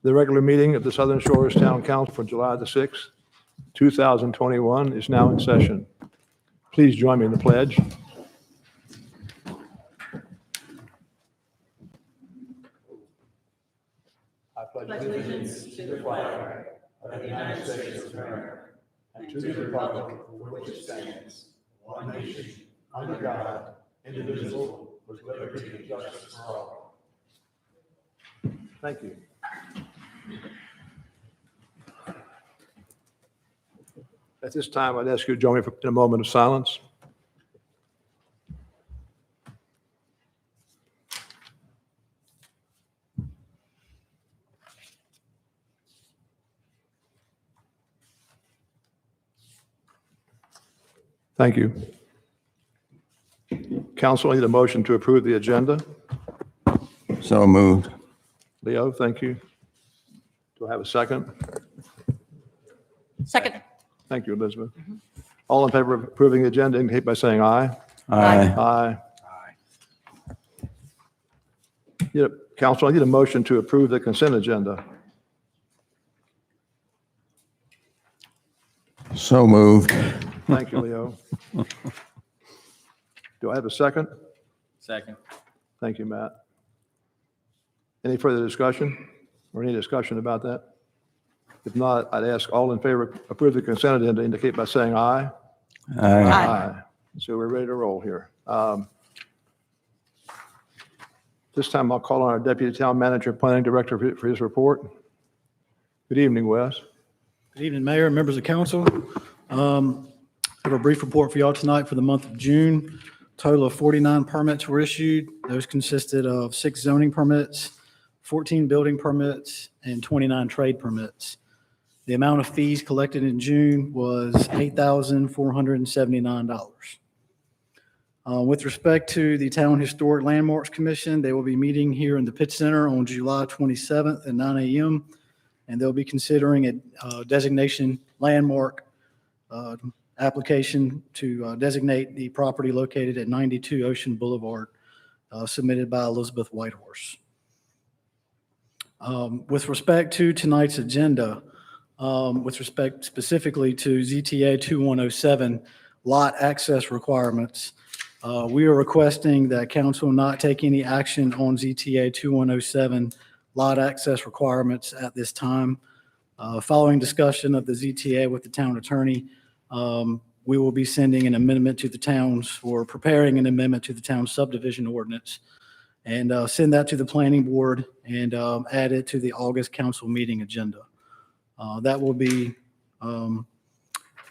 The regular meeting of the Southern Shores Town Council for July the 6th, 2021 is now in session. Please join me in the pledge. I pledge allegiance to the flag of the United States of America and to the republic for which it stands, one nation, under God, indivisible, with liberty and justice for all. Thank you. At this time, I'd ask you to join me in a moment of silence. Thank you. Council, I need a motion to approve the agenda. So moved. Leo, thank you. Do I have a second? Second. Thank you, Elizabeth. All in favor of approving the agenda indicate by saying aye. Aye. Aye. Yeah, Council, I need a motion to approve the consent agenda. So moved. Thank you, Leo. Do I have a second? Second. Thank you, Matt. Any further discussion or any discussion about that? If not, I'd ask all in favor of approve the consent agenda indicate by saying aye. Aye. Aye. So we're ready to roll here. This time I'll call on our Deputy Town Manager, Planning Director for his report. Good evening, Wes. Good evening, Mayor and members of council. I have a brief report for y'all tonight for the month of June. Total of 49 permits were issued. Those consisted of 6 zoning permits, 14 building permits, and 29 trade permits. The amount of fees collected in June was $8,479. With respect to the Town Historic Landmarks Commission, they will be meeting here in the Pitt Center on July 27th at 9 a.m. And they'll be considering a designation landmark application to designate the property located at 92 Ocean Boulevard, submitted by Elizabeth Whitehorse. With respect to tonight's agenda, with respect specifically to ZTA 2107 lot access requirements, we are requesting that council not take any action on ZTA 2107 lot access requirements at this time. Following discussion of the ZTA with the town attorney, we will be sending an amendment to the towns, or preparing an amendment to the town subdivision ordinance, and send that to the planning board and add it to the August council meeting agenda. That will be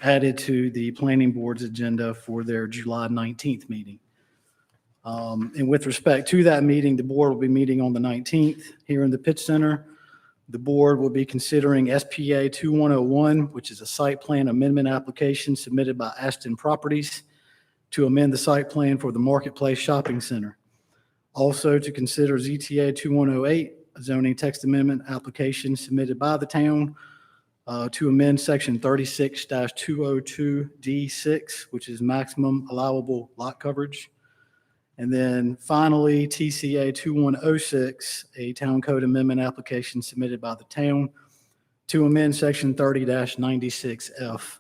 added to the planning board's agenda for their July 19th meeting. And with respect to that meeting, the board will be meeting on the 19th here in the Pitt Center. The board will be considering SPA 2101, which is a site plan amendment application submitted by Ashton Properties to amend the site plan for the Marketplace Shopping Center. Also to consider ZTA 2108, a zoning text amendment application submitted by the town to amend section 36-202D6, which is maximum allowable lot coverage. And then finally, TCA 2106, a town code amendment application submitted by the town to amend section 30-96F.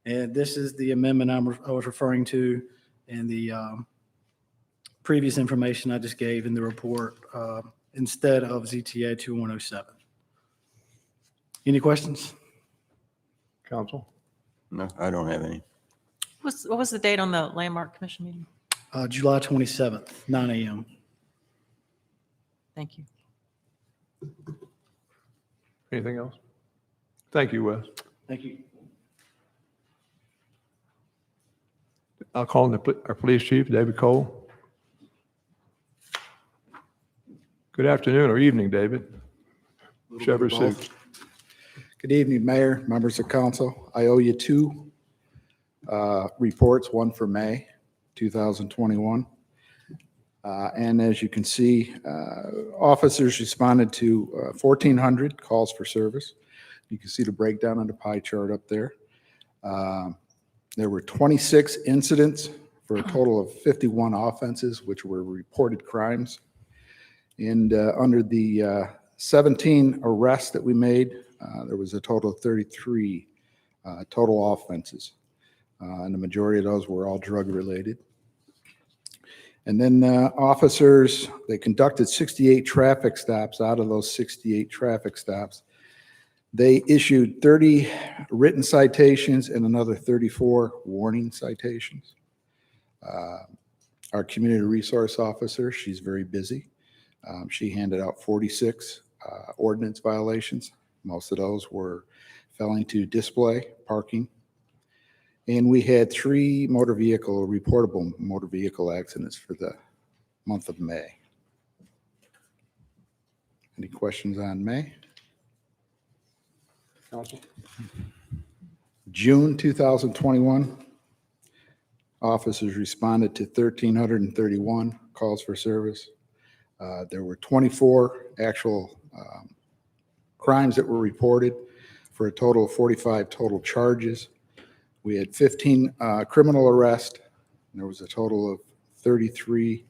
And this is the amendment I was referring to in the previous information I just gave in the report instead of ZTA 2107. Any questions? Council? No, I don't have any. What was the date on the Landmark Commission meeting? July 27th, 9 a.m. Thank you. Anything else? Thank you, Wes. Thank you. I'll call on our police chief, David Cole. Good afternoon or evening, David. Whichever suits. Good evening, Mayor, members of council. I owe you 2 reports, one for May 2021. And as you can see, officers responded to 1,400 calls for service. You can see the breakdown on the pie chart up there. There were 26 incidents for a total of 51 offenses, which were reported crimes. And under the 17 arrests that we made. There was a total of 33 total offenses. And the majority of those were all drug-related. And then officers, they conducted 68 traffic stops. Out of those 68 traffic stops, they issued 30 written citations and another 34 warning citations. Our community resource officer, she's very busy. She handed out 46 ordinance violations. Most of those were failing to display parking. And we had 3 reportable motor vehicle accidents for the month of May. Any questions on May? Council? June 2021, officers responded to 1,331 calls for service. There were 24 actual crimes that were reported for a total of 45 total charges. We had 15 criminal arrests. There was a total of 33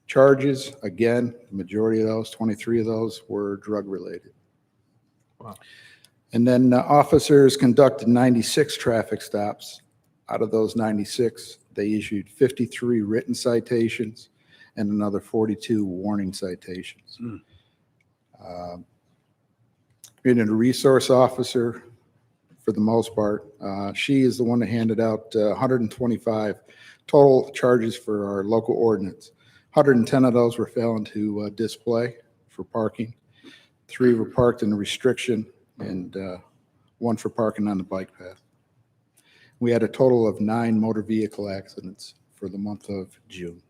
charges. Again, the majority of those, 23 of those, were drug-related. Wow. And then officers conducted 96 traffic stops. Out of those 96, they issued 53 written citations and another 42 warning citations. Being a resource officer, for the most part, she is the one that handed out 125 total charges for our local ordinance. 110 of those were failing to display for parking. 3 were parked in a restriction, and 1 for parking on the bike path. We had a total of 9 motor vehicle accidents for the month of June.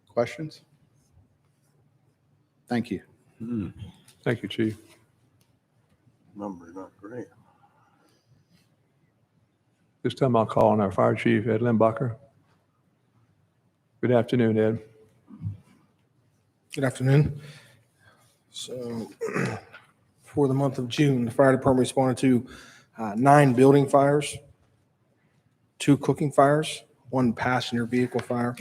Questions? Thank you. Thank you, Chief. Number's not great. This time I'll call on our Fire Chief, Ed Limbacher. Good afternoon, Ed. Good afternoon. So for the month of June, the fire department responded to 9 building fires, 2 cooking fires, 1 passenger vehicle fire,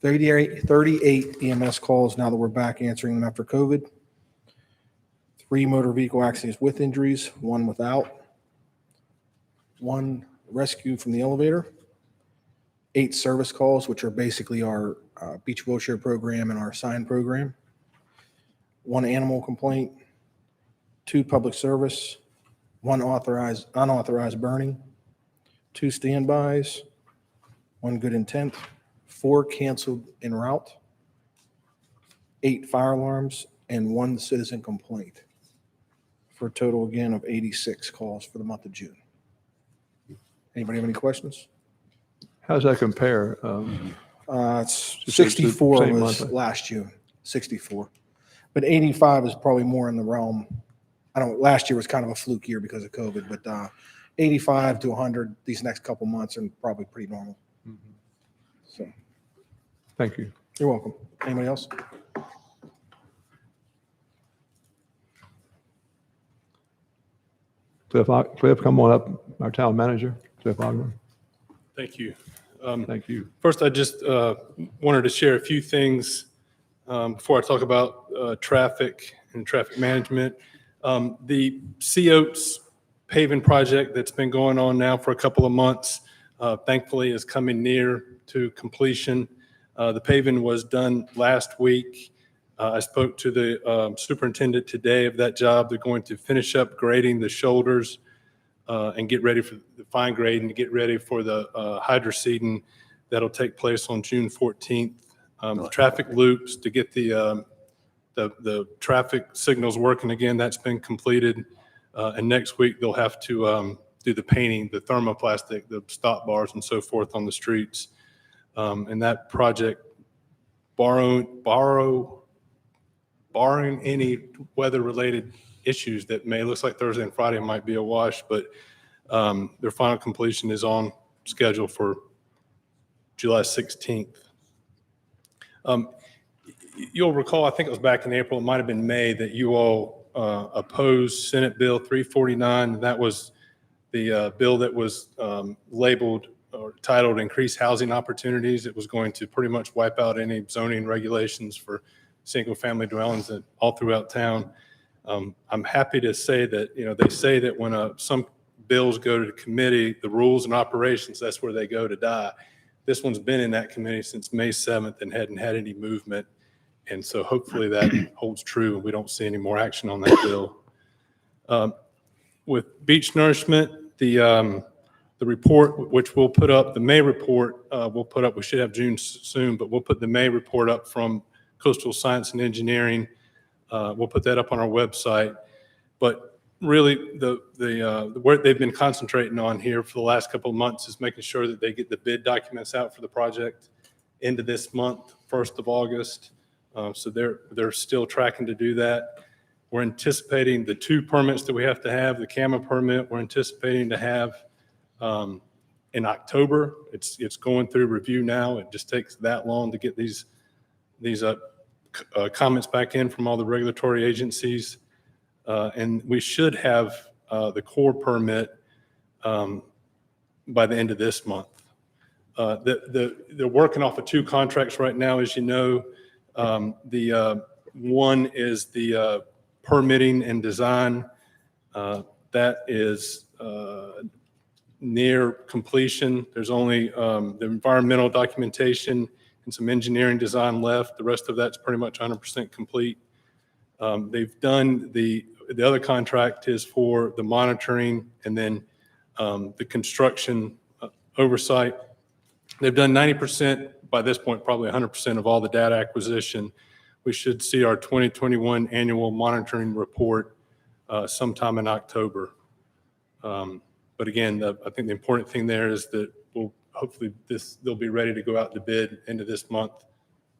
38 EMS calls now that we're back answering them after COVID, 3 motor vehicle accidents with injuries, 1 without, 1 rescue from the elevator, 8 service calls, which are basically our beach wheelchair program and our sign program, 1 animal complaint, 2 public service, 1 unauthorized burning, 2 standbys, 1 good intent, 4 canceled en route, 8 fire alarms, and 1 citizen complaint, for a total again of 86 calls for the month of June. Anybody have any questions? How does that compare? It's Just 64 same was month. last June, 64. But 85 is probably more in the realm. Last year was kind of a fluke year because of COVID, but 85 to 100 these next couple months are probably pretty normal. So Thank you. you're welcome. Anybody else? Cliff, come on up, our town manager, Cliff Ogden. Thank you. Thank you. First, I just wanted to share a few things before I talk about traffic and traffic management. The Sea Oats paving project that's been going on now for a couple of months, thankfully is coming near to completion. The paving was done last week. I spoke to the superintendent today of that job. They're going to finish up grading the shoulders and get ready for the fine grade and get ready for the hydro seeding that'll take place on June 14th. The traffic loops to get the traffic signals working again, that's been completed. And next week they'll have to do the painting, the thermoplastic, the stop bars and so forth on the streets. And that project, barring any weather-related issues that looks like Thursday and Friday might be a wash, but their final completion is on schedule for July 16th. You'll recall, I think it was back in April, it might have been May, that you all opposed Senate Bill 349. That was the bill that was labeled or titled Increased Housing Opportunities. It was going to pretty much wipe out any zoning regulations for single-family dwellings all throughout town. I'm happy to say that, they say that when some bills go to the committee, the rules and operations, that's where they go to die. This one's been in that committee since May 7th and hadn't had any movement. And so hopefully that holds true and we don't see any more action on that bill. With beach nourishment, the report, which we'll put up, the May report, we'll put up, we should have June soon, but we'll put the May report up from Coastal Science and Engineering. We'll put that up on our website. But really, the work they've been concentrating on here for the last couple of months is making sure that they get the bid documents out for the project into this month, 1st of August. So they're still tracking to do that. We're anticipating the 2 permits that we have to have, the CAMA permit, we're anticipating to have in October. It's going through review now. It just takes that long to get these comments back in from all the regulatory agencies. And we should have the core permit by the end of this month. They're working off of 2 contracts right now, as you know. The one is the permitting and design. That is near completion. There's only the environmental documentation and some engineering design left. The rest of that's pretty much 100% complete. They've done the other contract is for the monitoring and then the construction oversight. They've done 90%, by this point, probably 100% of all the data acquisition. We should see our 2021 annual monitoring report sometime in October. But again, I think the important thing there is that we'll hopefully they'll be ready to go out to bid into this month,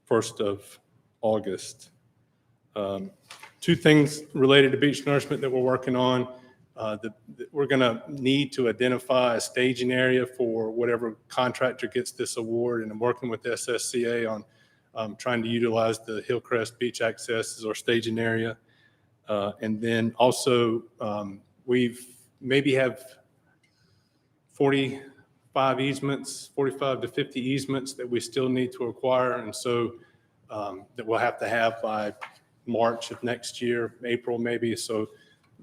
1st of August. 2 things related to beach nourishment that we're working on. We're going to need to identify a staging area for whatever contractor gets this award, and I'm working with the SSCA on trying to utilize the Hillcrest Beach Access as our staging area. And then also we've maybe have 45 to 50 easements that we still need to acquire. And so that we'll have to have by March of next year, April maybe. So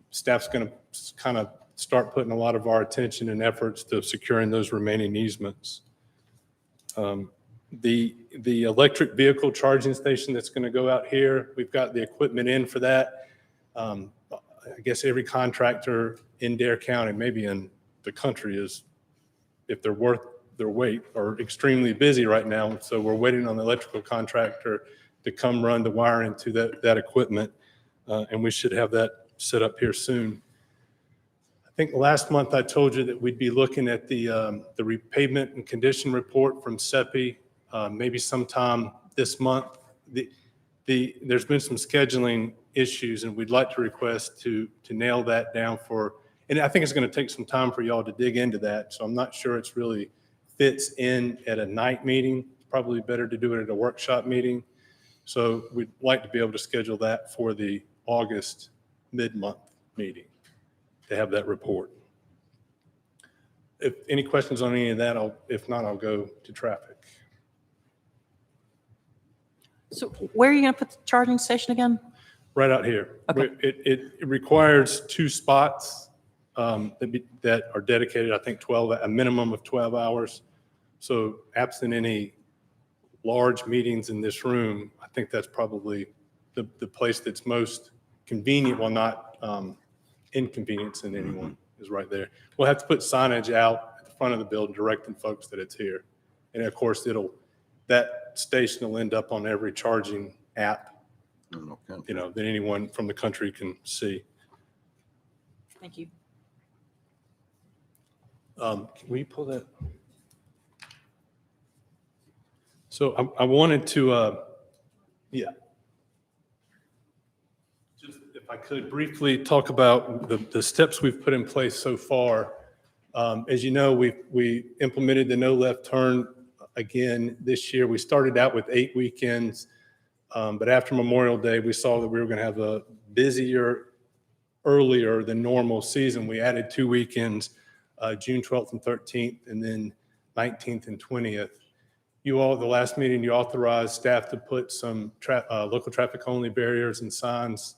staff's going to kind of start putting a lot of our attention and efforts to securing those remaining easements. The electric vehicle charging station that's going to go out here, we've got the equipment in for that. I guess every contractor in Dare County, maybe in the country, is, if they're worth their weight, are extremely busy right now. So we're waiting on the electrical contractor to come run the wiring to that equipment. And we should have that set up here soon. I think last month I told you that we'd be looking at the repavement and condition report from SEPI, maybe sometime this month. There's been some scheduling issues, and we'd like to request to nail that down and I think it's going to take some time for y'all to dig into that. So I'm not sure it's really fits in at a night meeting. It's probably better to do it at a workshop meeting. So we'd like to be able to schedule that for the August mid-month meeting to have that report. If any questions on any of that, if not, I'll go to traffic. So where are you going to put the charging station again? Right out here. Okay. It requires 2 spots that are dedicated, I think a minimum of 12 hours. So absent any large meetings in this room, I think that's probably the place that's most convenient, while not inconveniencing anyone, is right there. We'll have to put signage out at the front of the building directing folks that it's here. And of course, that station will end up on every charging app, that anyone from the country can see. Thank you. Can we pull that? So I wanted to, just if I could briefly talk about the steps we've put in place so far. As you know, we implemented the no left turn again this year. We started out with 8 weekends, but after Memorial Day, we saw that we were going to have a busier, earlier than normal season. We added 2 weekends, June 12th and 13th, and then 19th and 20th. You all, at the last meeting, you authorized staff to put some local traffic only barriers and signs.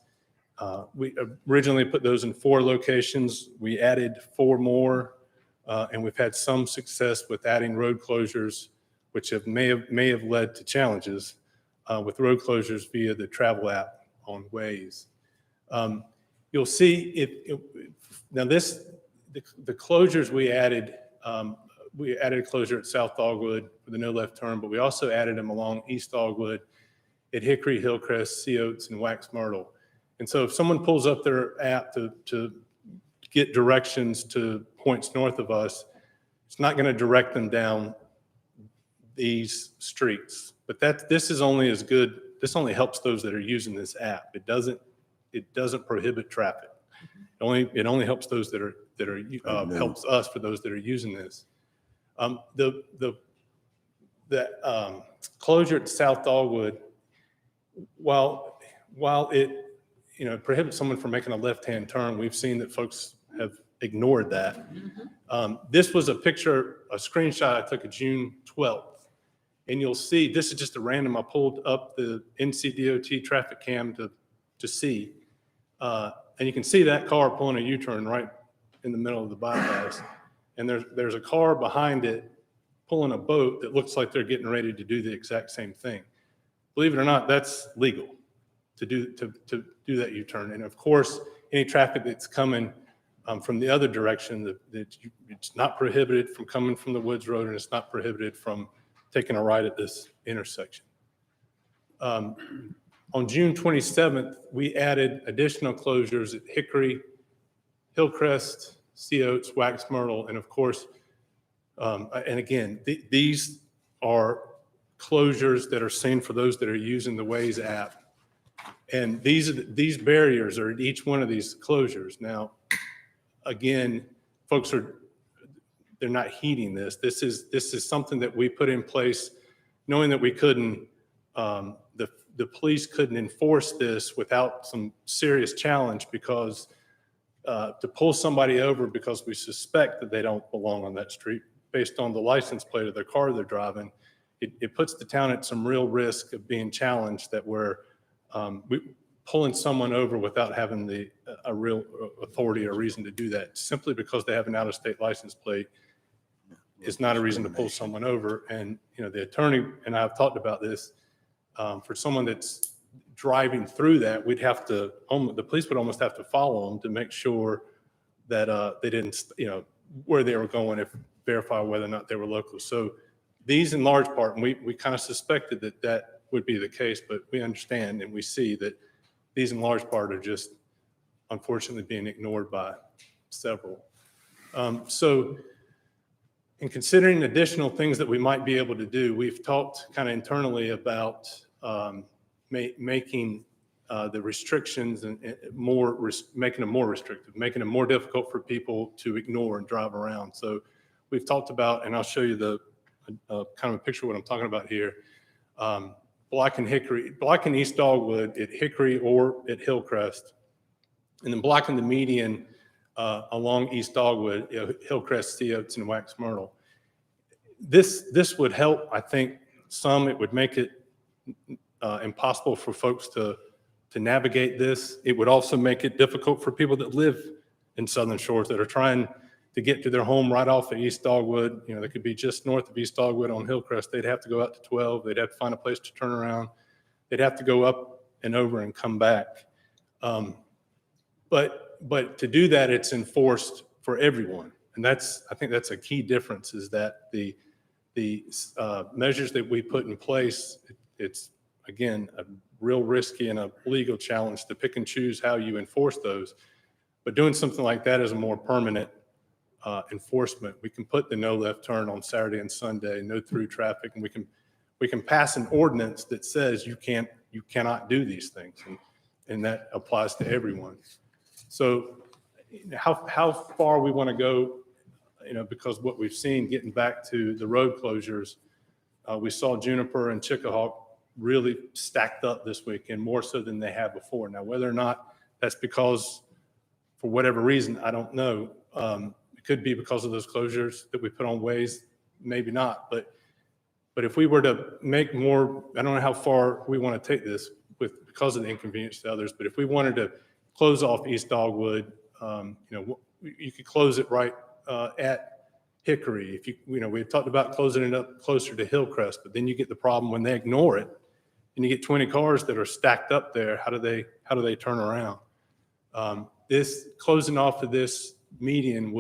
We originally put those in 4 locations. We added 4 more, and we've had some success with adding road closures, which may have led to challenges with road closures via the travel app on Waze. You'll see now the closures we added a closure at South Dogwood for the no left turn, but we also added them along East Dogwood, at Hickory, Hillcrest, Sea Oats, and Wax Myrtle. And so if someone pulls up their app to get directions to points north of us, it's not going to direct them down these streets. But this is only as good. This only helps those that are using this app. It doesn't prohibit traffic. It only helps those that are helps us for those that are using this. The closure at South Dogwood, while it prohibits someone from making a left-hand turn, we've seen that folks have ignored that. This was a screenshot I took of June 12th. And you'll see, this is just a random, I pulled up the NCDOT traffic cam to see. And you can see that car pulling a U-turn right in the middle of the bypass. And there's a car behind it pulling a boat that looks like they're getting ready to do the exact same thing. Believe it or not, that's legal to do that U-turn. And of course, any traffic that's coming from the other direction, it's not prohibited from coming from the Woods Road, and it's not prohibited from taking a right at this intersection. On June 27th, we added additional closures at Hickory, Hillcrest, Sea Oats, Wax Myrtle, and of course, and again, these are closures that are seen for those that are using the Waze app. And these barriers are at each one of these closures. Now, again, folks they're not heeding this. This is something that we put in place knowing that we couldn't, the police couldn't enforce this without some serious challenge, because to pull somebody over because we suspect that they don't belong on that street based on the license plate of their car they're driving, it puts the town at some real risk of being challenged, that we're pulling someone over without having a real authority or reason to do that. Simply because they have an out-of-state license plate is not a reason to pull someone over. And the attorney and I have talked about this. For someone that's driving through that, the police would almost have to follow them to make sure that they didn't, where they were going, verify whether or not they were local. So these, in large part, and we kind of suspected that would be the case, but we understand and we see that these, in large part, are just unfortunately being ignored by several. So in considering additional things that we might be able to do, we've talked kind of internally about making the restrictions and making them more restrictive, making it more difficult for people to ignore and drive around. So we've talked about, and I'll show you kind of a picture of what I'm talking about here. Blocking East Dogwood at Hickory or at Hillcrest, and then blocking the median along East Dogwood, Hillcrest, Sea Oats, and Wax Myrtle. This would help, I think, some. It would make it impossible for folks to navigate this. It would also make it difficult for people that live in Southern Shores that are trying to get to their home right off of East Dogwood. They could be just north of East Dogwood on Hillcrest. They'd have to go out to 12. They'd have to find a place to turn around. They'd have to go up and over and come back. But to do that, it's enforced for everyone. And I think that's a key difference, is that the measures that we put in place, it's, again, a real risky and a legal challenge to pick and choose how you enforce those. But doing something like that is a more permanent enforcement. We can put the no left turn on Saturday and Sunday, no through traffic, and we can pass an ordinance that says you cannot do these things, and that applies to everyone. So how far we want to go, because what we've seen, getting back to the road closures, we saw Juniper and Chickahawk really stacked up this weekend, more so than they have before. Now, whether or not that's because, for whatever reason, I don't know. It could be because of those closures that we put on Waze, maybe not. But But if we were to make more, I don't know how far we want to take this because of the inconvenience to others, but if we wanted to close off East Dogwood, you could close it right at Hickory. If we had talked about closing it up closer to Hillcrest, but then you get the problem when they ignore it, and you get 20 cars that are stacked up there. How do they turn around? This closing off of this median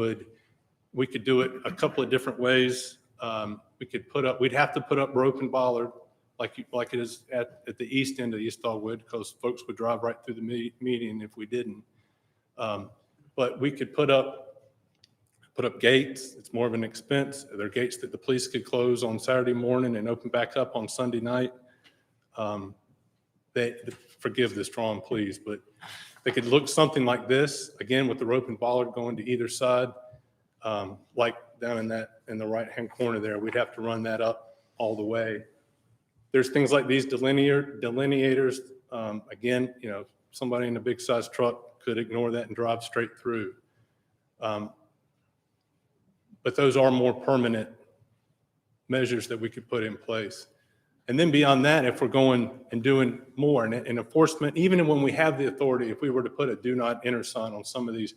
we could do it a couple of different ways. We'd have to put up rope and bollard like it is at the east end of East Dogwood, because folks would drive right through the median if we didn't. But we could put up gates. It's more of an expense. They're gates that the police could close on Saturday morning and open back up on Sunday night. Forgive the strong please, but they could look something like this, again, with the rope and bollard going to either side, like down in the right-hand corner there. We'd have to run that up all the way. There's things like these delineators. Again, somebody in a big size truck could ignore that and drive straight through. But those are more permanent measures that we could put in place. And then beyond that, if we're going and doing more and enforcement, even when we have the authority, if we were to put a do not enter sign on some of these,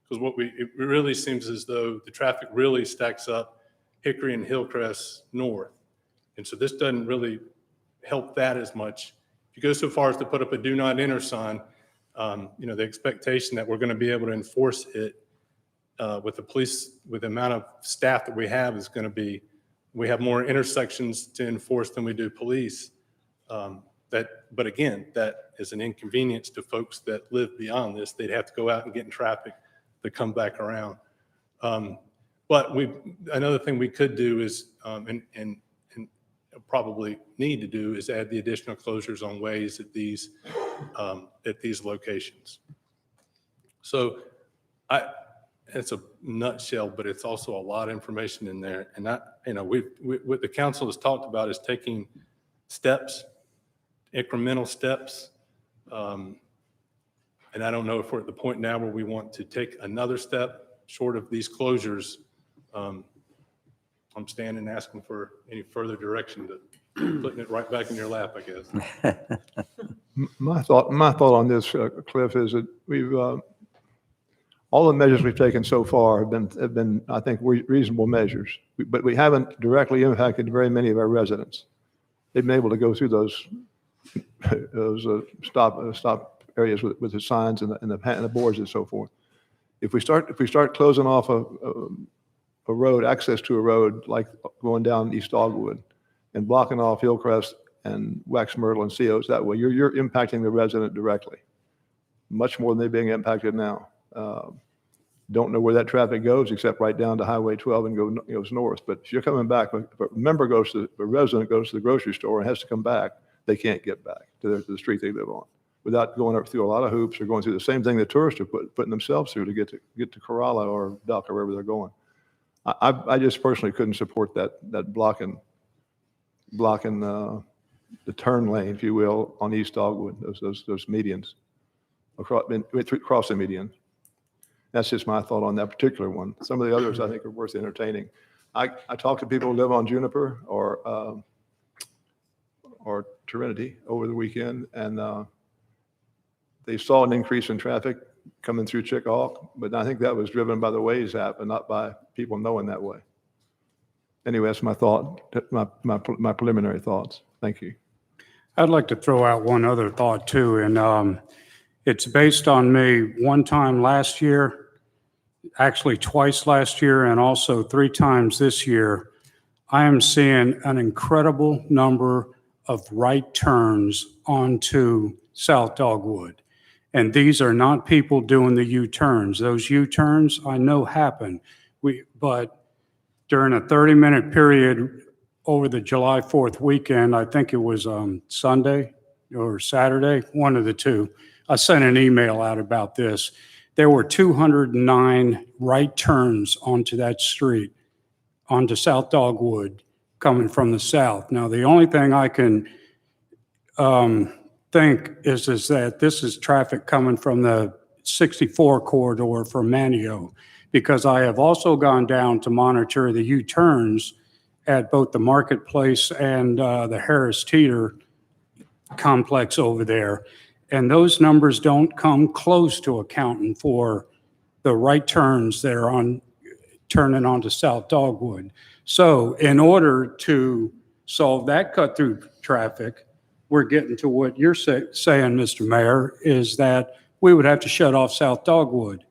because it really seems as though the traffic really stacks up Hickory and Hillcrest north. And so this doesn't really help that as much. If you go so far as to put up a do not enter sign, the expectation that we're going to be able to enforce it with the police, with the amount of staff that we have, is going to be, we have more intersections to enforce than we do police. But again, that is an inconvenience to folks that live beyond this. They'd have to go out and get in traffic to come back around. But another thing we could do is, and probably need to do, is add the additional closures on ways at these locations. So it's a nutshell, but it's also a lot of information in there. And what the council has talked about is taking steps, incremental steps. And I don't know if we're at the point now where we want to take another step short of these closures. I'm standing asking for any further direction to putting it right back in your lap, I guess. My thought on this, Cliff, is that we've all the measures we've taken so far have been, I think, reasonable measures, but we haven't directly impacted very many of our residents. They've been able to go through those stop areas with the signs and the boards and so forth. If we start closing off a road, access to a road, like going down East Dogwood and blocking off Hillcrest and Wax Myrtle and Seos that way, you're impacting the resident directly, much more than they're being impacted now. Don't know where that traffic goes except right down to Highway 12 and goes north. But if you're coming back, if a resident goes to the grocery store and has to come back, they can't get back to the street they live on without going up through a lot of hoops or going through the same thing the tourists are putting themselves through to get to Corolla or Duck or wherever they're going. I just personally couldn't support that blocking the turn lane, if you will, on East Dogwood, those medians across the median. That's just my thought on that particular one. Some of the others I think are worth entertaining. I talked to people who live on Juniper or Trinity over the weekend, and they saw an increase in traffic coming through Chickahaw, but I think that was driven by the Waze app and not by people knowing that way. Anyway, that's my thought, my preliminary thoughts. Thank you. I'd like to throw out one other thought too, and it's based on me one time last year, actually twice last year, and also 3 times this year. I am seeing an incredible number of right turns onto South Dogwood. And these are not people doing the U-turns. Those U-turns I know happen. But during a 30-minute period over the July 4th weekend, I think it was Sunday or Saturday, one of the two, I sent an email out about this. There were 209 right turns onto that street, onto South Dogwood, coming from the south. Now, the only thing I can think is that this is traffic coming from the 64 corridor from Manio, because I have also gone down to monitor the U-turns, at both the Marketplace and the Harris Teeter complex over there. And those numbers don't come close to accounting for the right turns that are on turning onto South Dogwood. So in order to solve that cut through traffic, we're getting to what you're saying, Mr. Mayor, is that we would have to shut off South Dogwood.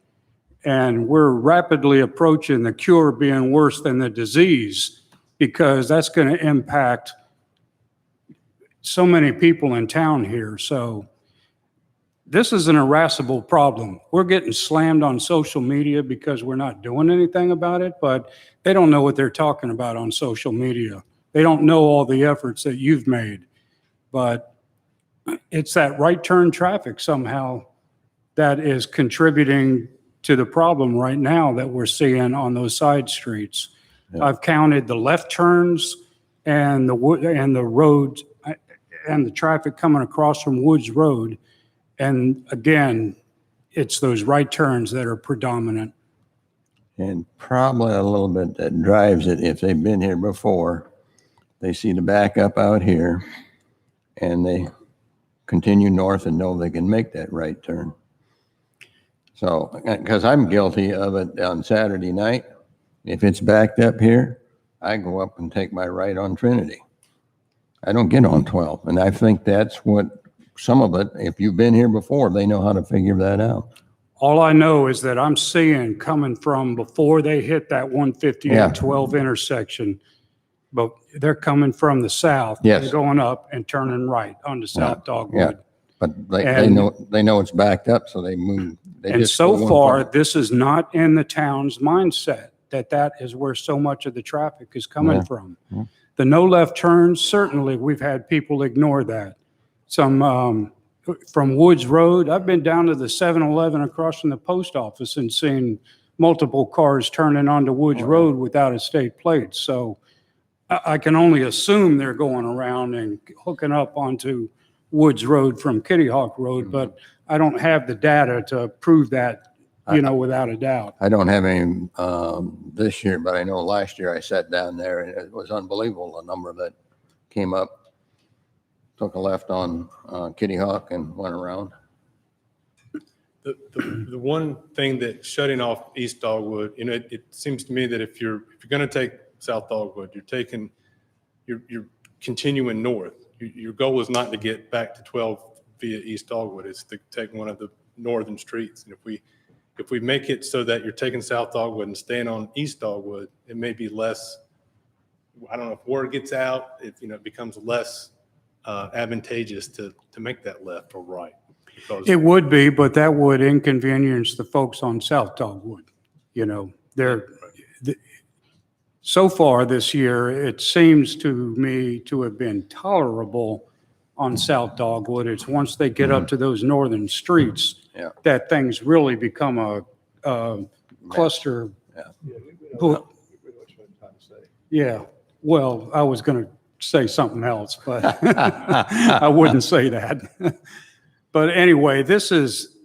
And we're rapidly approaching the cure being worse than the disease, because that's going to impact so many people in town here. So this is an irascible problem. We're getting slammed on social media because we're not doing anything about it, but they don't know what they're talking about on social media. They don't know all the efforts that you've made. But it's that right turn traffic somehow that is contributing to the problem right now that we're seeing on those side streets. Yeah. I've counted the left turns and the road and the traffic coming across from Woods Road. And again, it's those right turns that are predominant. And probably a little bit that drives it, if they've been here before, they see the backup out here and they continue north and know they can make that right turn. So, because I'm guilty of it on Saturday night, if it's backed up here, I go up and take my right on Trinity. I don't get on 12. And I think that's what some of it, if you've been here before, they know how to figure that out. All I know is that I'm seeing coming from before they hit that 150 Yeah. and 12 intersection, but they're coming from the south. Yes. And going up and turning right onto South Dogwood. But they And- know it's backed up, so they move. They And just so go one far, part. this is not in the town's mindset, that is where so much of the traffic is coming Yeah. from. Yeah. The no left turns, certainly we've had people ignore that. Some, from Woods Road, I've been down to the 7-Eleven across from the post office and seen multiple cars turning onto Woods Road without a state plate. So I can only assume they're going around and hooking up onto Woods Road from Kitty Hawk Road, but I don't have the data to prove that, without a doubt. I don't have any this year, but I know last year I sat down there and it was unbelievable, the number that came up, took a left on Kitty Hawk and went around. The one thing that shutting off East Dogwood, it seems to me that if you're going to take South Dogwood, you're continuing north. Your goal is not to get back to 12 via East Dogwood. It's to take one of the northern streets. And if we make it so that you're taking South Dogwood and staying on East Dogwood, it may be less, I don't know if word gets out, it becomes less advantageous to make that left or right. Because It would be, but that would inconvenience the folks on South Dogwood. So far this year, it seems to me to have been tolerable on South Dogwood. It's once they get up to those northern streets Yeah. that things really become a cluster. Yeah, well, I was going to say something else, but I wouldn't say that. But anyway, this is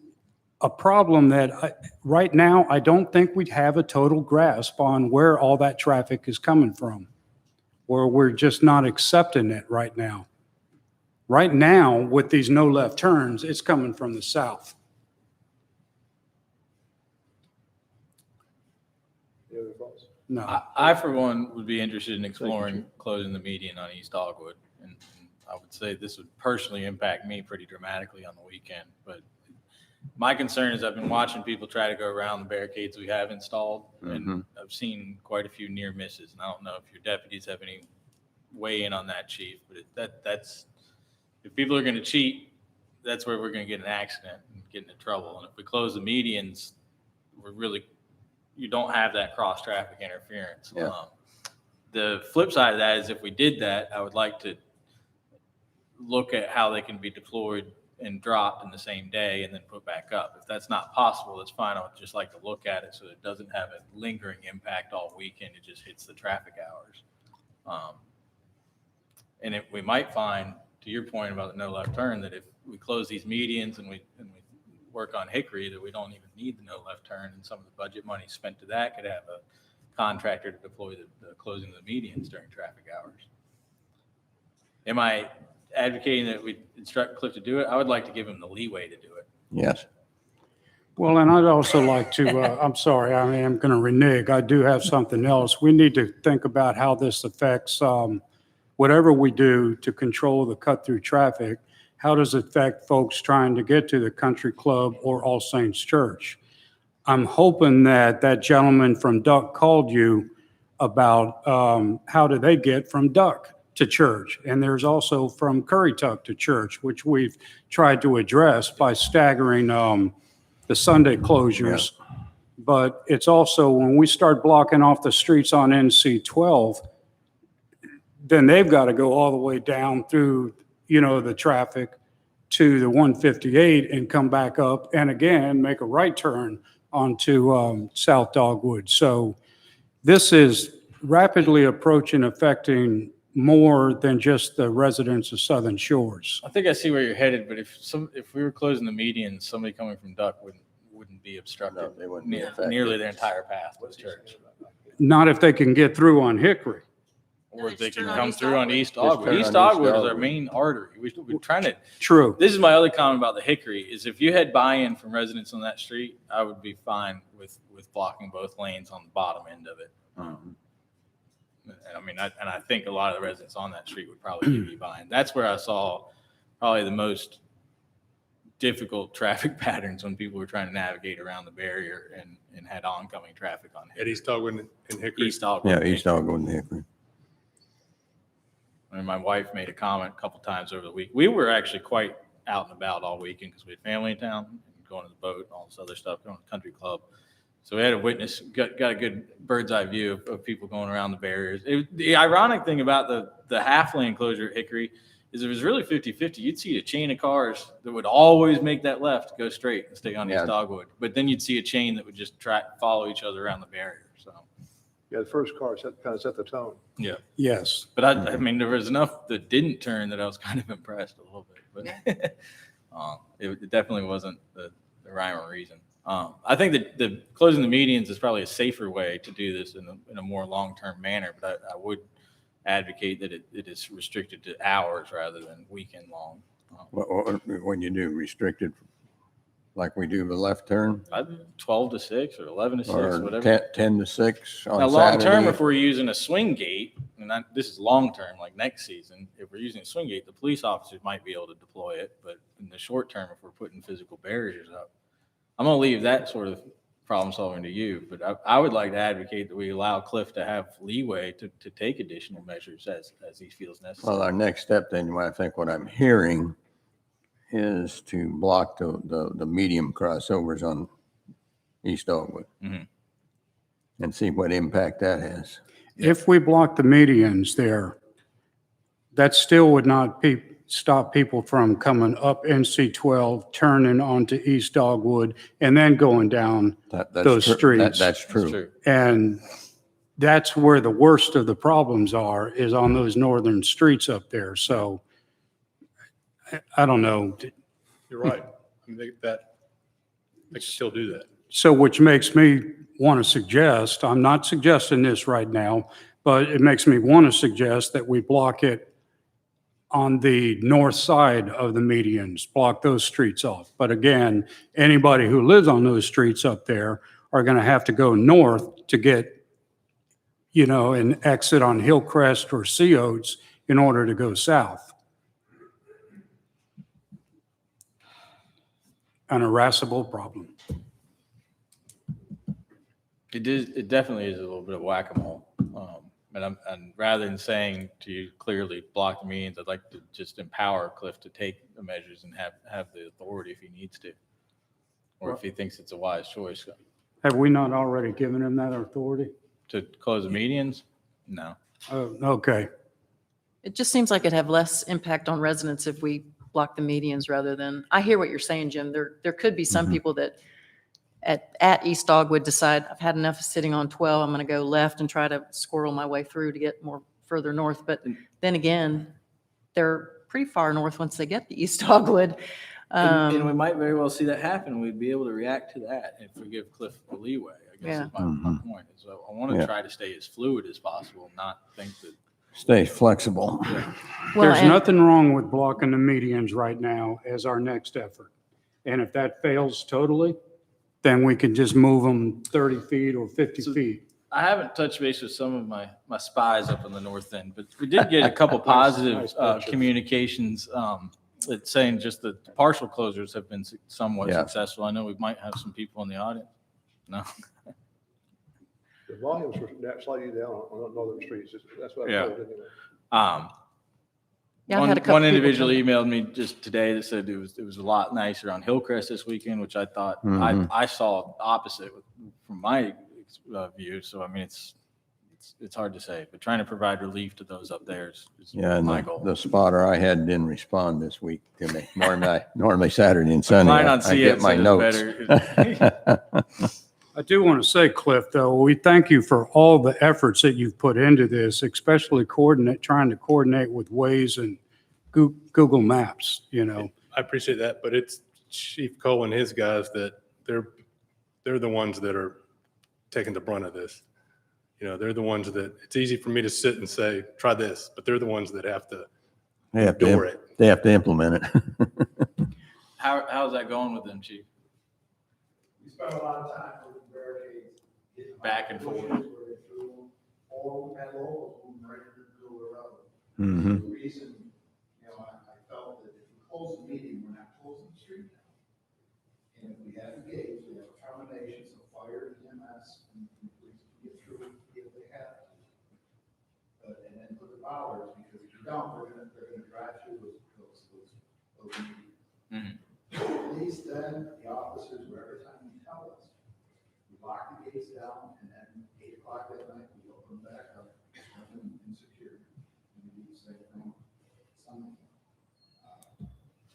a problem that right now, I don't think we have a total grasp on where all that traffic is coming from, or we're just not accepting it right now. Right now, with these no left turns, it's coming from the south. No. I, for one, would be interested in exploring closing the median on East Dogwood. And I would say this would personally impact me pretty dramatically on the weekend. But my concern is I've been watching people try to go around the barricades we have installed, and I've seen quite a few near misses. And I don't know if your deputies have any weigh in on that, Chief. But that's if people are going to cheat, that's where we're going to get an accident and get into trouble. And if we close the medians, you don't have that cross-traffic interference. Yeah. The flip side of that is if we did that, I would like to look at how they can be deployed and dropped in the same day and then put back up. If that's not possible, that's fine. I would just like to look at it so it doesn't have a lingering impact all weekend. It just hits the traffic hours. And we might find, to your point about the no left turn, that if we close these medians and we work on Hickory, that we don't even need the no left turn, and some of the budget money spent to that could have a contractor to deploy the closing of the medians during traffic hours. Am I advocating that we instruct Cliff to do it? I would like to give him the leeway to do it. Yes. Well, and I'd also like to, I'm sorry, I am going to renege. I do have something else. We need to think about how this affects whatever we do to control the cut-through traffic. How does it affect folks trying to get to the country club or All Saints Church? I'm hoping that that gentleman from Duck called you about how do they get from Duck to church. And there's also from Currituck to church, which we've tried to address by staggering the Sunday closures. But it's also when we start blocking off the streets on NC 12, then they've got to go all the way down through, the traffic to the 158 and come back up and again, make a right turn onto South Dogwood. So this is rapidly approaching affecting more than just the residents of Southern Shores. I think I see where you're headed, but if we were closing the median, somebody coming from Duck wouldn't be obstructed No, they wouldn't be affected. nearly their entire path to the church. Not if they can get through on Hickory. Or if they just can turn on come East through on Dogwood. East Just turn Dogwood. on East East Dogwood is our Dogwood. main artery. We're trying to, True. this is my other comment about the Hickory, is if you had buy-in from residents on that street, I would be fine with blocking both lanes on the bottom end of it. And I think a lot of the residents on that street would probably give me buy-in. That's where I saw probably the most difficult traffic patterns when people were trying to navigate around the barrier and had oncoming traffic on At East Dogwood and Hickory. East Dogwood. Yeah, East Dogwood and Hickory. I mean, my wife made a comment a couple times over the week. We were actually quite out and about all weekend because we had family in town, going to the boat, and all this other stuff, going to the country club. So we had a witness, got a good bird's eye view of people going around the barriers. The ironic thing about the half lane closure at Hickory is if it was really 50-50, you'd see a chain of cars that would always make that left, go straight and stay on East Yeah. Dogwood. But then you'd see a chain that would just follow each other around the barrier. So, Yeah, the first car kind of set the tone. yeah. Yes. But I mean, there was enough that didn't turn that I was kind of impressed a little bit. But it definitely wasn't the rhyme or reason. I think that the closing the medians is probably a safer way to do this in a more long-term manner. But I would advocate that it is restricted to hours rather than weekend long. When you do restricted, like we do the left turn, 12 to 6 or 11 to 6, or whatever. 10 to 6 on Now, long term, Saturday. if we're using a swing gate, and this is long term, like next season, if we're using a swing gate, the police officers might be able to deploy it. But in the short term, if we're putting physical barriers up, I'm going to leave that sort of problem solving to you. But I would like to advocate that we allow Cliff to have leeway to take additional measures as he feels necessary. Well, our next step then, I think what I'm hearing is to block the medium crossovers on East Dogwood Mhm. and see what impact that has. If we block the medians there, that still would not stop people from coming up NC 12, turning onto East Dogwood, and then going down. That's Those true. streets. That's true. That's true. And that's where the worst of the problems are, is on those northern streets up there. So I don't know. You're right. I mean, they can still do that. So which makes me want to suggest, I'm not suggesting this right now, but it makes me want to suggest that we block it on the north side of the medians, block those streets off. But again, anybody who lives on those streets up there are going to have to go north to get, an exit on Hillcrest or Sea Oats in order to go south. An irascible problem. It definitely is a little bit of whack-a-mole. And rather than saying to you clearly block the medians, I'd like to just empower Cliff to take the measures and have the authority if he needs to, or if he thinks it's a wise choice. Have we not already given him that authority? To close the medians? No. Oh, okay. It just seems like it'd have less impact on residents if we block the medians rather than, I hear what you're saying, Jim. There could be some people that at East Dogwood decide, I've had enough of sitting on 12, I'm going to go left and try to squirrel my way through to get more further north. But then again, they're pretty far north once they get to East Dogwood. And we might very well see that happen. We'd be able to react to that if we give Cliff the leeway, I guess Yeah. is my point. So I want to Yeah. try to stay as fluid as possible, not think that, Stay flexible. Well, There's and- nothing wrong with blocking the medians right now as our next effort. And if that fails totally, then we can just move them 30 feet or 50 feet. I haven't touched base with some of my spies up on the north end, but we did get a couple positive nice picture. communications it's saying just the partial closures have been somewhat Yeah. successful. I know we might have some people in the audience. No. The volumes were slightly down on northern streets. That's what I Yeah. told anyway. Yeah, I had a couple One people individual tell me. emailed me just today that said it was a lot nicer on Hillcrest this weekend, which I thought Mhm. I saw opposite from my view. So I mean, it's hard to say, but trying to provide relief to those up there is Yeah, and my the goal. spotter I had didn't respond this week to me. Normally Saturday and Sunday, Mine on I get CS my is notes. I do want to say, Cliff, though, we thank you for all the efforts that you've put into this, especially trying to coordinate with Waze and Google Maps, you know. I appreciate that, but it's Chief Cole and his guys that they're the ones that are taking the brunt of this. You know, they're the ones that, it's easy for me to sit and say, try this, but they're the ones that have to They have endure to, it. they have to implement it. How's that going with them, Chief? We spent a lot of time with barricades. getting Back and forth. bushes where they threw, or we had locals moving right in the middle of the road. Mhm. The reason, I felt that if we close the meeting, we're not closing the street down. And if we have the gates, we have terminations of fire, EMS, and police to get through if they have to. And then put the bollards, because if you don't, they're gonna drive through those meetings. Mhm. At least then, the officers, every time you tell us, we lock the gates down, and then 8 o'clock at night, we open them back up, and secure. And we do the same thing.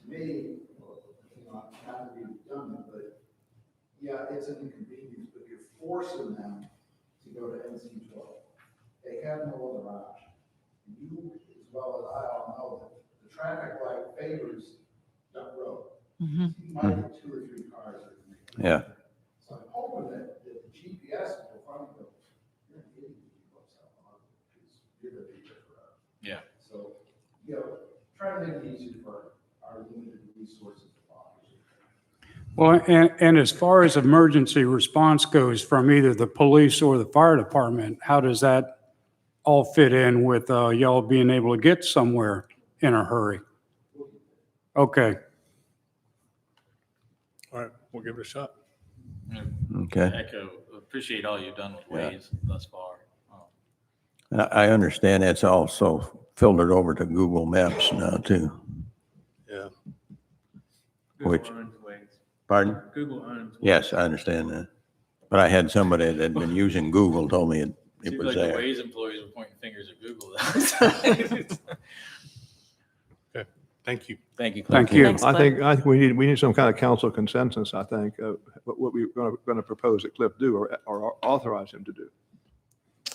To me, not to be redundant, but yeah, it's an inconvenience, but you're forcing them to go to NC 12. They have no other option. You, as well as I all know, that the traffic light favors Duck Road. Mhm. You might get 2 or 3 cars that can make it. Yeah. So I'm hoping that the GPS will finally go, you're not getting the people upside down, because you're gonna be there forever. Yeah. So, try to make it easier for our limited resources of officers. Well, and as far as emergency response goes from either the police or the fire department, how does that all fit in with y'all being able to get somewhere in a hurry? Okay. All right, we'll give it a shot. Okay. Echo, appreciate all you've done with Yeah. Waze thus far. I understand that's also filtered over to Google Maps now too. Yeah. Which- owns Waze. Pardon? Google owns Waze. Yes, I understand that. But I had somebody that had been using Google told me it Seems was like the there. Waze employees were pointing fingers at Google. Okay, thank you. Thank you, Cliff. Thank you. Thanks, I Cliff. think we need some kind of council consensus, I think, what we're going to propose that Cliff do or authorize him to do.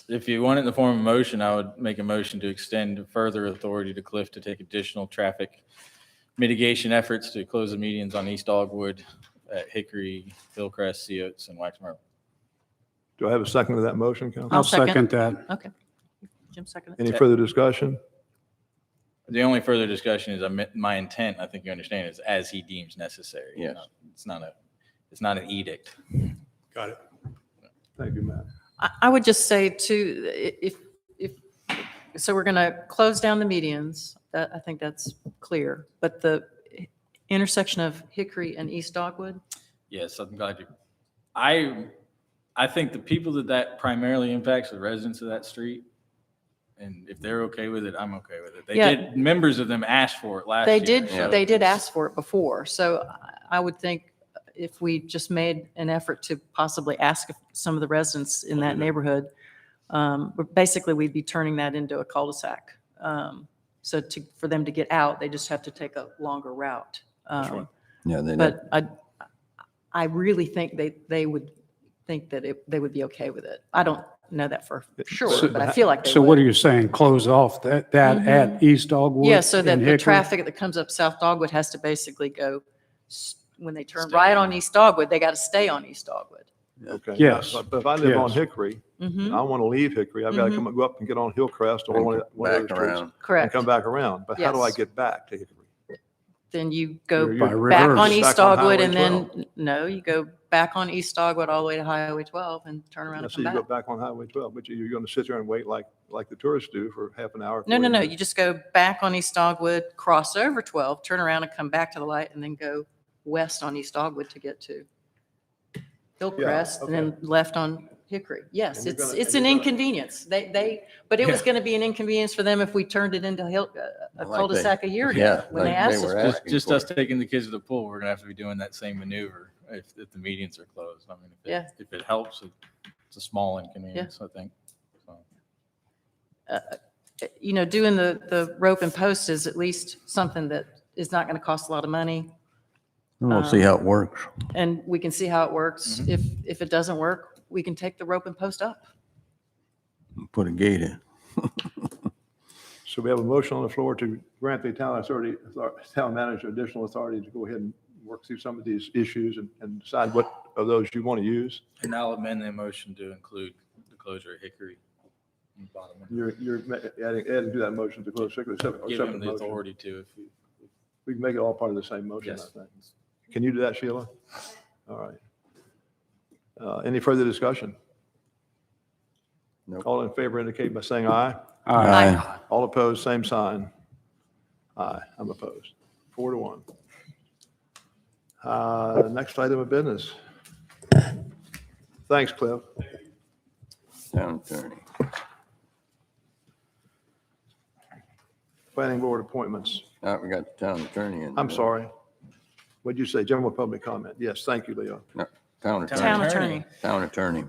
If you want it in the form of a motion, I would make a motion to extend further authority to Cliff to take additional traffic mitigation efforts to close the medians on East Dogwood, at Hickory, Hillcrest, Sea Oats, and Waxmore. Do I have a second to that motion, Council? I'll I'll second. second that. Okay. Jim, second. Any further discussion? The only further discussion is my intent, I think you understand, is as he deems necessary. Yes. It's not an edict. Got it. Thank you, Matt. I would just say too, so we're going to close down the medians. I think that's clear. But the intersection of Hickory and East Dogwood, Yes, I'm glad you, I think the people that primarily impacts the residents of that street, and if they're okay with it, I'm okay with it. Yeah. Members of them asked for it last they year. did, so they did it's- ask for it before. So I would think if we just made an effort to possibly ask some of the residents in that neighborhood, basically we'd be turning that into a cul-de-sac. So for them to get out, they just have to take a longer route. Sure. Yeah, they, But I really think they would think that they would be okay with it. I don't know that for sure, but I feel like they So what are would. you saying? Close off that at East Dogwood? Yeah, so that and the Hickory? traffic that comes up South Dogwood has to basically go, when they turn right on East Dogwood, they got to stay on East Dogwood. Okay. Yes. But if I live on Yes. Hickory, Mhm. I want to leave Hickory, I've got to go up and get on Hillcrest or one of the other Back streets around. and Correct. come back around. But how do I Yes. get back to Hickory? Then you go You're- By you're back on reverse. East back on Dogwood Highway and then, no, you go back on East Dogwood all the way to Highway 12 and turn around I and see come you go back. back on Highway 12, but you're going to sit there and wait like the tourists do for half an hour. No, no, 40 no, minutes. you just go back on East Dogwood, cross over 12, turn around and come back to the light and then go west on East Dogwood to get to Hillcrest and then left on Hickory. Yes, And you're it's, gonna- it's and an you're gonna- inconvenience. But it was Yeah. going to be an inconvenience for them if we turned it into a Like they- cul-de-sac a year yeah, ago when like they asked they us were for it. asking Just for us it. taking the kids to the pool, we're gonna have to be doing that same maneuver if the medians are closed. I mean, Yeah. if it helps, it's a small inconvenience, I think. So. You know, doing the rope and post is at least something that is not going to cost a lot of money. We'll see how it works. And we can see how it works. Mm-hmm. If it doesn't work, we can take the rope and post up. Put a gate in. So we have a motion on the floor to grant the town manager additional authority to go ahead and work through some of these issues and decide what of those you want to use. And I'll amend the motion to include the closure of Hickory. in the bottom. You're adding to that motion to close Hickory, separate Give him separate the motion. authority to if you. We can make it all part of the same motion, I Yes. think. Can you do that, Sheila? All right. Any further discussion? Nope. All in favor indicate by saying aye. Aye. All opposed, same sign. Aye, I'm opposed. 4-1. Next item of business. Thanks, Cliff. Town attorney. Planning board appointments. We got the town attorney in. I'm sorry. What'd you say? General public comment. Yes, thank you, Leo. No, town Town attorney. attorney. Town attorney.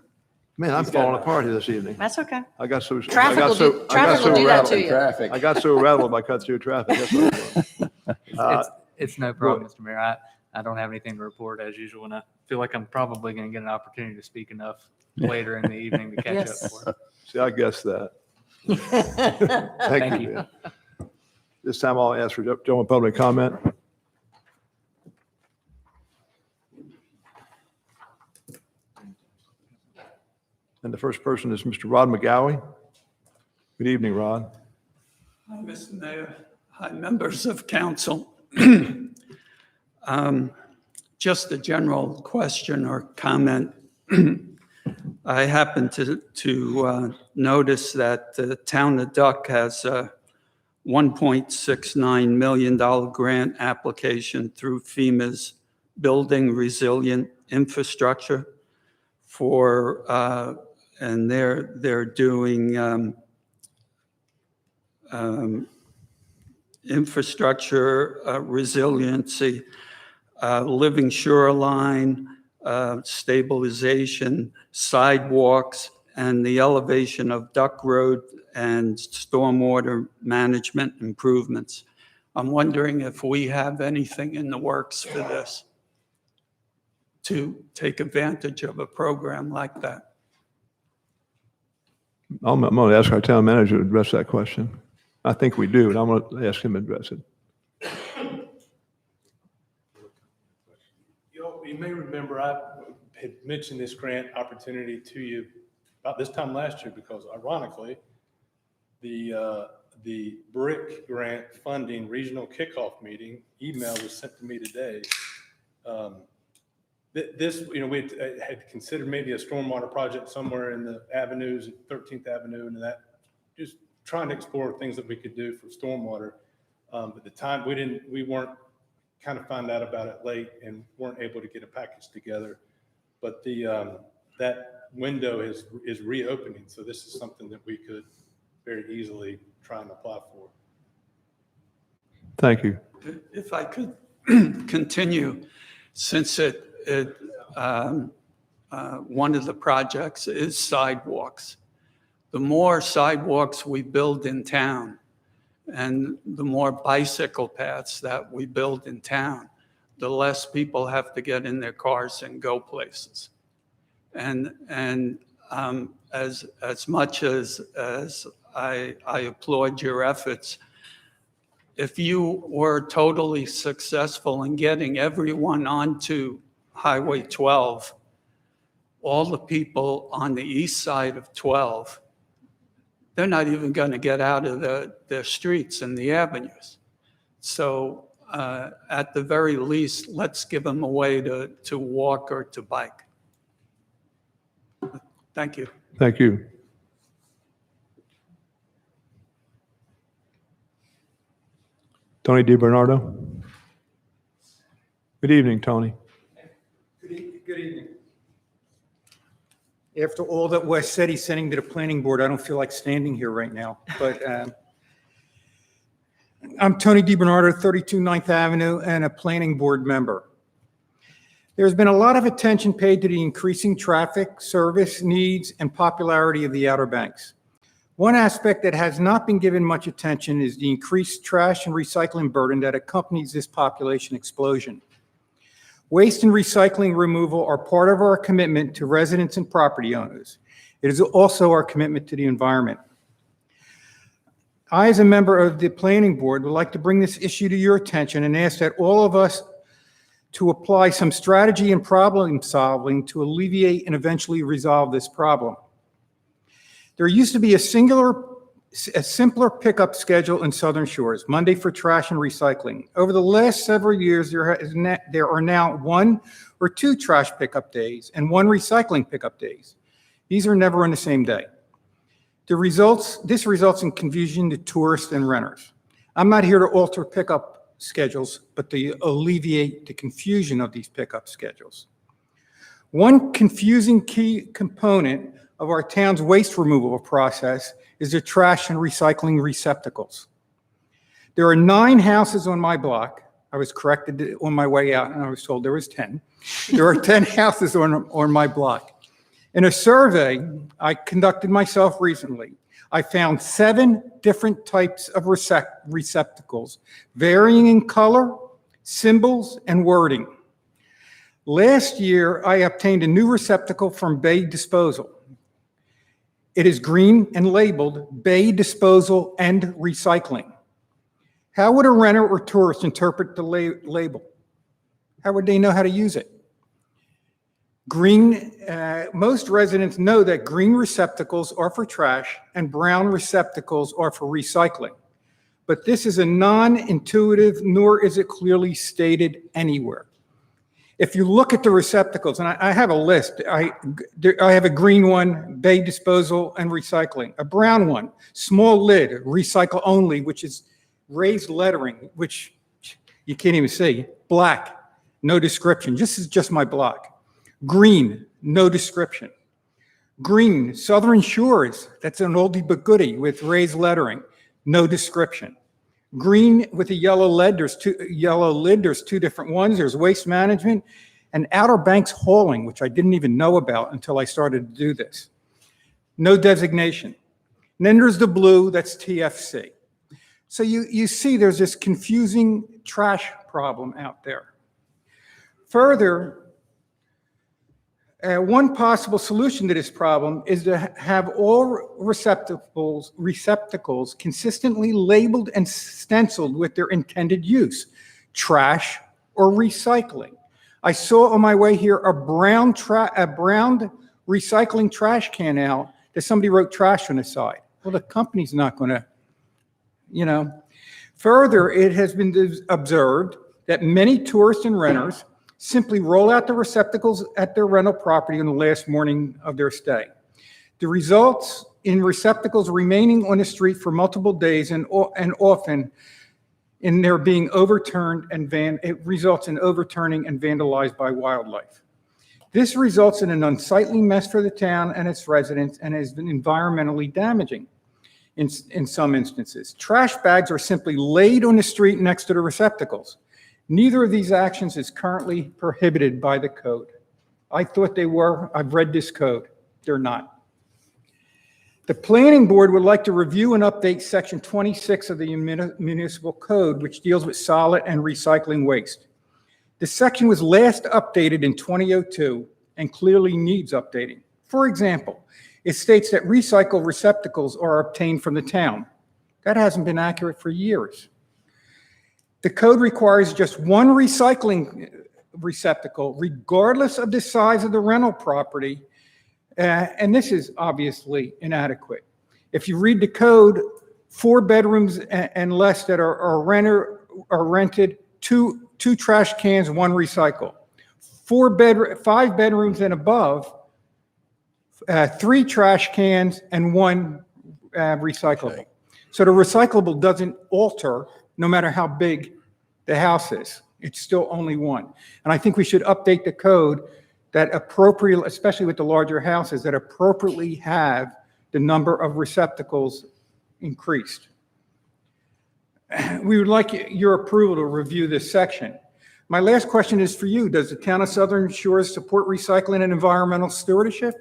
Man, I'm falling apart here this evening. That's okay. I got so. Traffic I got will so- do- I got traffic so will do that rattled- to you. Traffic. I got so rattled by cut through traffic. That's what it was. It's no problem, Mr. Mayor. I don't have anything to report as usual, and I feel like I'm probably going to get an opportunity to speak enough later in the evening to catch Yes. up for it. See, I guessed that. Thank Thank you. you. Ben. This time I'll ask for general public comment. And the first person is Mr. Rod McGowie. Good evening, Rod. Hi, Mr. Mayor. Hi, members of council. Just a general question or comment. I happen to notice that the town of Duck has a $1.69 million grant application through FEMA's Building Resilient Infrastructure for, and they're doing infrastructure resiliency, living shoreline, stabilization, sidewalks, and the elevation of Duck Road and stormwater management improvements. I'm wondering if we have anything in the works for this to take advantage of a program like that. I'm going to ask our town manager to address that question. I think we do, and I'm going to ask him to address it. You may remember I had mentioned this grant opportunity to you about this time last year because ironically, the BRIC grant funding regional kickoff meeting email was sent to me today. This, we had considered maybe a stormwater project somewhere in the avenues, 13th Avenue and that, just trying to explore things that we could do for stormwater. At the time, we weren't kind of found out about it late and weren't able to get a package together. But that window is reopening. So this is something that we could very easily try and apply for. Thank you. If I could continue, since one of the projects is sidewalks. The more sidewalks we build in town and the more bicycle paths that we build in town, the less people have to get in their cars and go places. And as much as I applaud your efforts, if you were totally successful in getting everyone onto Highway 12, all the people on the east side of 12, they're not even going to get out of their streets and the avenues. So at the very least, let's give them a way to walk or to bike. Thank you. Thank you. Tony DiBernardo. Good evening, Tony. Good evening. After all that was said, he's sending to the planning board, I don't feel like standing here right now, but I'm Tony DiBernardo, 32 9th Avenue, and a planning board member. There's been a lot of attention paid to the increasing traffic, service needs, and popularity of the Outer Banks. One aspect that has not been given much attention is the increased trash and recycling burden that accompanies this population explosion. Waste and recycling removal are part of our commitment to residents and property owners. It is also our commitment to the environment. I, as a member of the planning board, would like to bring this issue to your attention and ask that all of us to apply some strategy and problem solving to alleviate and eventually resolve this problem. There used to be a simpler pickup schedule in Southern Shores, Monday for trash and recycling. Over the last several years, there are now 1 or 2 trash pickup days and 1 recycling pickup days. These are never on the same day. This results in confusion to tourists and renters. I'm not here to alter pickup schedules, but to alleviate the confusion of these pickup schedules. One confusing key component of our town's waste removal process is the trash and recycling receptacles. There are 9 houses on my block. I was corrected on my way out, and I was told there was 10. There are 10 houses on my block. In a survey I conducted myself recently, I found 7 different types of receptacles, varying in color, symbols, and wording. Last year, I obtained a new receptacle from Bay Disposal. It is green and labeled Bay Disposal and Recycling. How would a renter or tourist interpret the label? How would they know how to use it? Most residents know that green receptacles are for trash and brown receptacles are for recycling. But this is a non-intuitive, nor is it clearly stated anywhere. If you look at the receptacles, and I have a list, I have a green one, Bay Disposal and Recycling, a brown one, small lid, recycle only, which is raised lettering, which you can't even see, black, no description, this is just my block. Green, no description. Green, Southern Shores, that's an oldie but goodie with raised lettering, no description. Green with a yellow lid, there's 2 different ones. There's waste management and Outer Banks hauling, which I didn't even know about until I started to do this. No designation. And then there's the blue, that's TFC. So you see there's this confusing trash problem out there. Further, one possible solution to this problem is to have all receptacles consistently labeled and stenciled with their intended use, trash or recycling. I saw on my way here a brown recycling trash can out that somebody wrote trash on the side. Well, the company's not going to, Further, it has been observed that many tourists and renters simply roll out the receptacles at their rental property on the last morning of their stay. The results in receptacles remaining on the street for multiple days and often in their being overturned it results in overturning and vandalized by wildlife. This results in an unsightly mess for the town and its residents and has been environmentally damaging in some instances. Trash bags are simply laid on the street next to the receptacles. Neither of these actions is currently prohibited by the code. I thought they were. I've read this code. They're not. The planning board would like to review and update section 26 of the municipal code, which deals with solid and recycling waste. This section was last updated in 2002 and clearly needs updating. For example, it states that recycled receptacles are obtained from the town. That hasn't been accurate for years. The code requires just one recycling receptacle, regardless of the size of the rental property. And this is obviously inadequate. If you read the code, 4 bedrooms and less that are rented, two trash cans, 1 recycle. 5 bedrooms and above, 3 trash cans and 1 recyclable. So the recyclable doesn't alter no matter how big the house is. It's still only 1. And I think we should update the code that appropriate, especially with the larger houses, that appropriately have the number of receptacles increased. We would like your approval to review this section. My last question is for you. Does the town of Southern Shores support recycling and environmental stewardship?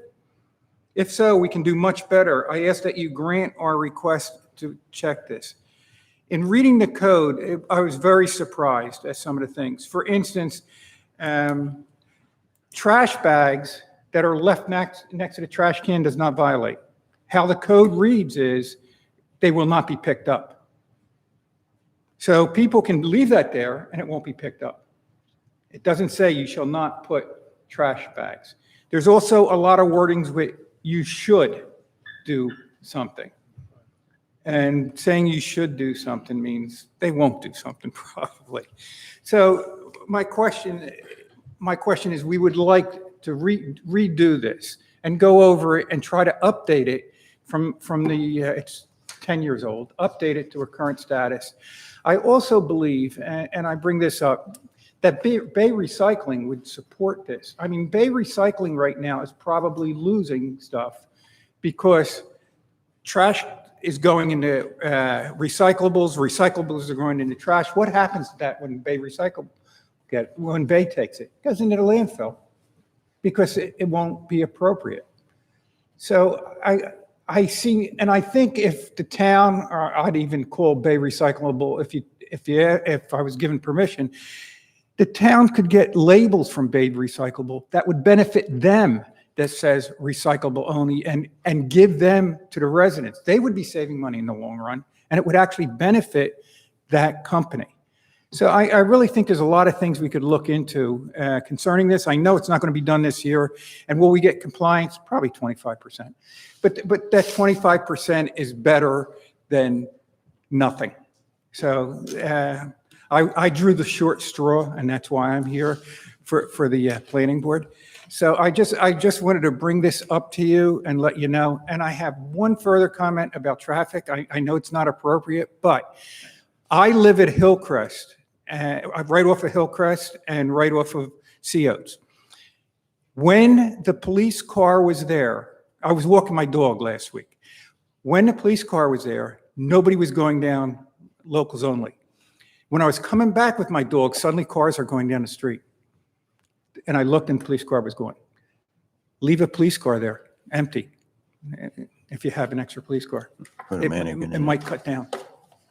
If so, we can do much better. I ask that you grant our request to check this. In reading the code, I was very surprised at some of the things. For instance, trash bags that are left next to the trash can does not violate. How the code reads is they will not be picked up. So people can leave that there and it won't be picked up. It doesn't say you shall not put trash bags. There's also a lot of wordings with you should do something. And saying you should do something means they won't do something probably. So my question is we would like to redo this and go over it and try to update it from the, it's 10 years old, update it to a current status. I also believe, and I bring this up, that Bay Recycling would support this. I mean, Bay Recycling right now is probably losing stuff because trash is going into recyclables are going into trash. What happens to that when Bay when Bay takes it? It goes into the landfill because it won't be appropriate. So I see, and I think if the town, or I'd even call Bay Recyclable, if I was given permission, the town could get labels from Bay Recyclable that would benefit them, that says recyclable only, and give them to the residents. They would be saving money in the long run, and it would actually benefit that company. So I really think there's a lot of things we could look into concerning this. I know it's not going to be done this year, and will we get compliance? Probably 25%. But that 25% is better than nothing. So I drew the short straw, and that's why I'm here for the planning board. So I just wanted to bring this up to you and let you know. And I have one further comment about traffic. I know it's not appropriate, but I live at Hillcrest, right off of Hillcrest and right off of Sea Oats. When the police car was there, I was walking my dog last week. When the police car was there, nobody was going down locals only. When I was coming back with my dog, suddenly cars are going down the street. And I looked and the police car was going. Leave a police car there, empty, if you have an extra police car. It might cut down.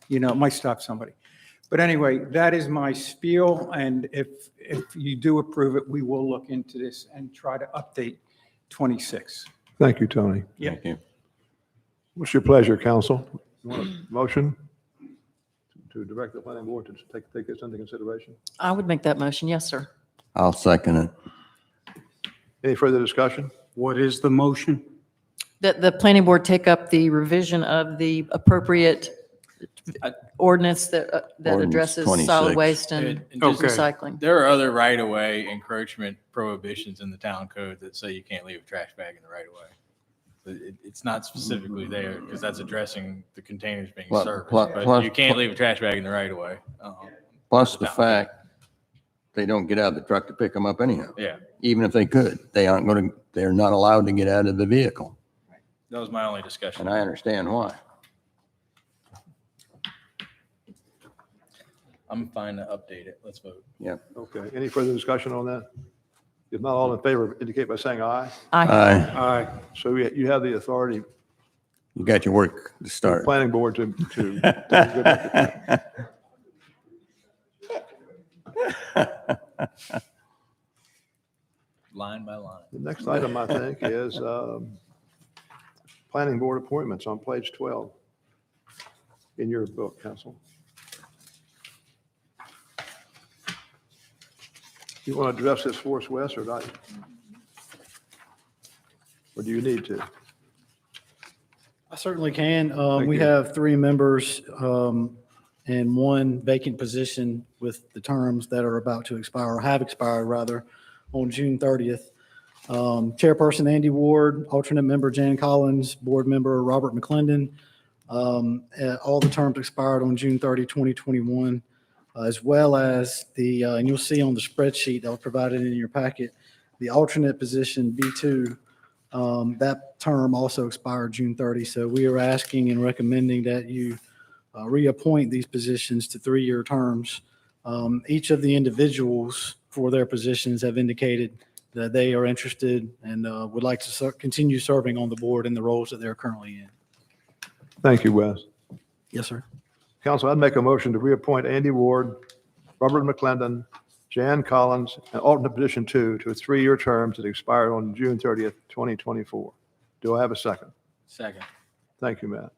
You know, it might stop somebody. But anyway, that is my spiel, and if you do approve it, we will look into this and try to update 26. Thank you, Tony. Yeah. Thank you. What's your pleasure, council? You want a motion to direct the planning board to take this into consideration? I would make that motion, yes, sir. I'll second it. Any further discussion? What is the motion? That the planning board take up the revision of the appropriate ordinance that Ordinance addresses 26. solid waste and just- recycling. There are other right-of-way encroachment prohibitions in the town code that say you can't leave a trash bag in the right-of-way. It's not specifically there because that's addressing the containers being serviced. But you can't leave a trash bag in the right-of-way. Plus the fact they don't get out of the truck to pick them up anyhow. Yeah, Even if they could, they're not allowed to get out of the vehicle. that was my only discussion. And I understand why. I'm fine to update it. Let's vote. Yeah. Okay. Any further discussion on that? If not, all in favor indicate by saying aye. Aye. Aye. Aye. So you have the authority, You got your work to start. planning board to Line by line. The next item, I think, is planning board appointments on page 12 in your book, council. You want to address this for us, Wes, or not? Or do you need to? I certainly can. Thank We you. have three members and one vacant position with the terms that are about to expire, or have expired rather, on June 30th. Chairperson Andy Ward, alternate member Jan Collins, board member Robert McClendon. All the terms expired on June 30, 2021, as well as and you'll see on the spreadsheet that was provided in your packet, the alternate position B2. That term also expired June 30. So we are asking and recommending that you reappoint these positions to 3-year terms. Each of the individuals for their positions have indicated that they are interested and would like to continue serving on the board in the roles that they're currently in. Thank you, Wes. Yes, sir. Council, I'd make a motion to reappoint Andy Ward, Robert McClendon, Jan Collins, and alternate position 2 to 3-year terms that expire on June 30th, 2024. Do I have a second? Second. Thank you, Matt.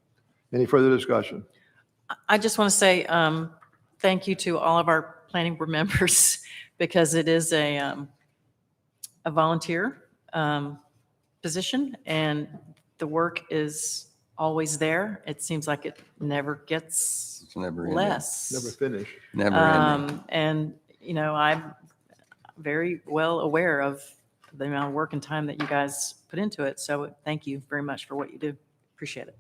Any further discussion? I just want to say thank you to all of our planning board members because it is a volunteer position and the work is always there. It seems like it never gets It's never ending. less. Never finish. Never ending. And, you know, I'm very well aware of the amount of work and time that you guys put into it. So thank you very much for what you do. Appreciate it.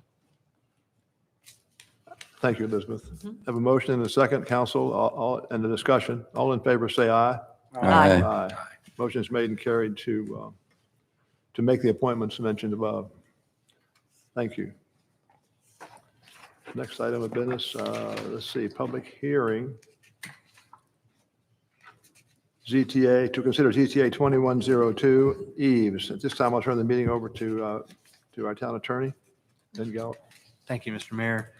Thank you, Elizabeth. Have a motion and a second, council, and the discussion. All in favor, say aye. Aye. Aye. Motion is made and carried to make the appointments mentioned above. Thank you. Next item of business, let's see, public hearing. ZTA, to consider ZTA 2102 Eves. At this time, I'll turn the meeting over to our town attorney. Ben Gallup. Thank you, Mr. Mayor.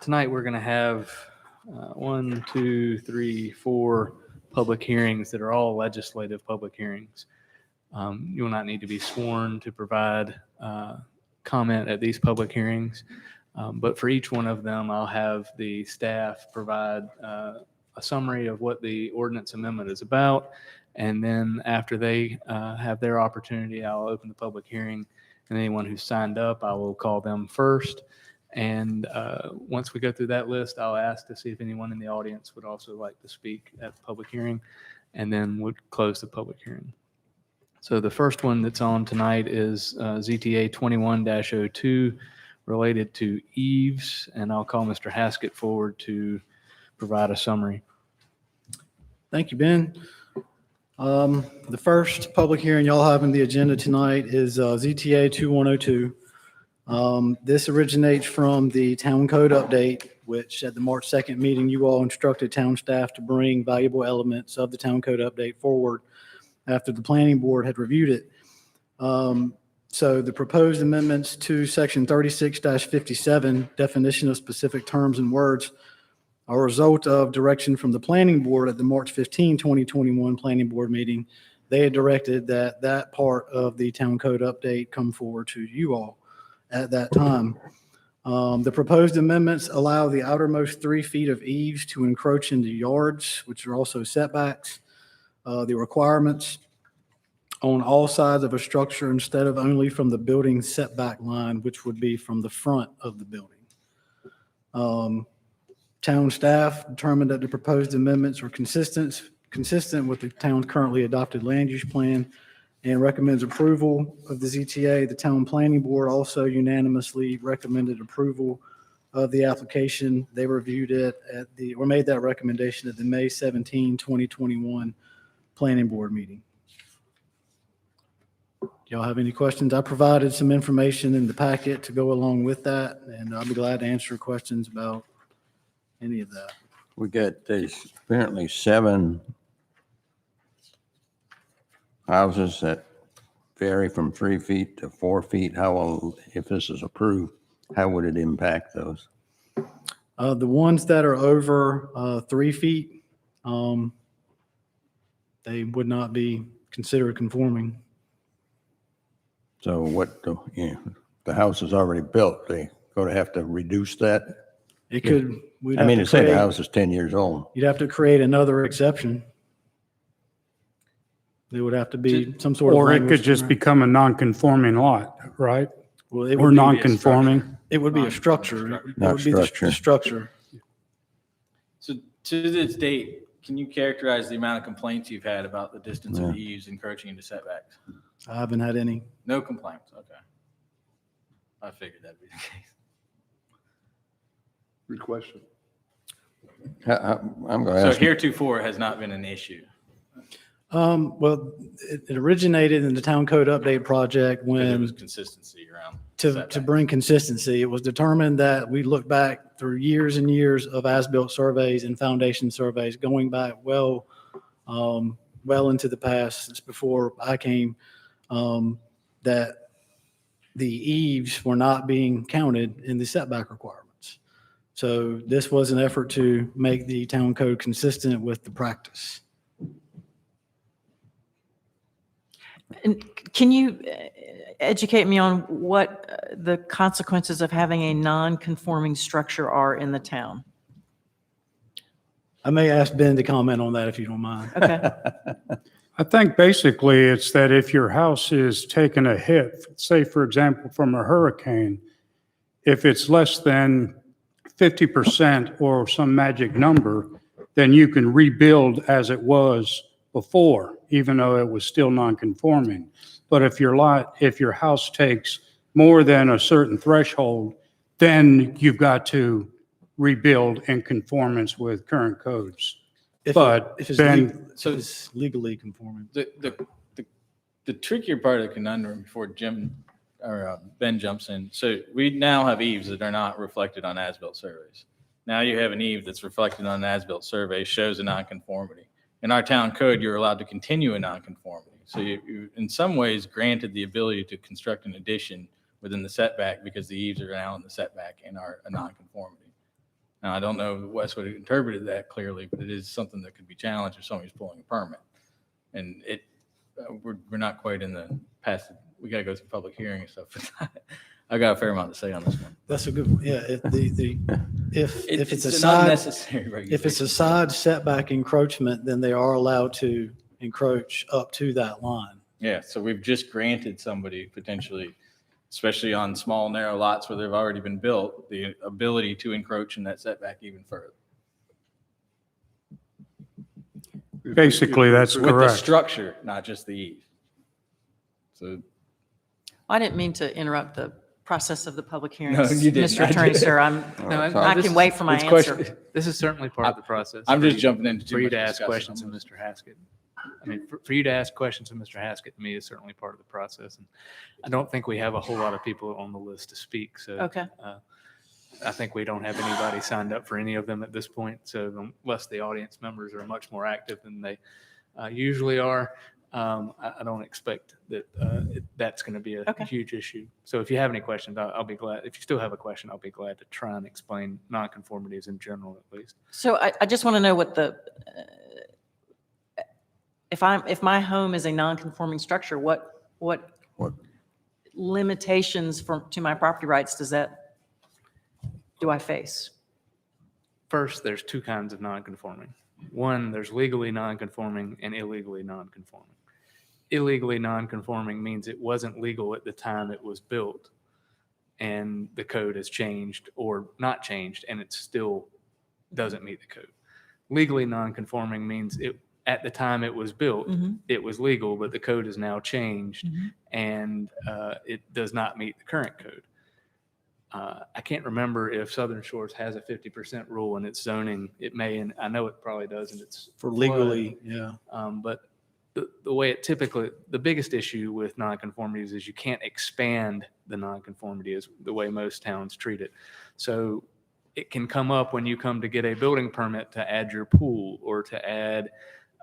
Tonight, we're going to have 1, 2, 3, 4 public hearings that are all legislative public hearings. You will not need to be sworn to provide comment at these public hearings, but for each one of them, I'll have the staff provide a summary of what the ordinance amendment is about, and then after they have their opportunity, I'll open the public hearing, and anyone who's signed up, I will call them first. And once we go through that list, I'll ask to see if anyone in the audience would also like to speak at the public hearing, and then would close the public hearing. So the first one that's on tonight is ZTA 21-02 related to eaves, and I'll call Mr. Haskett forward to provide a summary. Thank you, Ben. The first public hearing y'all have on the agenda tonight is ZTA 2102. This originates from the town code update, which at the March 2nd meeting, you all instructed town staff to bring valuable elements of the town code update forward after the planning board had reviewed it. So the proposed amendments to section 36-57, definition of specific terms and words, are a result of direction from the planning board at the March 15, 2021 planning board meeting. They had directed that that part of the town code update come forward to you all at that time. The proposed amendments allow the outermost 3 feet of eaves to encroach into yards, which are also setbacks. The requirements on all sides of a structure instead of only from the building setback line, which would be from the front of the building. Town staff determined that the proposed amendments were consistent with the town's currently adopted land use plan and recommends approval of the ZTA. The town planning board also unanimously recommended approval of the application. They reviewed it or made that recommendation at the May 17, 2021 planning board meeting. Do y'all have any questions? I provided some information in the packet to go along with that, and I'll be glad to answer questions about any of that. We got these apparently 7 houses that vary from 3 feet to 4 feet. If this is approved, how would it impact those? The ones that are over 3 feet, they would not be considered conforming. So the house is already built, they going to have to reduce that? It could, we'd I have mean, to to say the create, house is 10 years old. you'd have to create another exception. There would have to be some sort of. Or it language could just to- become a non-conforming lot, right? Well, it Or would be, non-conforming. it would be a structure. It Not would be the structure. structure. So to this date, can you characterize the amount of complaints you've had about the distance of the eaves encroaching into setbacks? I haven't had any. No complaints, okay. I figured that'd be the case. Good question. I'm going to So ask. heretofore has not been an issue. Well, it originated in the town code update project Because there when, was consistency around to setbacks. bring consistency, it was determined that we looked back through years and years of as-built surveys and foundation surveys, going back well into the past, since before I came, that the eaves were not being counted in the setback requirements. So this was an effort to make the town code consistent with the practice. And can you educate me on what the consequences of having a non-conforming structure are in the town? I may ask Ben to comment on that if you don't mind. Okay. I think basically it's that if your house is taking a hit, say for example from a hurricane, if it's less than 50% or some magic number, then you can rebuild as it was before, even though it was still non-conforming. But if your house takes more than a certain threshold, then you've got to rebuild in conformance with current codes. If But it's Ben, legally conforming. The trickier part of the conundrum before Jim or Ben jumps in. So we now have eaves that are not reflected on as-built surveys. Now you have an eave that's reflected on an as-built survey, shows a nonconformity. In our town code, you're allowed to continue a nonconformity. So you in some ways granted the ability to construct an addition within the setback because the eaves are now in the setback and are a nonconformity. Now, I don't know if Wes would have interpreted that clearly, but it is something that could be challenged if somebody's pulling a permit. And we're not quite in the past. We got to go through public hearing and stuff. I got a fair amount to say on this one. That's a good one. Yeah, if it's a an side, unnecessary regulation. if it's a side setback encroachment, then they are allowed to encroach up to that line. Yeah, so we've just granted somebody potentially, especially on small, narrow lots where they've already been built, the ability to encroach in that setback even further. basically that's With the correct. structure, not just the eave. So I didn't mean to interrupt the process of the public hearing. No, you didn't. Mr. Attorney, sir, I can wait for my It's answer. question- This is certainly part of the process. I'm for just you- jumping into too For you much to ask discussion questions on of this. Mr. Haskett. I mean, for you to ask questions of Mr. Haskett, to me, is certainly part of the process. And I don't think we have a whole lot of people on the list to speak, so. Okay. I think we don't have anybody signed up for any of them at this point. So unless the audience members are much more active than they usually are, I don't expect that that's going to be a Okay. huge issue. So if you have any questions, I'll be glad. If you still have a question, I'll be glad to try and explain nonconformities in general, at least. So I just want to know what if my home is a non-conforming structure, what limitations to my property rights do I face? First, there's two kinds of nonconforming. One, there's legally nonconforming and illegally nonconforming. Illegally nonconforming means it wasn't legal at the time it was built, and the code has changed or not changed, and it still doesn't meet the code. Legally nonconforming means at the time it was built, it was legal, but the code has now changed, and it does not meet the current code. I can't remember if Southern Shores has a 50% rule in its zoning. It may, and I know it probably does, and it's For legally, yeah. But the way it typically, the biggest issue with nonconformities is you can't expand the nonconformity is the way most towns treat it. So it can come up when you come to get a building permit to add your pool or to add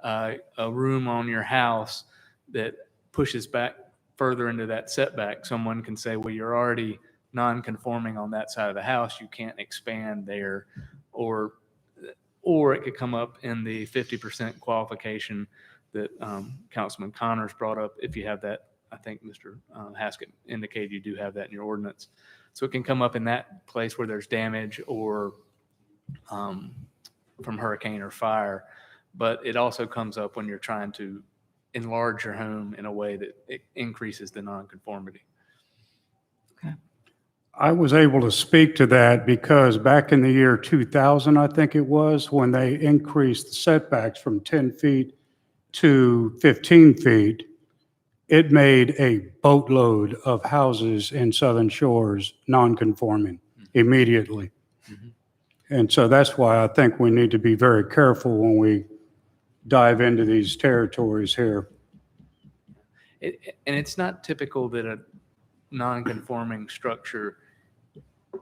a room on your house that pushes back further into that setback. Someone can say, well, you're already non-conforming on that side of the house, you can't expand there, or it could come up in the 50% qualification that Councilman Connors brought up. If you have that, I think Mr. Haskett indicated you do have that in your ordinance. So it can come up in that place where there's damage or from hurricane or fire. But it also comes up when you're trying to enlarge your home in a way that it increases the nonconformity. I was able to speak to that because back in the year 2000, I think it was, when they increased the setbacks from 10 feet to 15 feet, it made a boatload of houses in Southern Shores non-conforming immediately. And so that's why I think we need to be very careful when we dive into these territories here. And it's not typical that a non-conforming structure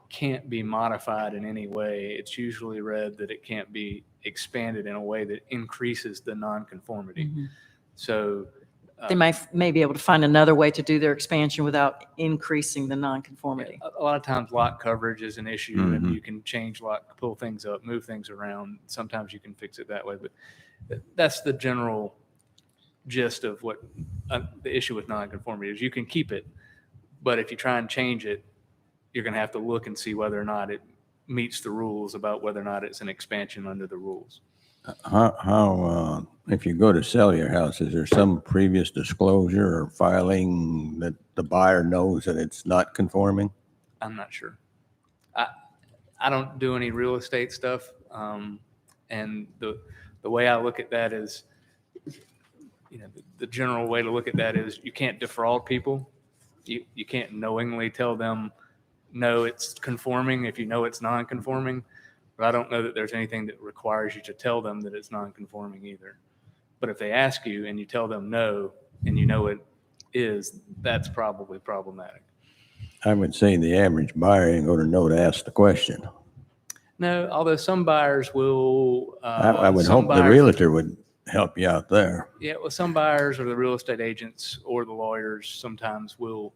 can't be modified in any way. It's usually read that it can't be expanded in a way that increases the nonconformity. So They may be able to find another way to do their expansion without increasing the nonconformity. a lot of times lot coverage is an issue, and you can change lot, pull things up, move things around. Sometimes you can fix it that way, but that's the general gist of what the issue with nonconformity is. You can keep it, but if you try and change it, you're going to have to look and see whether or not it meets the rules about whether or not it's an expansion under the rules. If you go to sell your house, is there some previous disclosure or filing that the buyer knows that it's not conforming? I'm not sure. I don't do any real estate stuff. And the way I look at that is, the general way to look at that is you can't defraud people. You can't knowingly tell them, no, it's conforming if you know it's non-conforming. But I don't know that there's anything that requires you to tell them that it's non-conforming either. But if they ask you and you tell them no, and you know it is, that's probably problematic. I would say the average buyer ain't going to know to ask the question. No, although some buyers will. I would some hope the buyers- realtor would help you out there. Yeah, well, some buyers or the real estate agents or the lawyers sometimes will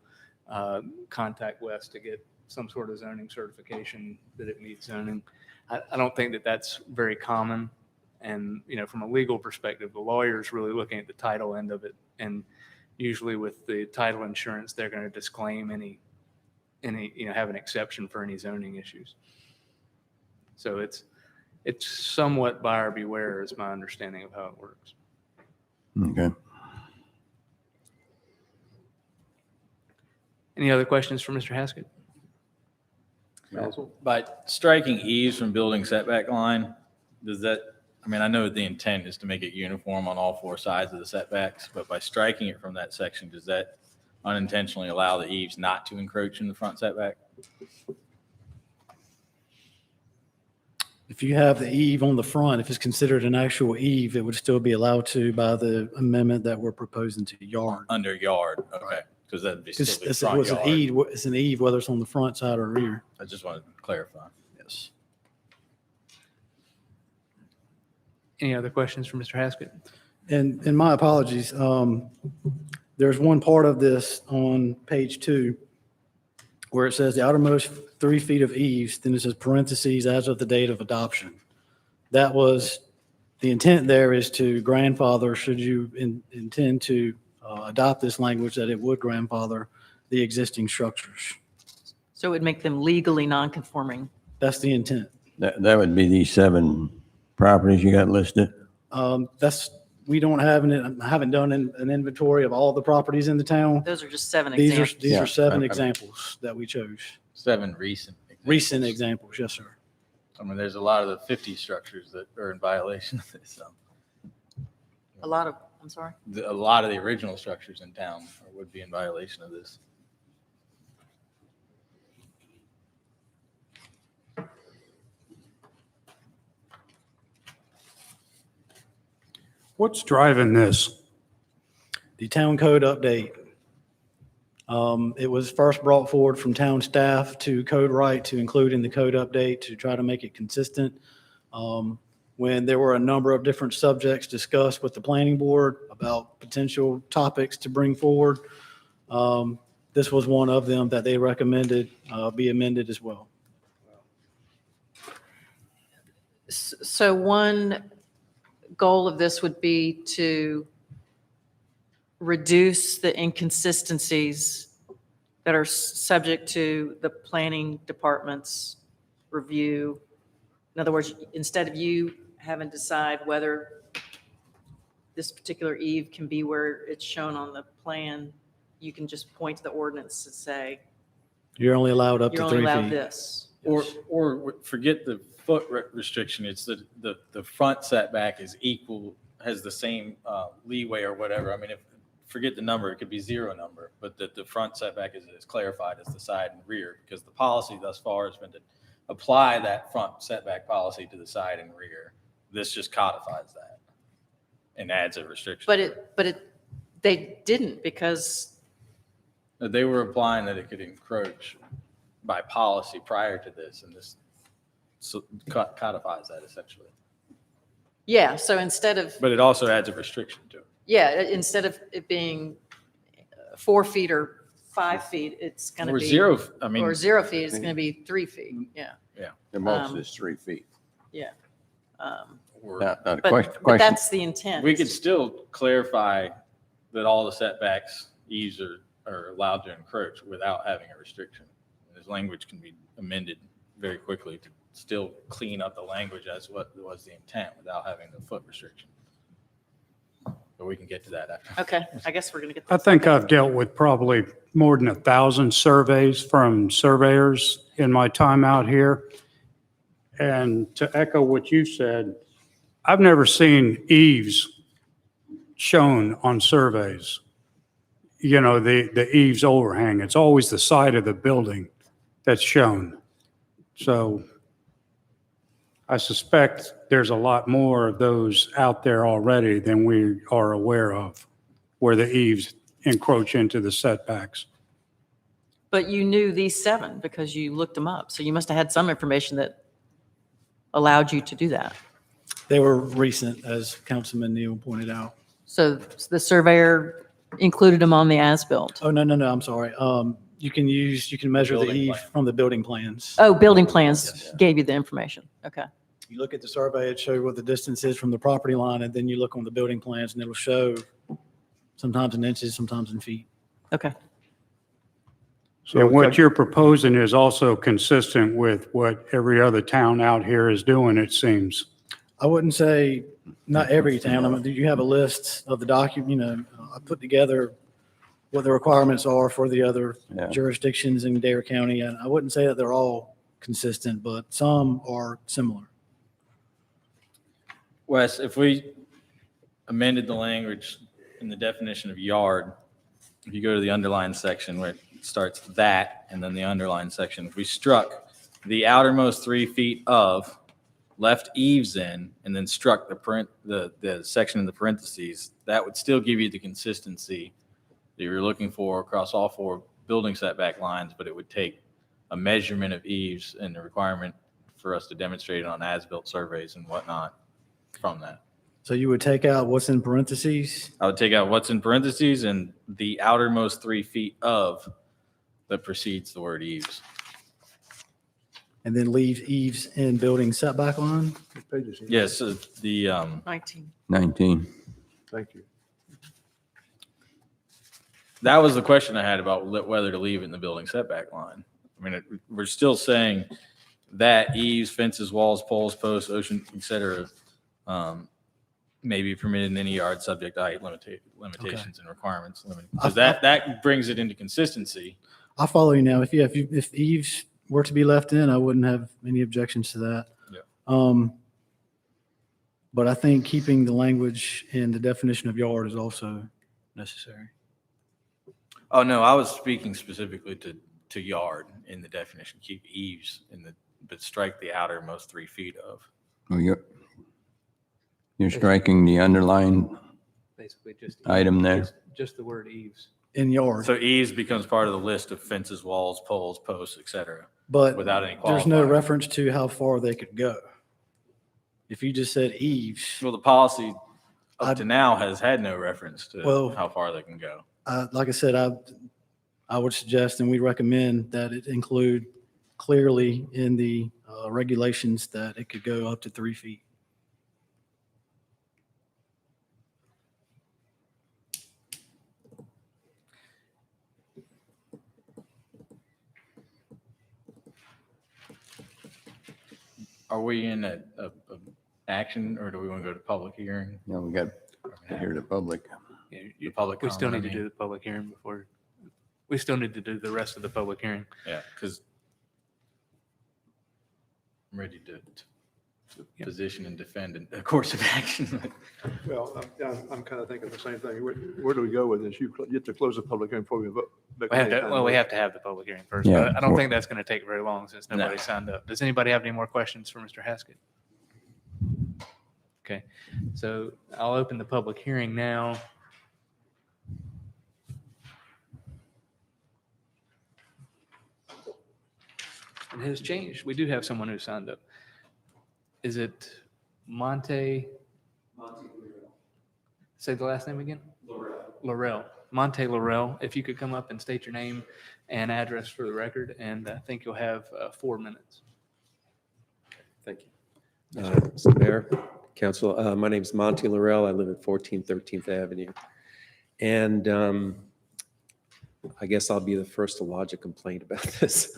contact Wes to get some sort of zoning certification that it meets zoning. I don't think that that's very common. And, from a legal perspective, the lawyer's really looking at the title end of it. And usually with the title insurance, they're going to disclaim any, have an exception for any zoning issues. So it's somewhat buyer beware is my understanding of how it works. Okay. Any other questions for Mr. Haskett? By striking eaves from building setback line, does that, I know the intent is to make it uniform on all four sides of the setbacks, but by striking it from that section, does that unintentionally allow the eaves not to encroach in the front setback? If you have the eave on the front, if it's considered an actual eave, it would still be allowed to by the amendment that we're proposing to yard. Under yard, okay, because that'd be Because still be it's front an yard. eave, it's an eave, whether it's on the front side or rear. I just wanted to clarify. Yes. Any other questions for Mr. Haskett? And my apologies, there's one part of this on page 2 where it says the outermost 3 feet of eaves, then it says parentheses as of the date of adoption. That was, the intent there is to grandfather, should you intend to adopt this language, that it would grandfather the existing structures. So it would make them legally non-conforming. That's the intent. That would be these 7 properties you got listed? We don't have, I haven't done an inventory of all the properties in the town. Those are just 7 These examples. are 7 Yeah. examples that we chose. 7 recent examples. Recent examples, yes, sir. There's a lot of the 50 structures that are in violation of this. So A lot of, I'm sorry. a lot of the original structures in town would be in violation of this. What's driving this? The town code update. It was first brought forward from town staff to code right to include in the code update to try to make it consistent. When there were a number of different subjects discussed with the planning board about potential topics to bring forward, this was one of them that they recommended be amended as well. So one goal of this would be to reduce the inconsistencies that are subject to the planning department's review In other words, instead of you having to decide whether this particular eave can be where it's shown on the plan, you can just point to the ordinance and say, You're only allowed up you're to only 3 allowed feet. this. Or forget the foot restriction, it's the front setback is equal, has the same leeway or whatever. I mean, forget the number, it could be 0 number, but the front setback is clarified as the side and rear, because the policy thus far has been to apply that front setback policy to the side and rear. This just codifies that and adds a restriction. But they didn't, because They were implying that it could encroach by policy prior to this, and this codifies that essentially. yeah, so instead of, But it also adds a restriction to it. yeah, instead of it being 4 feet or 5 feet, it's going to Or be. 0, I mean. Or 0 feet, it's going to be 3 feet, yeah, The most is 3 feet. yeah. Or- Now, the But question, that's the intent. We could still clarify that all the setbacks, eaves are allowed to encroach without having a restriction. This language can be amended very quickly to still clean up the language as what was the intent without having the foot restriction. But we can get to that after. Okay, I guess we're going to get. I think I've dealt with probably more than 1,000 surveys from surveyors in my time out here. And to echo what you said, I've never seen eaves shown on surveys. You know, the eaves overhang. It's always the side of the building that's shown. So I suspect there's a lot more of those out there already than we are aware of, where the eaves encroach into the setbacks. But you knew these 7 because you looked them up. So you must have had some information that allowed you to do that. They were recent, as Councilman Neal pointed out. So the surveyor included them on the as-built. Oh, no, I'm sorry. You can measure the Building eve plan. from the building plans. Oh, building plans gave you the information. Okay. You look at the survey, it shows what the distance is from the property line, and then you look on the building plans, and it'll show sometimes in inches, sometimes in feet. Okay. So what you're proposing is also consistent with what every other town out here is doing, it seems. I wouldn't say not every town. I mean, you have a list of the document, I put together what the requirements are for the other Yeah. jurisdictions in Dare County, and I wouldn't say that they're all consistent, but some are similar. Wes, if we amended the language in the definition of yard, if you go to the underlined section where it starts that, and then the underlined section, if we struck the outermost 3 feet of, left eaves in, and then struck the section in the parentheses, that would still give you the consistency that you're looking for across all 4 building setback lines, but it would take a measurement of eaves and the requirement for us to demonstrate it on as-built surveys and whatnot from that. So you would take out what's in parentheses? I would take out what's in parentheses and the outermost 3 feet of that precedes the word eaves. And then leave eaves in building setback line? Yes, so the, 19. 19. Thank you. that was the question I had about whether to leave it in the building setback line. I mean, we're still saying that eaves, fences, walls, poles, posts, ocean, et cetera, may be permitted in any yard subject to height limitations and requirements. Because that brings it into consistency. I'll follow you now. If eaves were to be left in, I wouldn't have any objections to that. Yeah. But I think keeping the language in the definition of yard is also necessary. Oh, no, I was speaking specifically to yard in the definition. Keep eaves but strike the outermost 3 feet of. Well, you're striking the underlined Basically just. item there. Just the word eaves. In yard. So eaves becomes part of the list of fences, walls, poles, posts, et cetera, But without any there's no qualifier. reference to how far they could go. If you just said eaves, Well, the policy up I'd- to now has had no reference to Well- how far they can go. like I said, I would suggest and we recommend that it include clearly in the regulations that it could go up to 3 feet. Are we in a action, or do we want to go to public hearing? Now we got to hear the public. Yeah, The public We still comment, need I to do mean. the public hearing before, we still need to do the rest of the public hearing. Yeah, because I'm ready to Yeah. position and defend a course of action. Well, I'm kind of thinking the same thing. Where do we go with this? You have to close the public hearing before we vote. We have to, well, we have to have the public hearing first, Yeah. but I don't think that's going to take very long since nobody No. signed up. Does anybody have any more questions for Mr. Haskett? Okay, so I'll open the public hearing now. It has changed. We do have someone who signed up. Is it Monte? Say the last name again? Laurel. Monte Laurel. If you could come up and state your name and address for the record, and I think you'll have 4 minutes. Thank you. Mr. Mayor, Council, my name is Monty Laurel. I live at 14 13th Avenue. And I guess I'll be the first to lodge a complaint about this,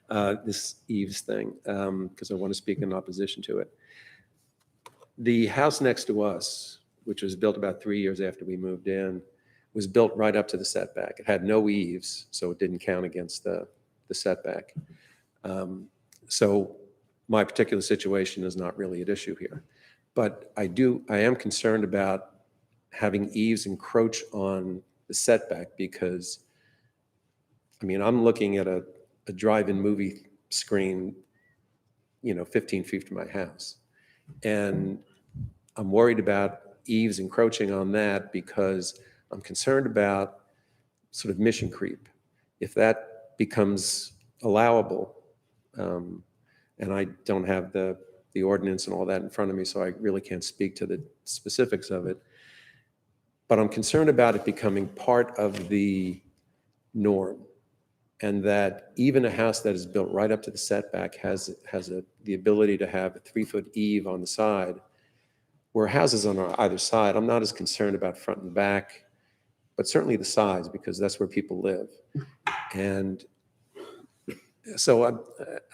this eaves thing, because I want to speak in opposition to it. The house next to us, which was built about 3 years after we moved in, was built right up to the setback. It had no eaves, so it didn't count against the setback. So my particular situation is not really at issue here. But I am concerned about having eaves encroach on the setback because, I mean, I'm looking at a drive-in movie screen, 15 feet from my house. And I'm worried about eaves encroaching on that because I'm concerned about sort of mission creep. If that becomes allowable, and I don't have the ordinance and all that in front of me, so I really can't speak to the specifics of it. But I'm concerned about it becoming part of the norm, and that even a house that is built right up to the setback has the ability to have a 3-foot eave on the side, where houses on either side, I'm not as concerned about front and back, but certainly the sides, because that's where people live. And so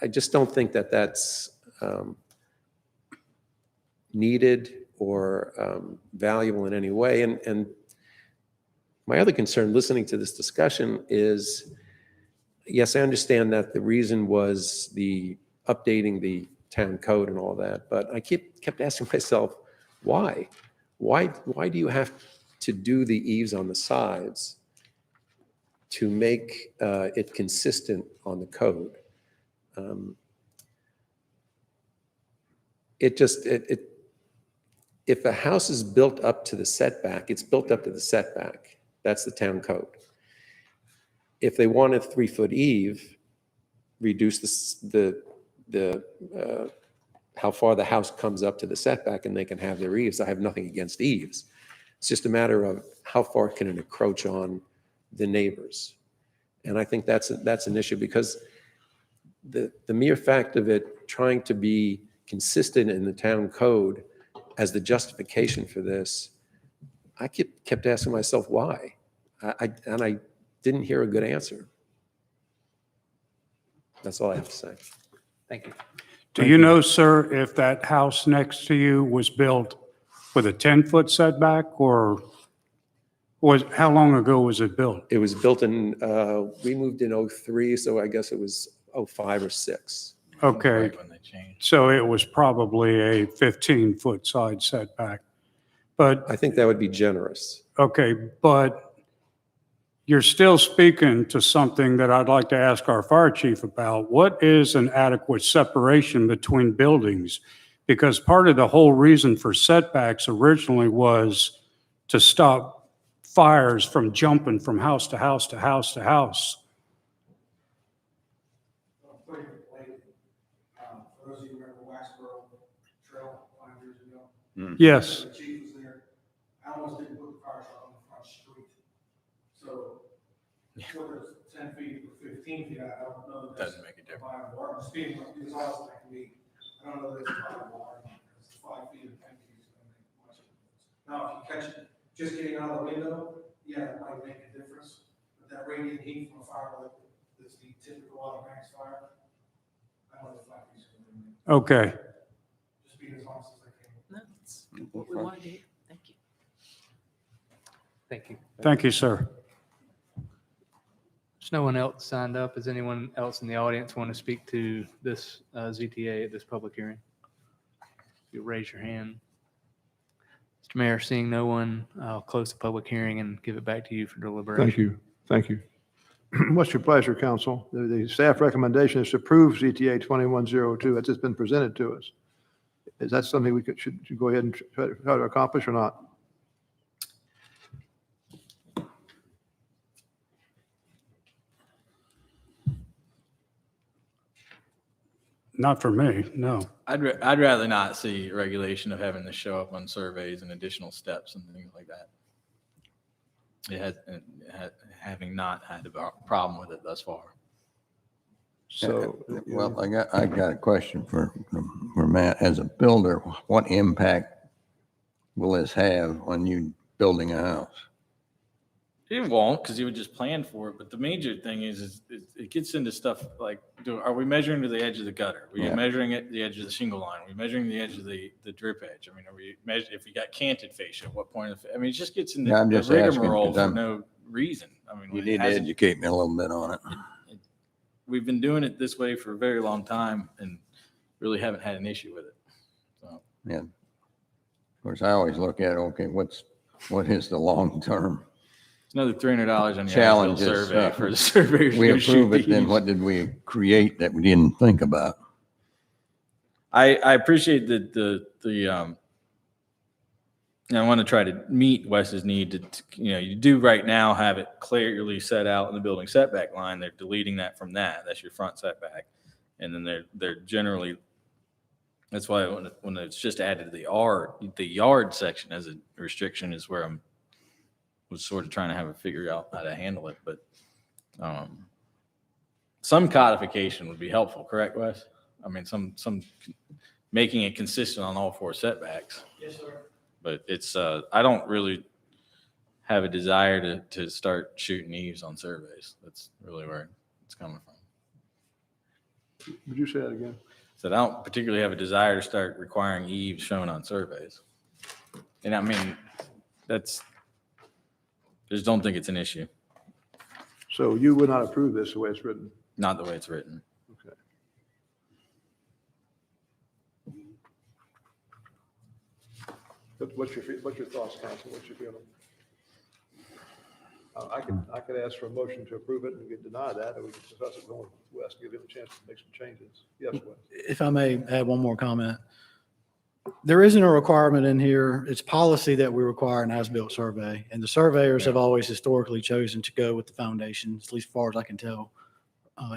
I just don't think that that's needed or valuable in any way. And my other concern listening to this discussion is, yes, I understand that the reason was the updating the town code and all that, but I kept asking myself, why? Why do you have to do the eaves on the sides to make it consistent on the code? If a house is built up to the setback, it's built up to the setback. That's the town code. If they want a 3-foot eave, reduce how far the house comes up to the setback, and they can have their eaves. I have nothing against eaves. It's just a matter of how far can it encroach on the neighbors. And I think that's an issue, because the mere fact of it trying to be consistent in the town code as the justification for this, I kept asking myself why, and I didn't hear a good answer. That's all I have to say. Thank you. Do you know, sir, if that house next to you was built with a 10-foot setback, or how long ago was it built? It was built in, we moved in 03, so I guess it was 05 or 06. Okay, Right when they changed. so it was probably a 15-foot side setback. But, I think that would be generous. okay, but you're still speaking to something that I'd like to ask our fire chief about. What is an adequate separation between buildings? Because part of the whole reason for setbacks originally was to stop fires from jumping from house to house to house to house. For those of you who remember Waxborough Trail 5 years ago, Yes, the chief was there. I almost didn't put the fire truck on the front street. So whether it's 10 feet or 15 feet, I don't know. That Doesn't make a difference. viable argument. Speaking of this house, like me, I don't know that it's a viable argument. It's 5 feet or 10 feet is going to make much of a difference. Now, if you catch it just getting out of the window, yeah, it might make a difference. But that radiant heat from a fire like that's the typical automatic fire, I don't know if 5 feet is going to make. okay. what we want to do. Thank you. Thank you. Thank you, sir. There's no one else signed up. Does anyone else in the audience want to speak to this ZTA at this public hearing? You raise your hand. Mr. Mayor, seeing no one, I'll close the public hearing and give it back to you for deliberation. Thank you. Thank you. What's your pleasure, council? The staff recommendation is to approve ZTA 2102. That's just been presented to us. Is that something we should go ahead and try to accomplish or not? Not for me, no. I'd rather not see regulation of having this show up on surveys and additional steps and things like that. Having not had a problem with it thus far. So, Well, I got a question for Matt. As a builder, what impact will this have on you building a house? It won't, because you would just plan for it. But the major thing is it gets into stuff like, are we measuring to the edge of the gutter? Are we measuring at the edge of the shingle line? Are we measuring the edge of the drip edge? I mean, are we if you got canted fascia, at what point? It just gets into I'm the just asking rigmarole 'cause for I'm- no reason. I mean, You it need to hasn't- educate me a little bit on it. We've been doing it this way for a very long time and really haven't had an issue with it. So. Yeah. Of course, I always look at, okay, what is the long term? It's another $300 on the Challenges, survey for the surveyors. We to shoot approve it, then these. what did we create that we didn't think about? I appreciate I want to try to meet Wes's need to, you do right now have it clearly set out in the building setback line. They're deleting that from that. That's your front setback. And then they're generally, that's why when it's just added to the yard section as a restriction is where was sort of trying to figure out how to handle it. But some codification would be helpful, correct, Wes? I mean, some making it consistent on all four setbacks. Yes, sir. But it's, I don't really have a desire to start shooting eaves on surveys. That's really where it's coming from. Would you say that again? So I don't particularly have a desire to start requiring eaves shown on surveys. And I mean, I just don't think it's an issue, So you would not approve this the way it's written? not the way it's written. Okay. What's your thoughts, council? What's your feeling? I could ask for a motion to approve it and we could deny that, or we could discuss it going west, give him a chance to make some changes. Yes, Wes? If I may add one more comment. There isn't a requirement in here. It's policy that we require an as-built survey. And the surveyors have always historically chosen to go with the foundations, at least as far as I can tell,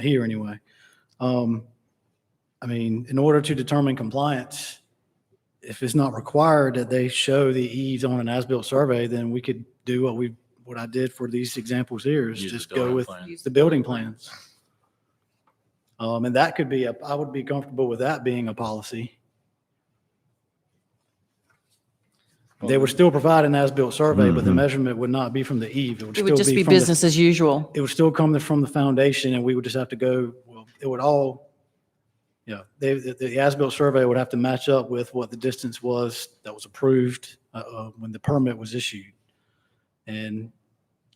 here anyway. I mean, in order to determine compliance, if it's not required that they show the eaves on an as-built survey, then we could do what I did for these examples here is Use the just go building with plans. the building plans. And that could be I would be comfortable with that being a policy. They would still provide an as-built survey, but the measurement would not be from the eave. It would just be business as usual. It would still come from the foundation and we would just have to go, it would all, the as-built survey would have to match up with what the distance was that was approved when the permit was issued. And,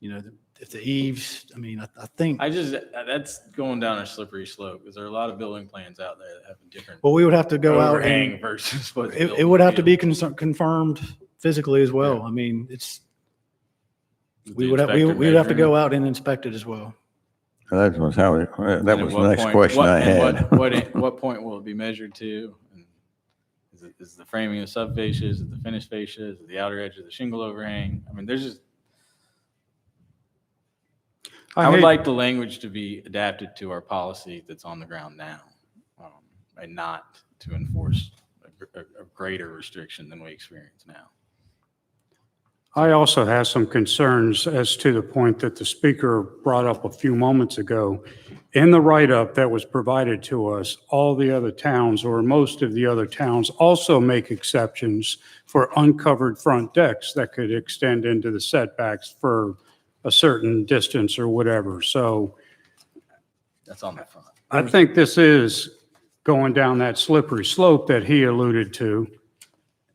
if the eaves, I mean, I think, That's going down a slippery slope because there are a lot of building plans out there that have a different well, we would have to go out overhang and versus what. the it building would have to is. be confirmed physically as well. Yeah. I mean, The we would inspector have to go measuring. out and inspect it as well. That was And at the what next point- question I and had. What point will it be measured to? And is the framing of subfascia, is it the finished fascia, is it the outer edge of the shingle overhang? I mean, there's just, I would hate- like the language to be adapted to our policy that's on the ground now, and not to enforce a greater restriction than we experience now. I also have some concerns as to the point that the speaker brought up a few moments ago. In the write-up that was provided to us, all the other towns, or most of the other towns, also make exceptions for uncovered front decks that could extend into the setbacks for a certain distance or whatever. So That's on the front. I think this is going down that slippery slope that he alluded to.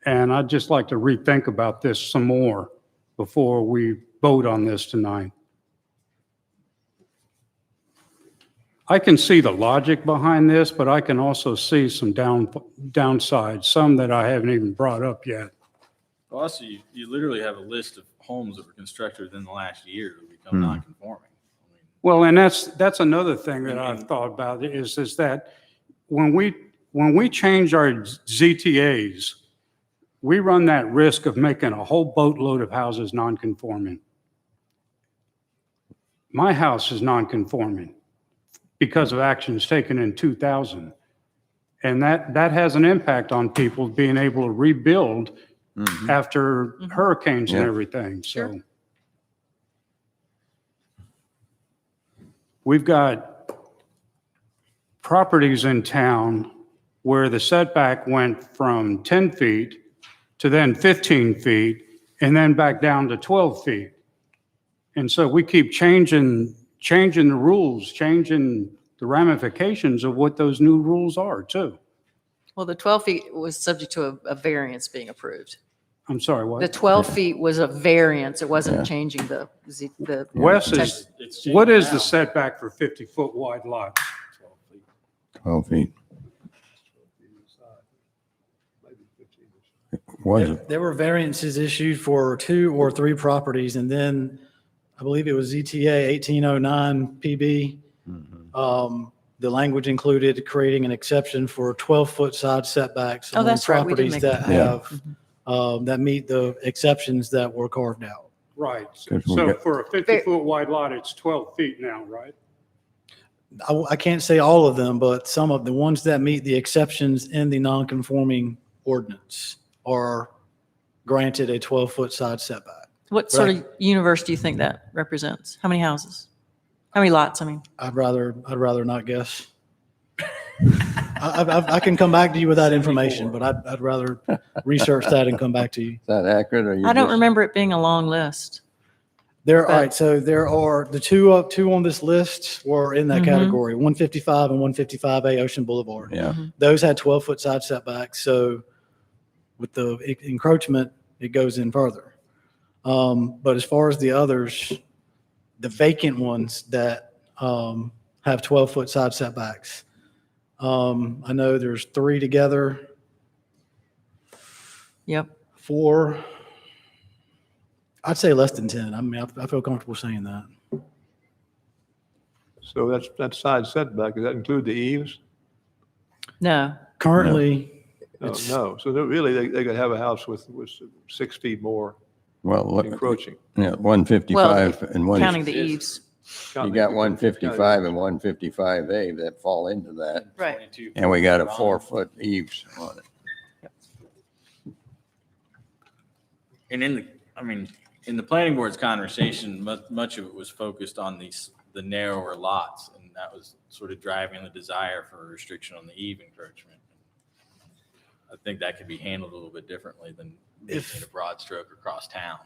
And I'd just like to rethink about this some more before we vote on this tonight. I can see the logic behind this, but I can also see some downsides, some that I haven't even brought up yet. Also, you literally have a list of homes that were constructed within the last year that become non-conforming. Well, and that's another thing that I've thought about is that when we change our ZTAs, we run that risk of making a whole boatload of houses non-conforming. My house is non-conforming because of actions taken in 2000. And that has an impact on people being able to rebuild after hurricanes and everything. So we've got properties in town where the setback went from 10 feet to then 15 feet and then back down to 12 feet. And so we keep changing the rules, changing the ramifications of what those new rules are too. Well, the 12 feet was subject to a variance being approved. I'm sorry, what? The 12 feet was a variance. It wasn't changing the Wes, text. what is the setback for 50-foot wide lots? 12 feet. Was it? There were variances issued for 2 or 3 properties, and then I believe it was ZTA 1809 PB. The language included creating an exception for 12-foot side setbacks Oh, on that's right. We did properties make that have, that meet the exceptions that were carved out. Right. 'Cause we So got- for a 50-foot wide lot, it's 12 feet now, right? I can't say all of them, but some of the ones that meet the exceptions in the non-conforming ordinance are granted a 12-foot side setback. What sort of universe do you think that represents? How many houses? How many lots, I mean? I'd rather not guess. I can come back to you with that information, but I'd rather research that and come back to you. Is that accurate? Or you I don't just- remember it being a long list. All right, so there are the two on this list were in that category, 155 and 155A Ocean Boulevard. Yeah. Those had 12-foot side setbacks, so with the encroachment, it goes in further. But as far as the others, the vacant ones that have 12-foot side setbacks, I know there's 3 together, Yep. 4, I'd say less than 10. I mean, I feel comfortable saying that. So that side setback, does that include the eaves? No. Currently, No, it's, no. So really, they could have a house with 6 feet more Well, look, encroaching. yeah, 155 and one. Counting the eaves. You got 155 and 155A that fall into that. Right. 22 And we got a 4-foot eaves on it. And in the planning board's conversation, much of it was focused on the narrower lots, and that was sort of driving the desire for a restriction on the eve encroachment. I think that could be handled a little bit differently than making it a broad stroke across town.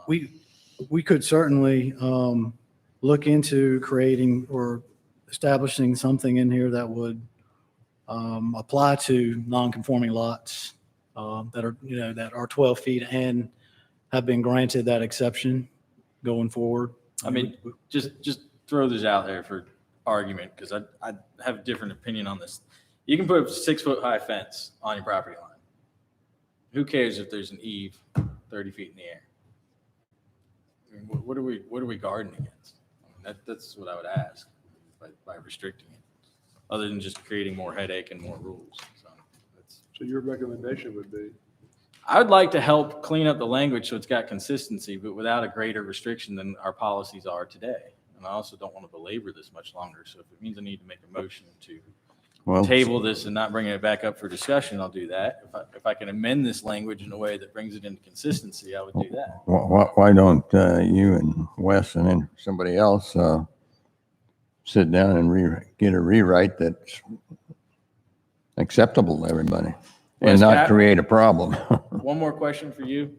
we could certainly look into creating or establishing something in here that would apply to non-conforming lots that are 12 feet and have been granted that exception going forward. I mean, just throw this out there for argument, because I have a different opinion on this. You can put a 6-foot high fence on your property line. Who cares if there's an eve 30 feet in the air? I mean, what are we guarding against? I mean, that's what I would ask by restricting it, other than just creating more headache and more rules. So your recommendation would be? I would like to help clean up the language so it's got consistency, but without a greater restriction than our policies are today. And I also don't want to belabor this much longer. So if it means I need to make a motion to table this and not bringing it back up for discussion, I'll do that. If I can amend this language in a way that brings it into consistency, I would do that. Why don't you and Wes and then somebody else sit down and get a rewrite that's acceptable to everybody and Wes, not create a problem? One more question for you.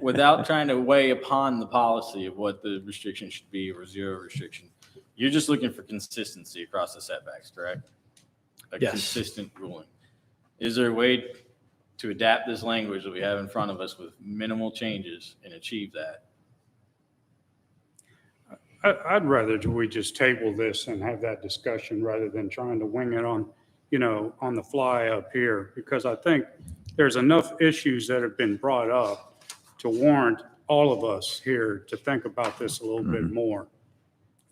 Without trying to weigh upon the policy of what the restriction should be or zero restriction, you're just looking for consistency across the setbacks, correct? A Yes. consistent ruling. Is there a way to adapt this language that we have in front of us with minimal changes and achieve that. I'd rather we just table this and have that discussion rather than trying to wing it on, on the fly up here, because I think there's enough issues that have been brought up to warrant all of us here to think about this a little bit more.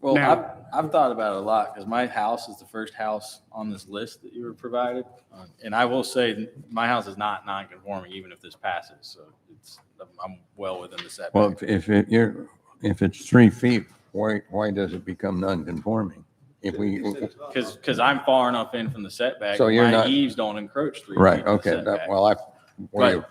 Well, Now- I've thought about it a lot because my house is the first house on this list that you were provided. And I will say my house is not non-conforming even if this passes. So I'm well within the setback. Well, if it's 3 feet, why does it become non-conforming? If we, Because I'm far enough in from the setback. So you're my not- eaves don't encroach 3 feet. right, from the okay, setback. well,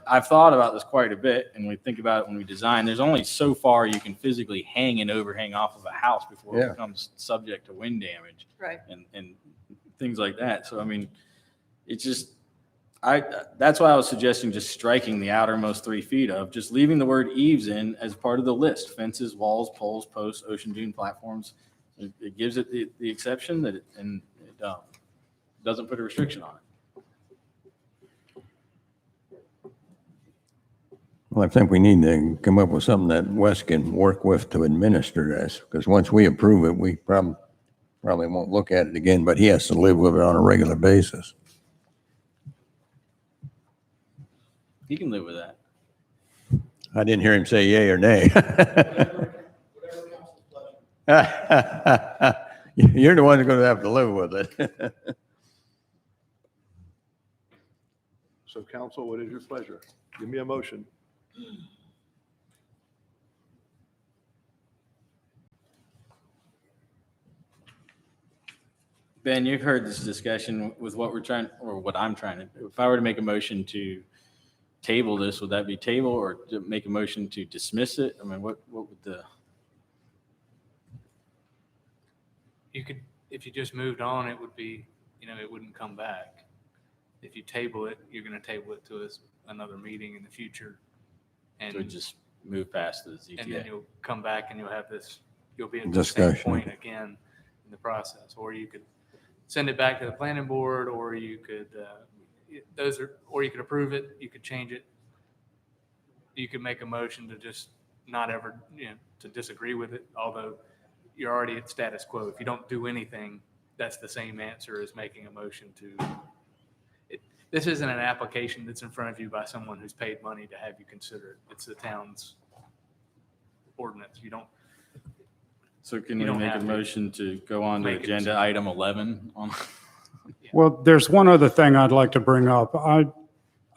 I've thought about this quite a bit, and we think about it when we design. There's only so far you can physically hang an overhang off of a house before Yeah. it becomes subject to wind damage Right. and things like that. So, I mean, it's just, that's why I was suggesting just striking the outermost 3 feet of, just leaving the word eaves in as part of the list: fences, walls, poles, posts, ocean dune platforms. It gives it the exception that it doesn't put a restriction on it. well, I think we need to come up with something that Wes can work with to administer this, because once we approve it, we probably won't look at it again, but he has to live with it on a regular basis. You can live with that. I didn't hear him say yay or nay. You're the one who's going to have to live with it. So council, what is your pleasure? Give me a motion. Ben, you've heard this discussion with what we're trying, or what I'm trying to do. If I were to make a motion to table this, would that be table, or to make a motion to dismiss it? I mean, what would the? You could, if you just moved on, it would be, it wouldn't come back. If you table it, you're going to table it to another meeting in the future. And So just move past the ZTA. and then you'll come back and you'll have this, you'll be at the same Discussion. point again in the process. Or you could send it back to the planning board, or you could, or you could approve it, you could change it. You could make a motion to just not ever, to disagree with it, although you're already at status quo. If you don't do anything, that's the same answer as making a motion to. This isn't an application that's in front of you by someone who's paid money to have you consider it. It's the town's ordinance. You don't. So can You we don't make a have to motion to go on to make a agenda decision. item 11 on? Well, there's one other thing I'd like to bring up.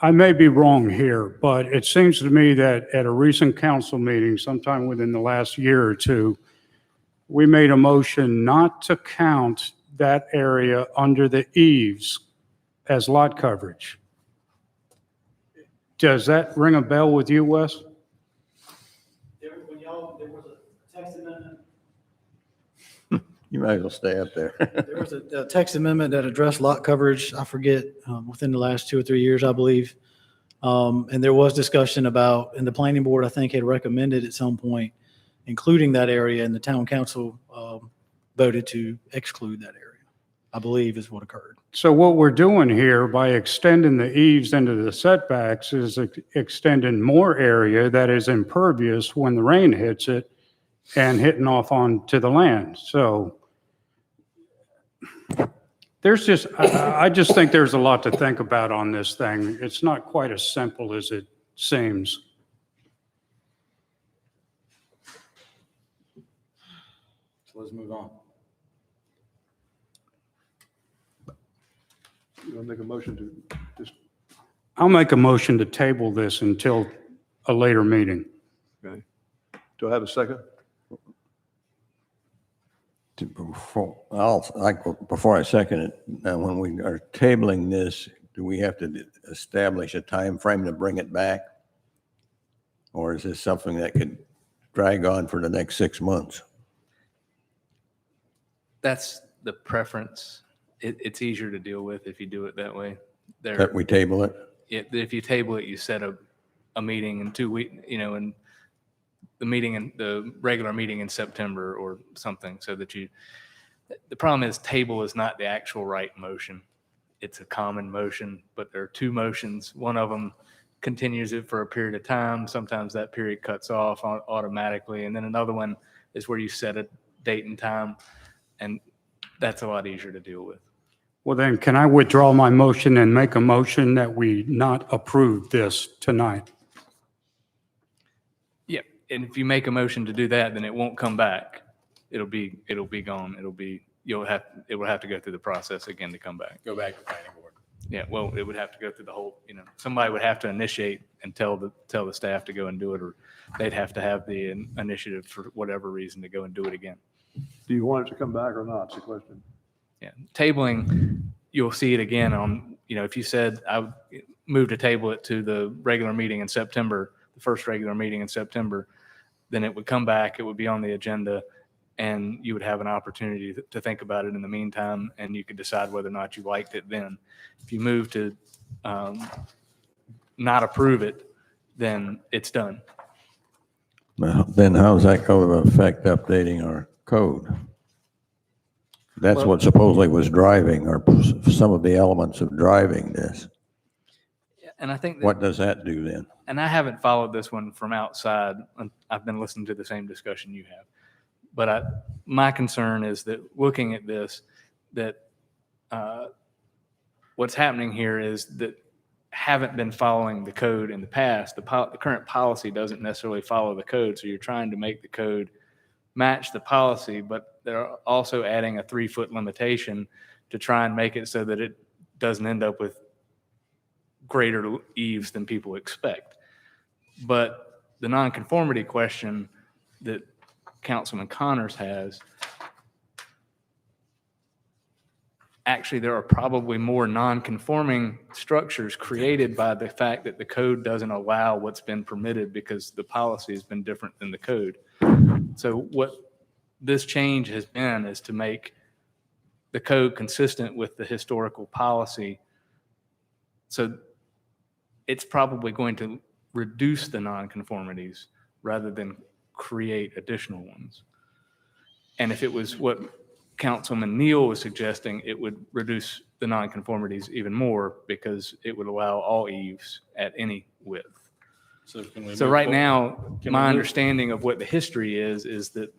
I may be wrong here, but it seems to me that at a recent council meeting, sometime within the last year or two, we made a motion not to count that area under the eaves as lot coverage. Does that ring a bell with you, Wes? There was a text amendment. You might as well stay up there. There was a text amendment that addressed lot coverage, I forget, within the last 2 or 3 years, I believe. And there was discussion about, and the planning board, I think, had recommended at some point including that area, and the town council voted to exclude that area, I believe is what occurred. So what we're doing here by extending the eaves into the setbacks is extending more area that is impervious when the rain hits it and hitting off onto the land. So there's just, I just think there's a lot to think about on this thing. It's not quite as simple as it seems. So let's move on. You want to make a motion to just, I'll make a motion to table this until a later meeting. okay. Do I have a second? Before I second it, now when we are tabling this, do we have to establish a time frame to bring it back? Or is this something that could drag on for the next 6 months? That's the preference. It's easier to deal with if you do it that way. That we table it? If you table it, you set a meeting in 2 weeks, and the regular meeting in September or something, so that the problem is table is not the actual right motion. it's a common motion, but there are two motions. One of them continues it for a period of time. Sometimes that period cuts off automatically. And then another one is where you set a date and time, and that's a lot easier to deal with. Well, then, can I withdraw my motion and make a motion that we not approve this tonight? Yeah, and if you make a motion to do that, then it won't come back. It'll be gone. It will have to go through the process again to come back. Go back to planning board. Yeah, well, it would have to go through the whole, somebody would have to initiate and tell the staff to go and do it, or they'd have to have the initiative for whatever reason to go and do it again. Do you want it to come back or not? It's a question. Yeah, tabling, you'll see it again on, if you said I would move to table it to the regular meeting in September, the first regular meeting in September, then it would come back, it would be on the agenda, and you would have an opportunity to think about it in the meantime, and you could decide whether or not you liked it then. If you move to not approve it, then it's done. Well, then how's that going to affect updating our code? That's Well- what supposedly was driving, or some of the elements of driving this. And I think that, What does that do then? and I haven't followed this one from outside. I've been listening to the same discussion you have. But my concern is that looking at this, that what's happening here is that haven't been following the code in the past. The current policy doesn't necessarily follow the code, so you're trying to make the code match the policy, but they're also adding a 3-foot limitation to try and make it so that it doesn't end up with greater eaves than people expect. But the nonconformity question that Councilman Connors has, actually there are probably more non-conforming structures created by the fact that the code doesn't allow what's been permitted because the policy has been different than the code. So what this change has been is to make the code consistent with the historical policy. So it's probably going to reduce the nonconformities rather than create additional ones. And if it was what Councilman Neal was suggesting, it would reduce the nonconformities even more because it would allow all eaves at any width. So can we So move right forward? now, Can we my move- understanding of what the history is that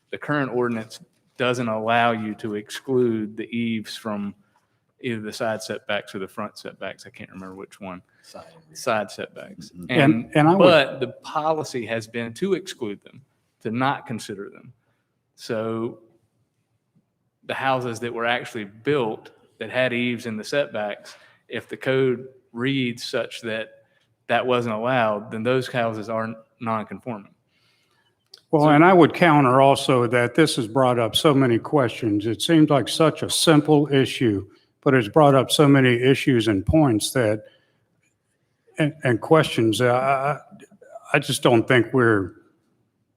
the current ordinance doesn't allow you to exclude the eaves from either the side setbacks or the front setbacks. I can't remember which one. Side setbacks. And I would- But the policy has been to exclude them, to not consider them. So the houses that were actually built that had eaves in the setbacks, if the code reads such that that wasn't allowed, then those houses are non-conforming. Well, and I would counter also that this has brought up so many questions. It seems like such a simple issue, but it's brought up so many issues and points that, and questions. I just don't think we're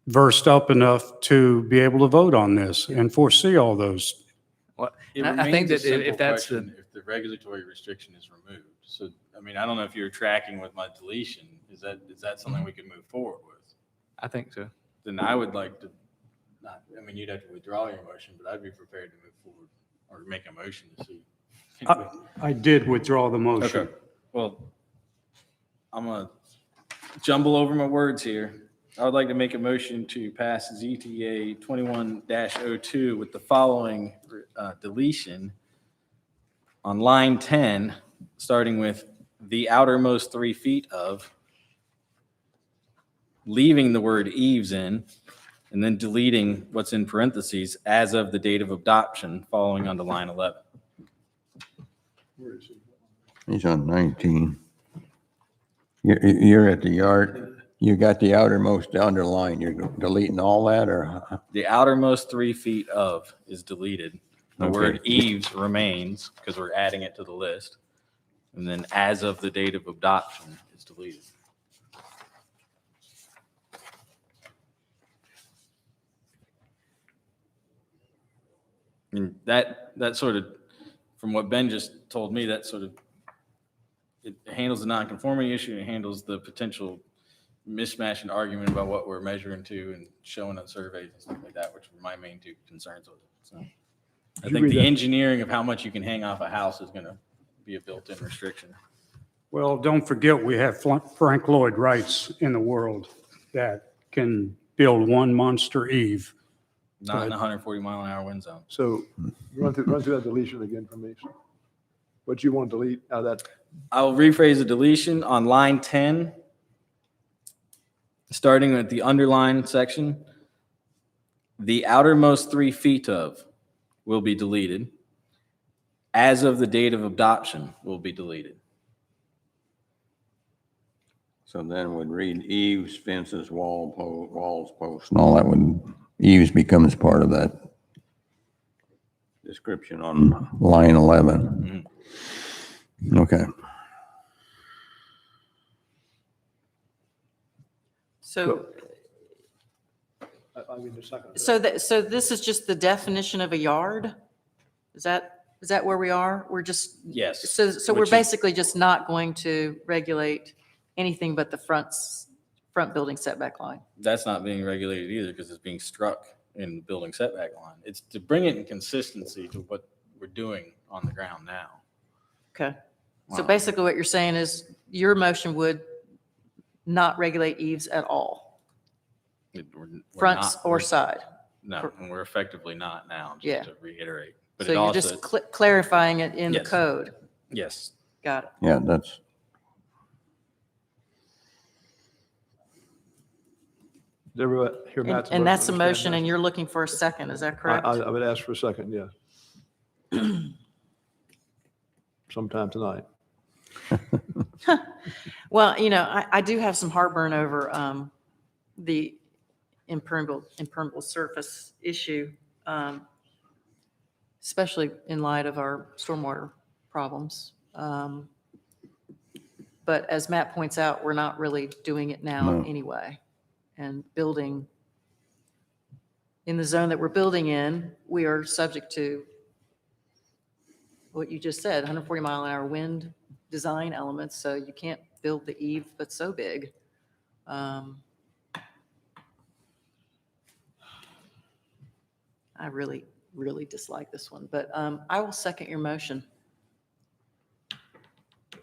versed up enough to be able to vote on this and foresee all those. Well, It I think remains a that simple if that's question if the regulatory restriction is removed. So, I mean, I don't know if you're tracking with my deletion. Is that something we could move forward with? I think so. Then I would like to, you'd have to withdraw your motion, but I'd be prepared to move forward or make a motion to see. I did withdraw the motion. Okay, well, I'm gonna jumble over my words here. I would like to make a motion to pass ZTA 21-02 with the following deletion on line 10, starting with the outermost 3 feet of, leaving the word eaves in, and then deleting what's in parentheses as of the date of adoption, following on to line 11. He's on 19. You're at the yard, you got the outermost underline, you're deleting all that, or? The outermost 3 feet of is deleted. The Okay. word eaves remains because we're adding it to the list. And then as of the date of adoption is deleted. And that sort of, from what Ben just told me, that sort of, it handles the non-conforming issue, it handles the potential mismatch and argument about what we're measuring to and showing on surveys and stuff like that, which were my main two concerns with it. So I you think read the that? engineering of how much you can hang off a house is going to be a built-in restriction. Well, don't forget, we have Frank Lloyd Wrights in the world that can build one monster eve. Not in a 140-mile-an-hour wind zone. So run through that deletion again for me. What you want to delete out of that? I'll rephrase the deletion on line 10, starting at the underlined section. The outermost 3 feet of will be deleted. As of the date of adoption will be deleted. So then would read eaves, fences, walls, posts, and all that would, eaves becomes part of that description on line 11. Okay. So, I mean, the second. so this is just the definition of a yard? Is that where we are? We're just, Yes. so we're Which is- basically just not going to regulate anything but the front building setback line? That's not being regulated either because it's being struck in the building setback line. It's to bring it in consistency to what we're doing on the ground now. Okay. So Wow. basically what you're saying is your motion would not regulate eaves at all, We're fronts not- or we're- side? No, and we're effectively not now, Yeah. just to reiterate. But So it you're also, just clarifying it in the Yes. code? yes. Got it. Yeah, that's, Did everyone hear Matt's And that's a understand motion that? and you're looking for a second, is that correct? I would ask for a second, yeah. Sometime tonight. Well, I do have some heartburn over the impermeable surface issue, especially in light of our stormwater problems. But as Matt points out, we're not really doing it now No. anyway. And building in the zone that we're building in, we are subject to what you just said, 140-mile-an-hour wind design elements, so you can't build the eave that's so big. I really, really dislike this one, but I will second your motion.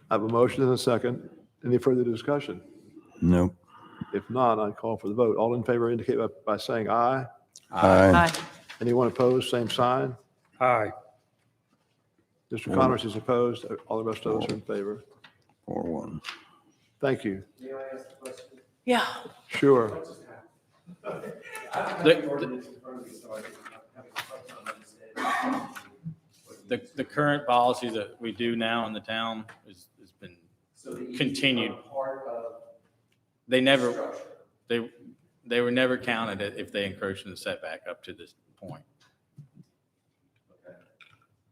I have a motion and a second. Any further discussion? nope. If not, I call for the vote. All in favor indicate by saying aye. Aye. Aye. Anyone opposed, same sign. Aye. Mr. Connors is opposed. All the rest of us are in favor. 4-1. Thank you. Yeah. Sure. The current policy that we do now in the town has been continued. They never, they were never counted if they encroached in the setback up to this point.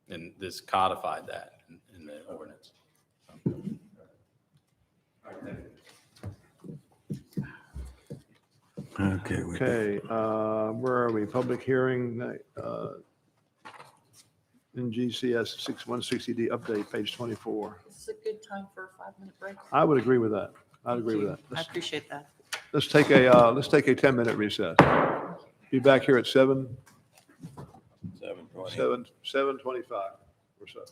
And this codified that in the ordinance. Okay. Okay, where are we? Public hearing, in GCS 6160D update, page 24. This is a good time for a 5-minute break. I would agree with that. I'd agree with that. I appreciate that. Let's take a 10-minute recess. Be back here at 7:25 or so.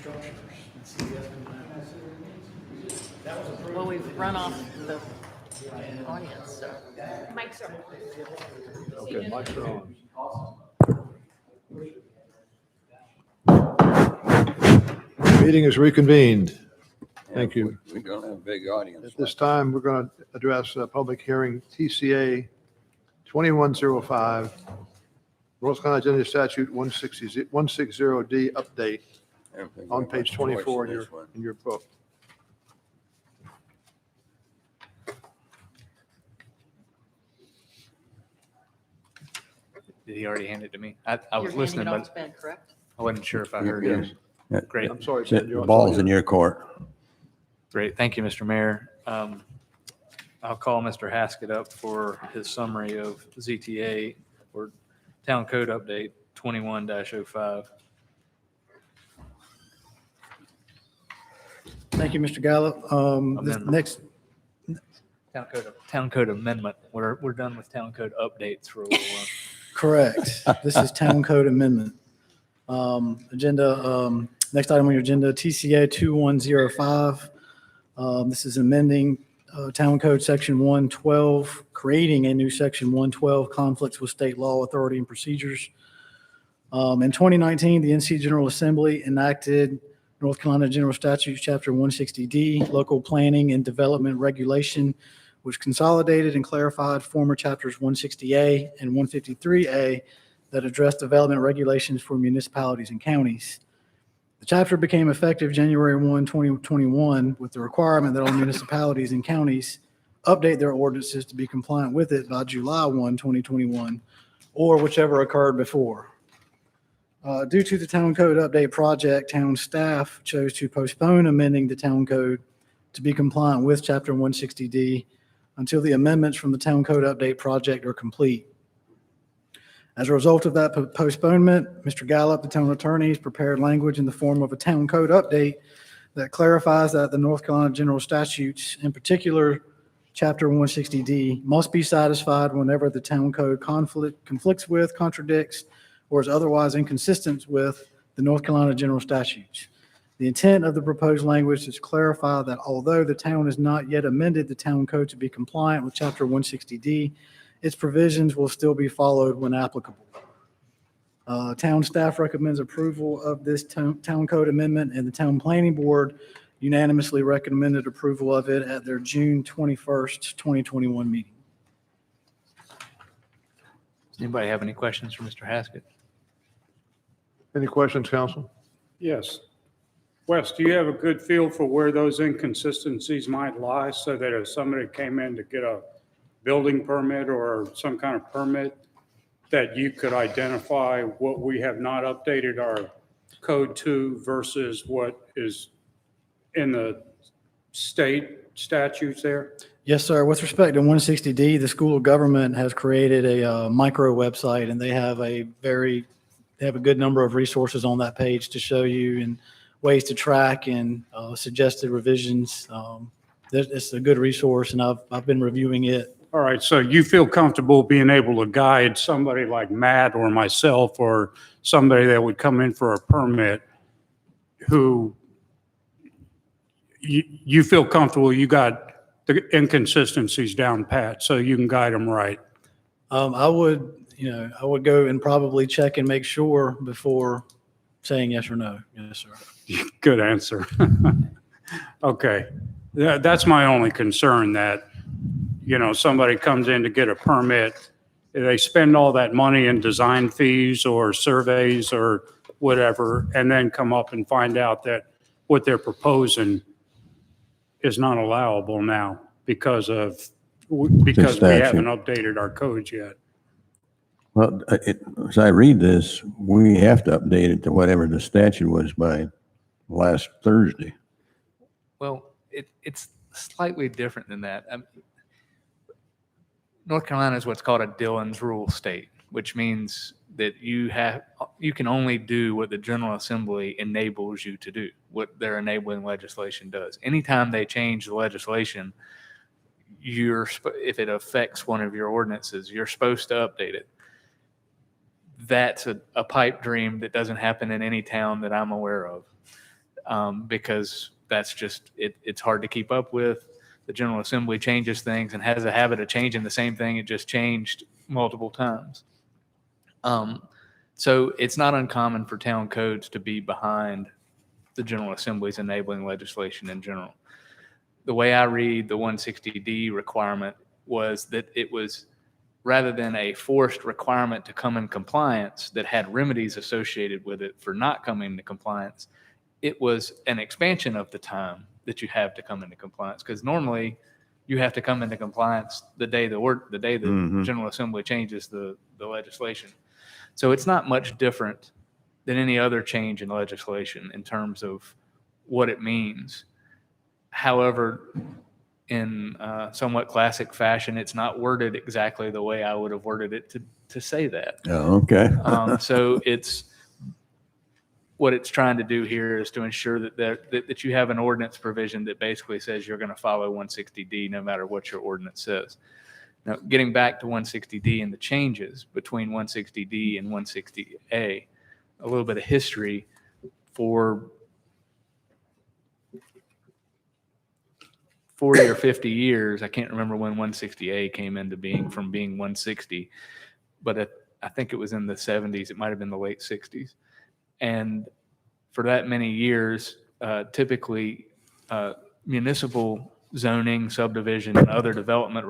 structures. Let's see, Well, we've run off the audience, so. Mics are. Okay, mics are on. Meeting is reconvened. Thank you. We don't have a big audience. At this time, we're going to address a public hearing, TCA 2105, North Carolina General Statute 160D update on page 24 in your book. Did he already hand it to me? I You're was handing listening, it off but to Ben, correct? I wasn't sure if I heard Yes. him. Yeah. Great. I'm sorry, Sit- Ben. The ball's in your court. Great. Thank you, Mr. Mayor. I'll call Mr. Haskett up for his summary of ZTA or Town Code Update 21-05. Thank you, Mr. Gallup. This Amendment. next, Town Code Amendment. We're done with Town Code updates for a little while. correct. This is Town Code Amendment. Next item on your agenda, TCA 2105. This is amending Town Code Section 112, creating a new Section 112, conflicts with state law, authority, and procedures. In 2019, the NC General Assembly enacted North Carolina General Statutes, Chapter 160D, Local Planning and Development Regulation, which consolidated and clarified former Chapters 160A and 153A that address development regulations for municipalities and counties. The chapter became effective January 1, 2021, with the requirement that all municipalities and counties update their ordinances to be compliant with it by July 1, 2021, or whichever occurred before. Due to the Town Code Update project, town staff chose to postpone amending the Town Code to be compliant with Chapter 160D until the amendments from the Town Code Update project are complete. As a result of that postponement, Mr. Gallup, the town attorney, has prepared language in the form of a Town Code Update that clarifies that the North Carolina General Statutes, in particular Chapter 160D, must be satisfied whenever the Town Code conflicts with, contradicts, or is otherwise inconsistent with the North Carolina General Statutes. The intent of the proposed language is to clarify that although the town has not yet amended the Town Code to be compliant with Chapter 160D, its provisions will still be followed when applicable. Town staff recommends approval of this Town Code amendment, and the Town Planning Board unanimously recommended approval of it at their June 21st, 2021 meeting. Does anybody have any questions for Mr. Haskett? Any questions, council? Yes. Wes, do you have a good feel for where those inconsistencies might lie so that if somebody came in to get a building permit or some kind of permit, that you could identify what we have not updated our code to versus what is in the state statutes there? Yes, sir. With respect to 160D, the School of Government has created a micro website, and they have a good number of resources on that page to show you and ways to track and suggested revisions. It's a good resource, and I've been reviewing it. All right, so you feel comfortable being able to guide somebody like Matt or myself or somebody that would come in for a permit who you feel comfortable you got the inconsistencies down pat, so you can guide them right? I would go and probably check and make sure before saying yes or no. Yes, sir. Good answer. Okay, that's my only concern, that somebody comes in to get a permit, they spend all that money in design fees or surveys or whatever, and then come up and find out that what they're proposing is not allowable now because we haven't updated our codes yet. Well, as I read this, we have to update it to whatever the statute was by last Thursday. Well, it's slightly different than that. North Carolina is what's called a Dillon's Rule state, which means that you can only do what the General Assembly enables you to do, what their enabling legislation does. Anytime they change the legislation, if it affects one of your ordinances, you're supposed to update it. That's a pipe dream that doesn't happen in any town that I'm aware of. because that's just, it's hard to keep up with. The General Assembly changes things and has a habit of changing the same thing. It just changed multiple times. So it's not uncommon for town codes to be behind the General Assembly's enabling legislation in general. The way I read the 160D requirement was that it was, rather than a forced requirement to come in compliance that had remedies associated with it for not coming into compliance, it was an expansion of the time that you have to come into compliance. Because normally you have to come into compliance the day the General Assembly changes the legislation. So it's not much different than any other change in legislation in terms of what it means. However, in somewhat classic fashion, it's not worded exactly the way I would have worded it to say that. Oh, okay. So what it's trying to do here is to ensure that you have an ordinance provision that basically says you're going to follow 160D no matter what your ordinance says. Now, getting back to 160D and the changes between 160D and 160A, a little bit of history. For 40 or 50 years, I can't remember when 160A came into being from being 160, but I think it was in the 70s. It might have been the late 60s. And for that many years, typically municipal zoning, subdivision, and other development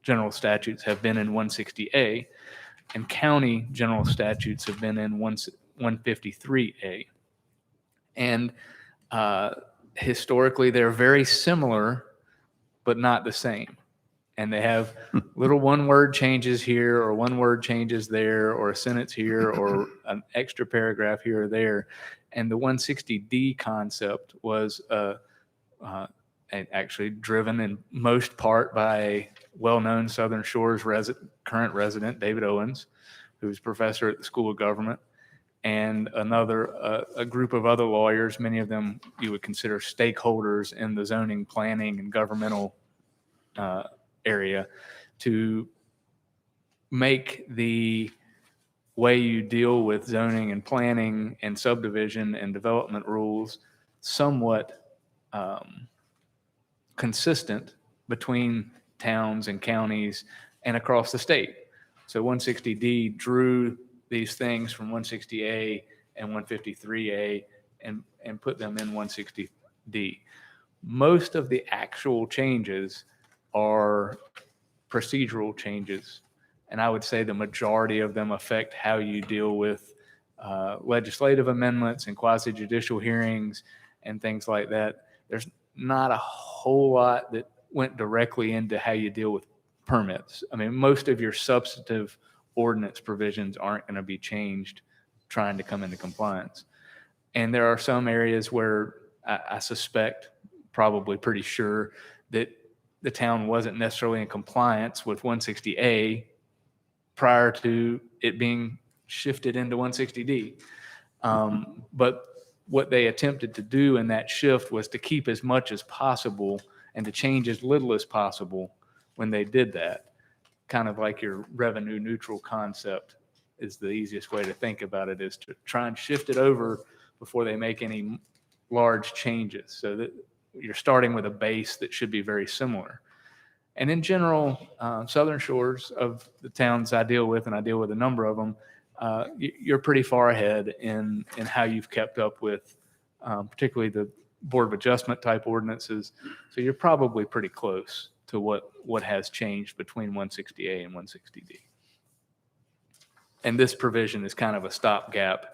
general statutes have been in 160A, and county general statutes have been in 153A. And historically, they're very similar, but not the same. And they have little one-word changes here, or one-word changes there, or a sentence here, or an extra paragraph here or there. And the 160D concept was actually driven in most part by well-known Southern Shores current resident, David Owens, who's professor at the School of Government, and a group of other lawyers, many of them you would consider stakeholders in the zoning, planning, and governmental area, to make the way you deal with zoning and planning and subdivision and development rules somewhat consistent between towns and counties and across the state. So 160D drew these things from 160A and 153A and put them in 160D. Most of the actual changes are procedural changes, and I would say the majority of them affect how you deal with legislative amendments and quasi-judicial hearings and things like that. There's not a whole lot that went directly into how you deal with permits. I mean, most of your substantive ordinance provisions aren't going to be changed trying to come into compliance. And there are some areas where I suspect, probably pretty sure, that the town wasn't necessarily in compliance with 160A prior to it being shifted into 160D. But what they attempted to do in that shift was to keep as much as possible and to change as little as possible when they did that. Kind of like your revenue neutral concept is the easiest way to think about it, is to try and shift it over before they make any large changes, so that you're starting with a base that should be very similar. And in general, Southern Shores of the towns I deal with, and I deal with a number of them, you're pretty far ahead in how you've kept up with particularly the Board of Adjustment type ordinances. So you're probably pretty close to what has changed between 160A and 160D. And this provision is kind of a stopgap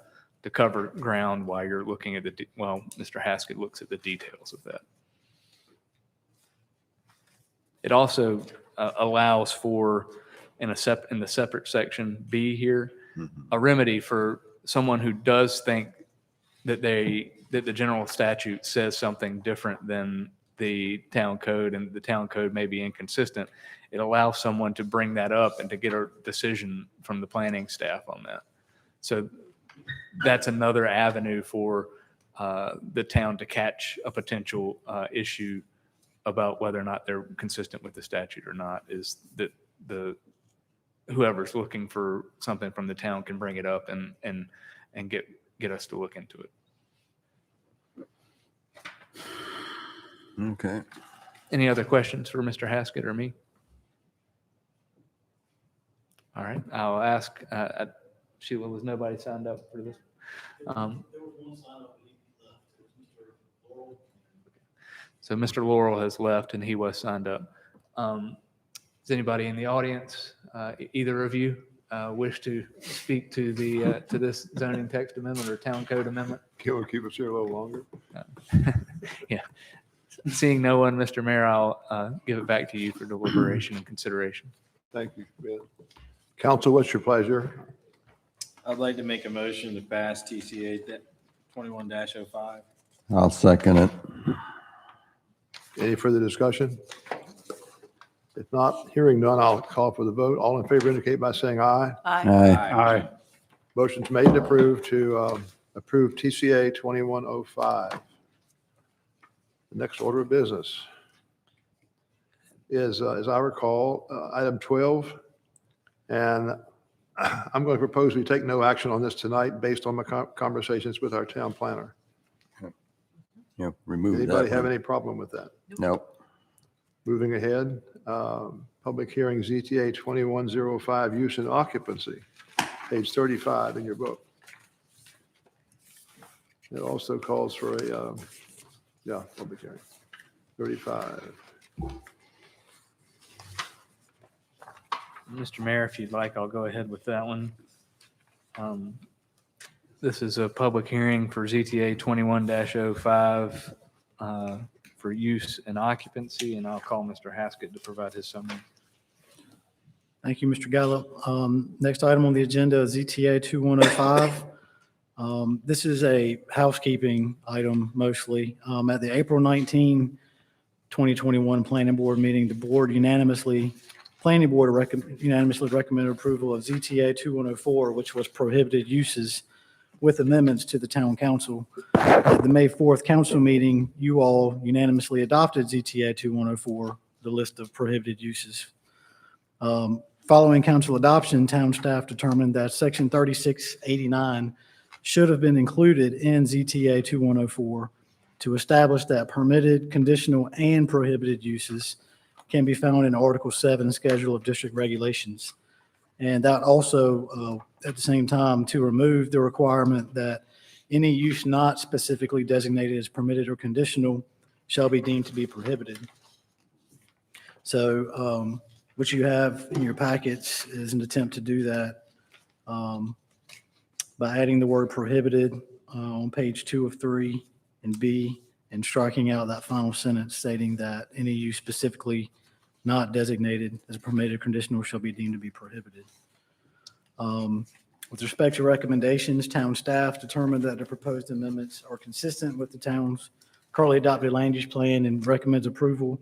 to cover ground while you're looking at while Mr. Haskett looks at the details of that. It also allows for, in the separate section B here, a remedy for someone who does think that the general statute says something different than the town code, and the town code may be inconsistent. It allows someone to bring that up and to get a decision from the planning staff on that. So that's another avenue for the town to catch a potential issue about whether or not they're consistent with the statute or not, is that whoever's looking for something from the town can bring it up and get us to look into it. Okay. Any other questions for Mr. Haskett or me? All right, I'll ask, Sheila, was nobody signed up for this? So Mr. Laurel has left and he was signed up. Does anybody in the audience, either of you, wish to speak to to this zoning text amendment or town code amendment? Can we keep us here a little longer? Yeah. Seeing no one, Mr. Mayor, I'll give it back to you for deliberation and consideration. Thank you, Ben. Council, what's your pleasure? I'd like to make a motion to pass TCA 21-05. I'll second it. Any further discussion? If not, hearing none, I'll call for the vote. All in favor indicate by saying aye. Aye. Aye. Motion's made and approved to approve TCA 2105. The next order of business is, as I recall, item 12. And I'm going to propose we take no action on this tonight based on my conversations with our town planner. Yep, remove that. Anybody have one. any problem with that? Nope. Moving ahead, public hearing ZTA 2105, use and occupancy, page 35 in your book. It also calls for a, public hearing, 35. Mr. Mayor, if you'd like, I'll go ahead with that one. This is a public hearing for ZTA 21-05 for use and occupancy, and I'll call Mr. Haskett to provide his summary. Thank you, Mr. Gallup. Next item on the agenda is ZTA 2105. This is a housekeeping item mostly. At the April 19, 2021 Planning Board meeting, the board unanimously recommended approval of ZTA 2104, which was prohibited uses with amendments to the town council. At the May 4th council meeting, you all unanimously adopted ZTA 2104, the list of prohibited uses. Following council adoption, town staff determined that section 3689 should have been included in ZTA 2104 to establish that permitted, conditional, and prohibited uses can be found in Article 7 Schedule of District Regulations. And that also, at the same time, to remove the requirement that any use not specifically designated as permitted or conditional shall be deemed to be prohibited. So what you have in your packets is an attempt to do that by adding the word prohibited on page 2 of 3 and B, and striking out that final sentence stating that any use specifically not designated as permitted or conditional shall be deemed to be prohibited. With respect to recommendations, town staff determined that the proposed amendments are consistent with the town's currently adopted land use plan and recommends approval.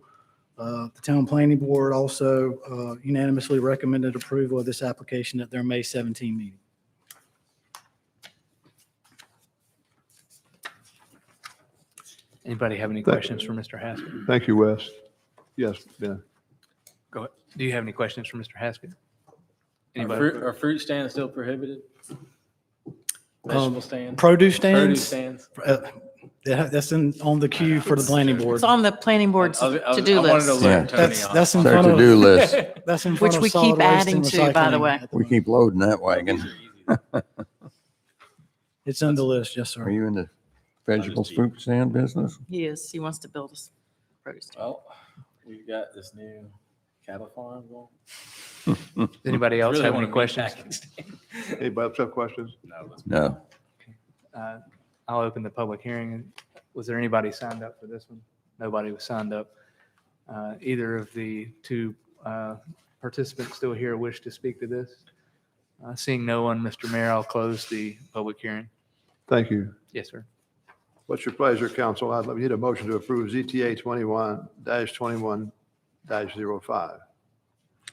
The town planning board also unanimously recommended approval of this application at their May 17 meeting. Anybody have any questions for Mr. Haskett? Thank you, Wes. Yes, Ben. Go ahead. Do you have any questions for Mr. Haskett? Are fruit stands still prohibited? Vegetable stands? Produce Produce stands, stands? that's on the queue for the planning board. It's on the planning board's I to-do wanted list, to alert Tony That's, on. that's in Their front of. to-do list. That's in front which of we solid keep waste adding and to, by the recycling way. at the We moment. keep loading that wagon. It's on the list, yes, Are sir. you in the vegetable fruit stand business? He is, he wants to build us produce. Well, we've got this new cattle farm going. Does anybody else Really have want any a meat questions? packing stand. Anybody else have questions? No, let's- No. I'll open the public hearing. Was there anybody signed up for this one? Nobody was signed up. Either of the two participants still here wish to speak to this? Seeing no one, Mr. Mayor, I'll close the public hearing. Thank you. Yes, sir. What's your pleasure, council? I'd need a motion to approve ZTA 21-21-05.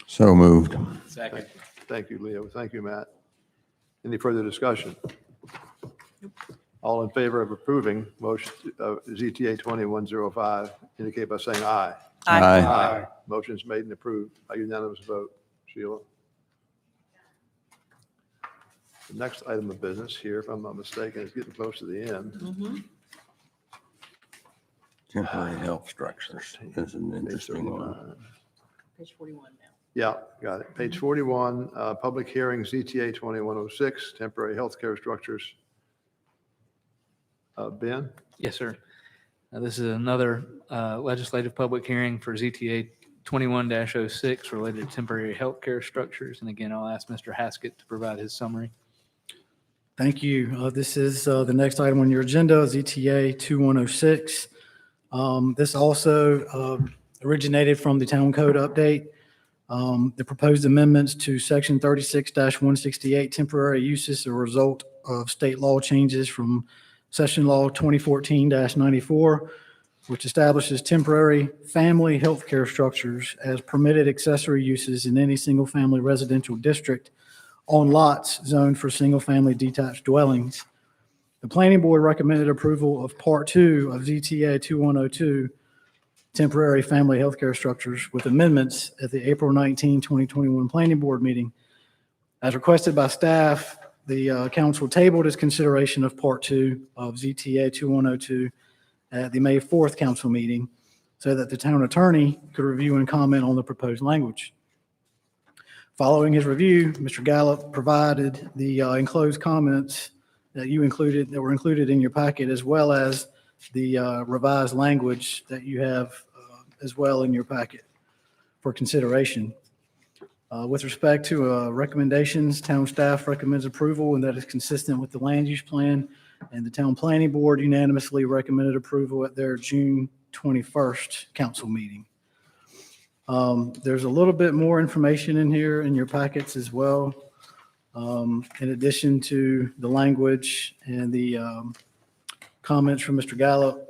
So moved. Second. Thank you, Leo. Thank you, Matt. Any further discussion? All in favor of approving motion of ZTA 2105 indicate by saying aye. Aye. Motion's made and approved by unanimous vote. Sheila. The next item of business here, if I'm not mistaken, is getting close to the end. Temporary health structures is an interesting one. Page 41 now. Yeah, got it. Page 41, public hearing, ZTA 2106, temporary healthcare structures. Ben? Yes, sir. Now, this is another legislative public hearing for ZTA 21-06 related to temporary healthcare structures. And again, I'll ask Mr. Haskett to provide his summary. Thank you. This is the next item on your agenda, ZTA 2106. This also originated from the town code update. The proposed amendments to section 36-168 temporary uses are a result of state law changes from session law 2014-94, which establishes temporary family healthcare structures as permitted accessory uses in any single-family residential district on lots zoned for single-family detached dwellings. The planning board recommended approval of Part 2 of ZTA 2102, temporary family healthcare structures, with amendments at the April 19, 2021 planning board meeting. As requested by staff, the council tabled its consideration of Part 2 of ZTA 2102 at the May 4th council meeting so that the town attorney could review and comment on the proposed language. Following his review, Mr. Gallup provided the enclosed comments that were included in your packet, as well as the revised language that you have as well in your packet for consideration. With respect to recommendations, town staff recommends approval, and that is consistent with the land use plan, and the town planning board unanimously recommended approval at their June 21st council meeting. There's a little bit more information in here in your packets as well. In addition to the language and the comments from Mr. Gallup,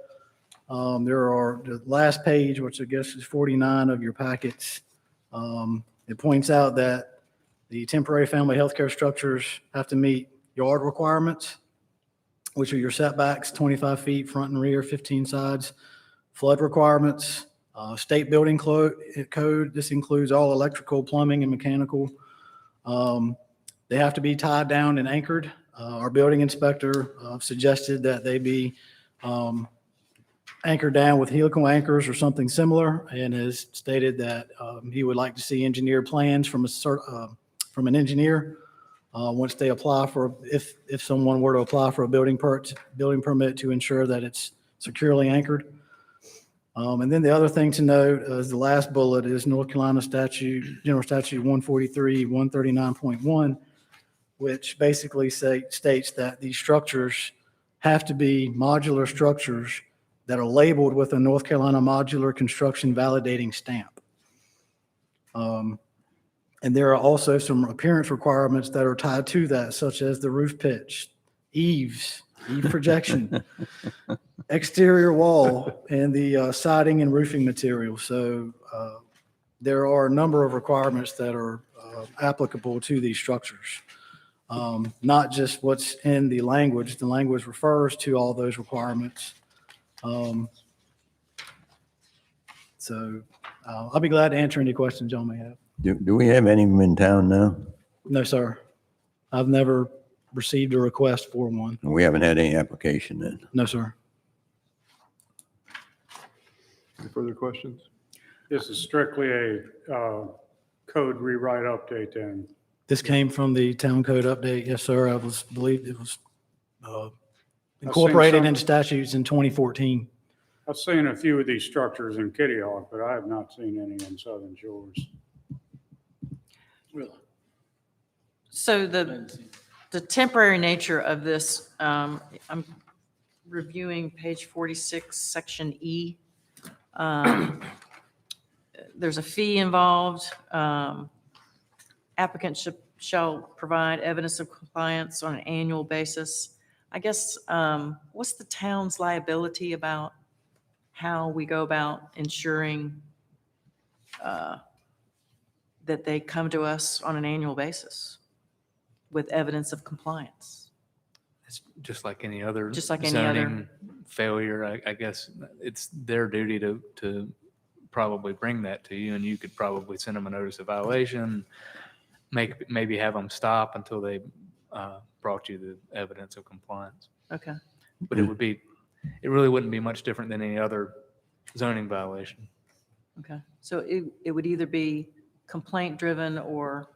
there are the last page, which I guess is 49 of your packets. It points out that the temporary family healthcare structures have to meet yard requirements, which are your setbacks, 25 feet front and rear, 15 sides, flood requirements, state building code. This includes all electrical, plumbing, and mechanical. They have to be tied down and anchored. Our building inspector suggested that they be anchored down with helical anchors or something similar, and has stated that he would like to see engineered plans from an engineer once they apply for, if someone were to apply for a building permit, to ensure that it's securely anchored. And then the other thing to note is the last bullet is North Carolina General Statute 143, 139.1, which basically states that these structures have to be modular structures that are labeled with a North Carolina Modular Construction Validating Stamp. And there are also some appearance requirements that are tied to that, such as the roof pitch, eve projection, exterior wall, and the siding and roofing material. So there are a number of requirements that are applicable to these structures. Not just what's in the language. The language refers to all those requirements. So I'll be glad to answer any questions y'all may have. Do we have any of them in town now? No, sir. I've never received a request for one. We haven't had any application then. No, sir. Any further questions? This is strictly a code rewrite update then. This came from the town code update. Yes, sir. I believed it was incorporated into statutes in 2014. I've seen a few of these structures in Kitty Hawk, but I have not seen any in Southern Shores. Really? So the temporary nature of this, I'm reviewing page 46, section E. There's a fee involved. Applicant shall provide evidence of compliance on an annual basis. I guess, what's the town's liability about how we go about ensuring that they come to us on an annual basis with evidence of compliance? It's just like any other Just like any other. zoning failure. I guess it's their duty to probably bring that to you, and you could probably send them a notice of violation, maybe have them stop until they brought you the evidence of compliance. Okay. But it really wouldn't be much different than any other zoning violation. Okay, so it would either be complaint driven or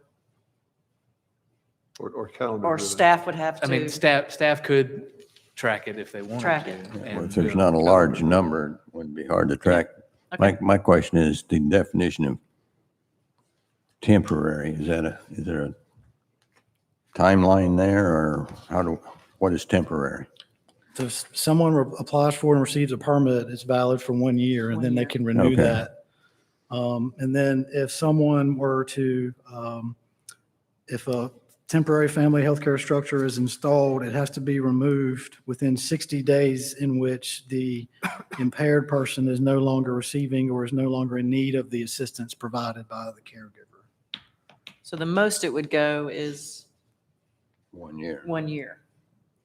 Or calendar. or driven. staff would have I mean, to, staff could track it if they wanted Track to. it. and If do there's it not a on large calendar. number, it would be hard to track. Okay. My question is the definition of temporary. Is there a timeline there, or what is temporary? So if someone applies for and receives a permit, it's valid for 1 year, and 1 then they year. can renew Okay. that. And then if someone were to, if a temporary family healthcare structure is installed, it has to be removed within 60 days in which the impaired person is no longer receiving or is no longer in need of the assistance provided by the caregiver. so the most it would go is 1 year. 1 year.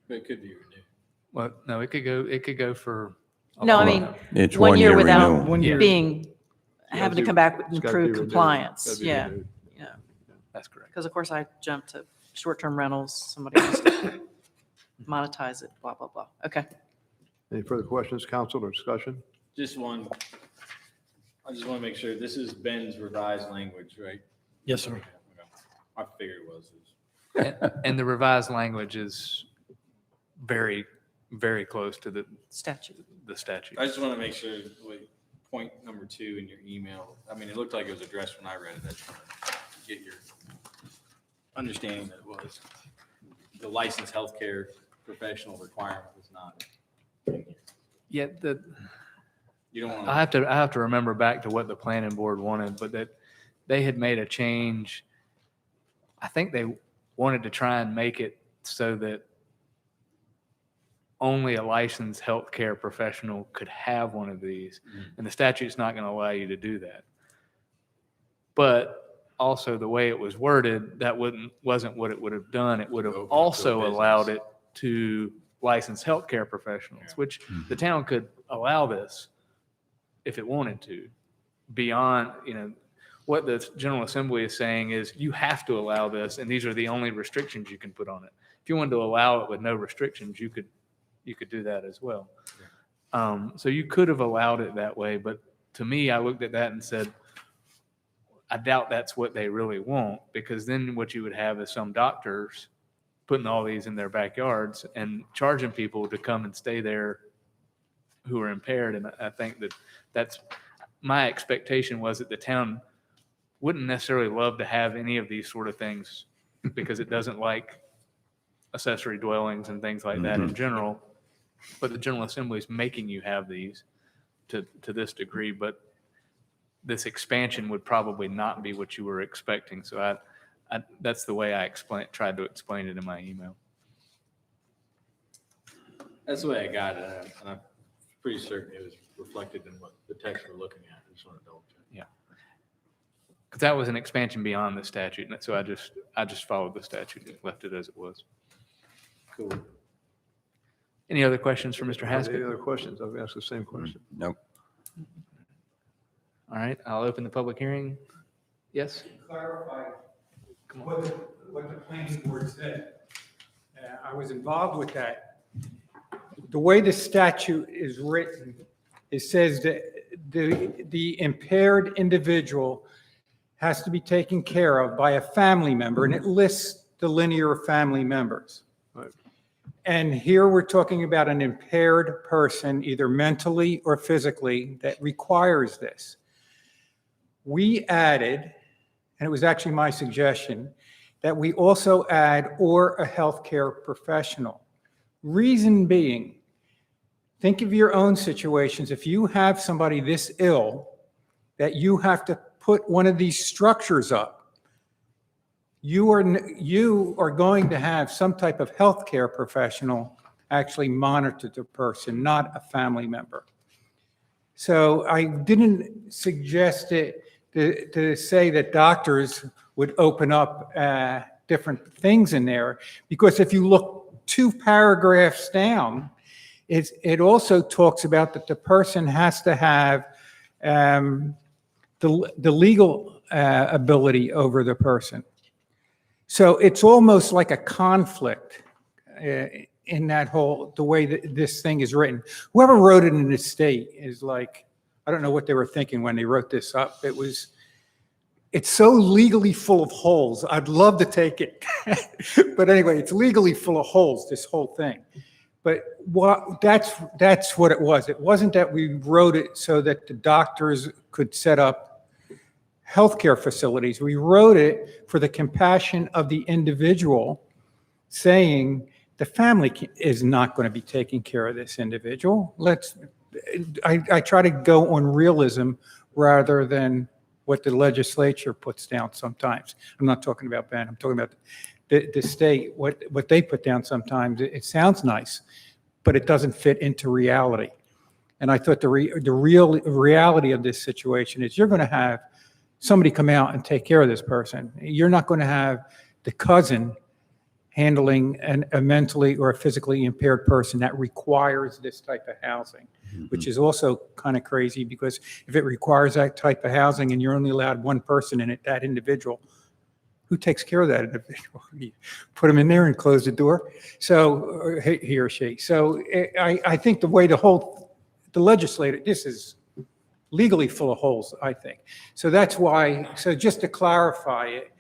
But it could be renewed. Well, no, it could go for. a No, I long mean, time. It's 1 year renewal. without 1 year. being, having to come back with It's gotta be improved renewed. compliance. Gotta be Yeah, renewed. yeah. That's correct. Because of course I jumped to short-term rentals, somebody wants to monetize it, blah, blah, blah. Okay. Any further questions, council, or discussion? Just one, I just want to make sure, this is Ben's revised language, right? Yes, sir. Okay. I figured it was. And the revised language is very, very close to the Statute. statute. I just want to make sure, like, point number 2 in your email, I mean, it looked like it was addressed when I read it. I just want to get your understanding that it was. The licensed healthcare professional requirement was not. Yeah, You don't want I have to remember back to what the planning board wanted, but that they had made a change. I think they wanted to try and make it so that only a licensed healthcare professional could have one of these, and the statute's not going to allow you to do that. But also the way it was worded, that wasn't what it would have done. It would have Open it to a also business. allowed it to licensed healthcare professionals, which the town could allow this if it wanted to. Beyond, what the General Assembly is saying is you have to allow this, and these are the only restrictions you can put on it. If you wanted to allow it with no restrictions, you could do that as well. So you could have allowed it that way, but to me, I looked at that and said, I doubt that's what they really want, because then what you would have is some doctors putting all these in their backyards and charging people to come and stay there who are impaired. And I think that's my expectation was that the town wouldn't necessarily love to have any of these sort of things because it doesn't like accessory dwellings and things like that in general. But the General Assembly is making you have these to this degree, but this expansion would probably not be what you were expecting. So that's the way I tried to explain it in my email. That's the way I got it, and I'm pretty certain it was reflected in what the text we're looking at. I just want to double check. Yeah. Because that was an expansion beyond the statute. And so I just followed the statute and left it as it was. Cool. Any other questions for Mr. Any Haskett? other questions? I've asked the same question. Nope. All right, I'll open the public hearing. Yes? Clarify Come on. what the planning board said. I was involved with that. The way the statute is written, it says that the impaired individual has to be taken care of by a family member, and it lists the linear family members. Right. And here we're talking about an impaired person, either mentally or physically, that requires this. We added, and it was actually my suggestion, that we also add or a healthcare professional. Reason being, think of your own situations. If you have somebody this ill that you have to put one of these structures up, you are going to have some type of healthcare professional actually monitor the person, not a family member. So I didn't suggest it to say that doctors would open up different things in there, because if you look 2 paragraphs down, it also talks about that the person has to have the legal ability over the person. So it's almost like a conflict in that the way that this thing is written. Whoever wrote it in the state is like, I don't know what they were thinking when they wrote this up. It's so legally full of holes. I'd love to take it. But anyway, it's legally full of holes, this whole thing. But that's what it was. It wasn't that we wrote it so that the doctors could set up healthcare facilities. We wrote it for the compassion of the individual, saying the family is not going to be taking care of this individual. I try to go on realism rather than what the legislature puts down sometimes. I'm not talking about Ben. I'm talking about the state, what they put down sometimes. It sounds nice, but it doesn't fit into reality. And I thought the real reality of this situation is you're going to have somebody come out and take care of this person. You're not going to have the cousin handling a mentally or a physically impaired person that requires this type of housing, which is also kind of crazy, because if it requires that type of housing and you're only allowed one person in it, that individual, who takes care of that individual? You put them in there and close the door. So he or she. So I think the way the legislator, this is legally full of holes, I think. So that's why, so just to clarify it,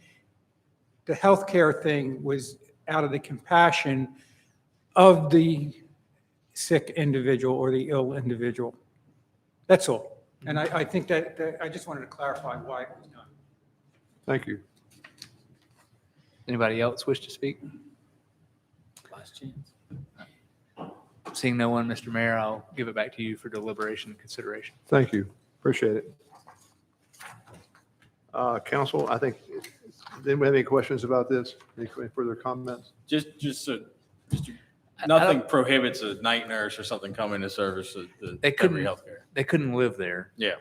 the healthcare thing was out of the compassion of the sick individual or the ill individual. That's all. And I think that I just wanted to clarify why it was done. Thank you. Anybody else wish to speak? Last chance. Seeing no one, Mr. Mayor, I'll give it back to you for deliberation and consideration. Thank you. Appreciate it. Council, I think, does anybody have any questions about this? Any further comments? Nothing prohibits a night nurse or something coming to service the They couldn't- temporary healthcare. They couldn't live there, Yeah,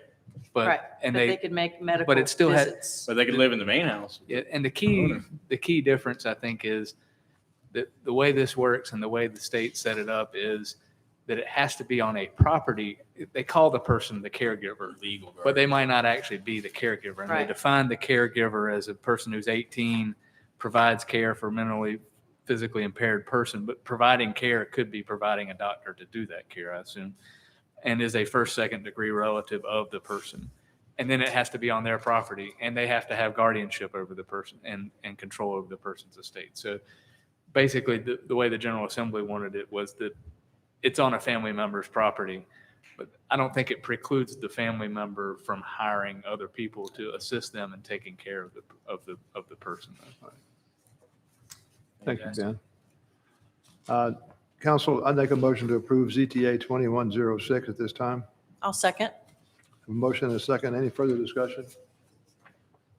Right, and but they they, could make medical but it still had- visits. but they could live in the main house. yeah, and the key difference, I think, is that the way this works and the way the state set it up is that it has to be on a property. They call the person the caregiver, Legal. but they might not actually be the caregiver. And they Right. define the caregiver as a person who's 18, provides care for mentally, physically impaired person, but providing care could be providing a doctor to do that care, I assume, and is a first, second degree relative of the person. And then it has to be on their property, and they have to have guardianship over the person and control over the person's estate. So basically, the way the General Assembly wanted it was that it's on a family member's property, but I don't think it precludes the family member from hiring other people to assist them in taking care of the person. Thank you, Ben. Council, I'd make a motion to approve ZTA 2106 at this time. I'll second. A motion and a second. Any further discussion?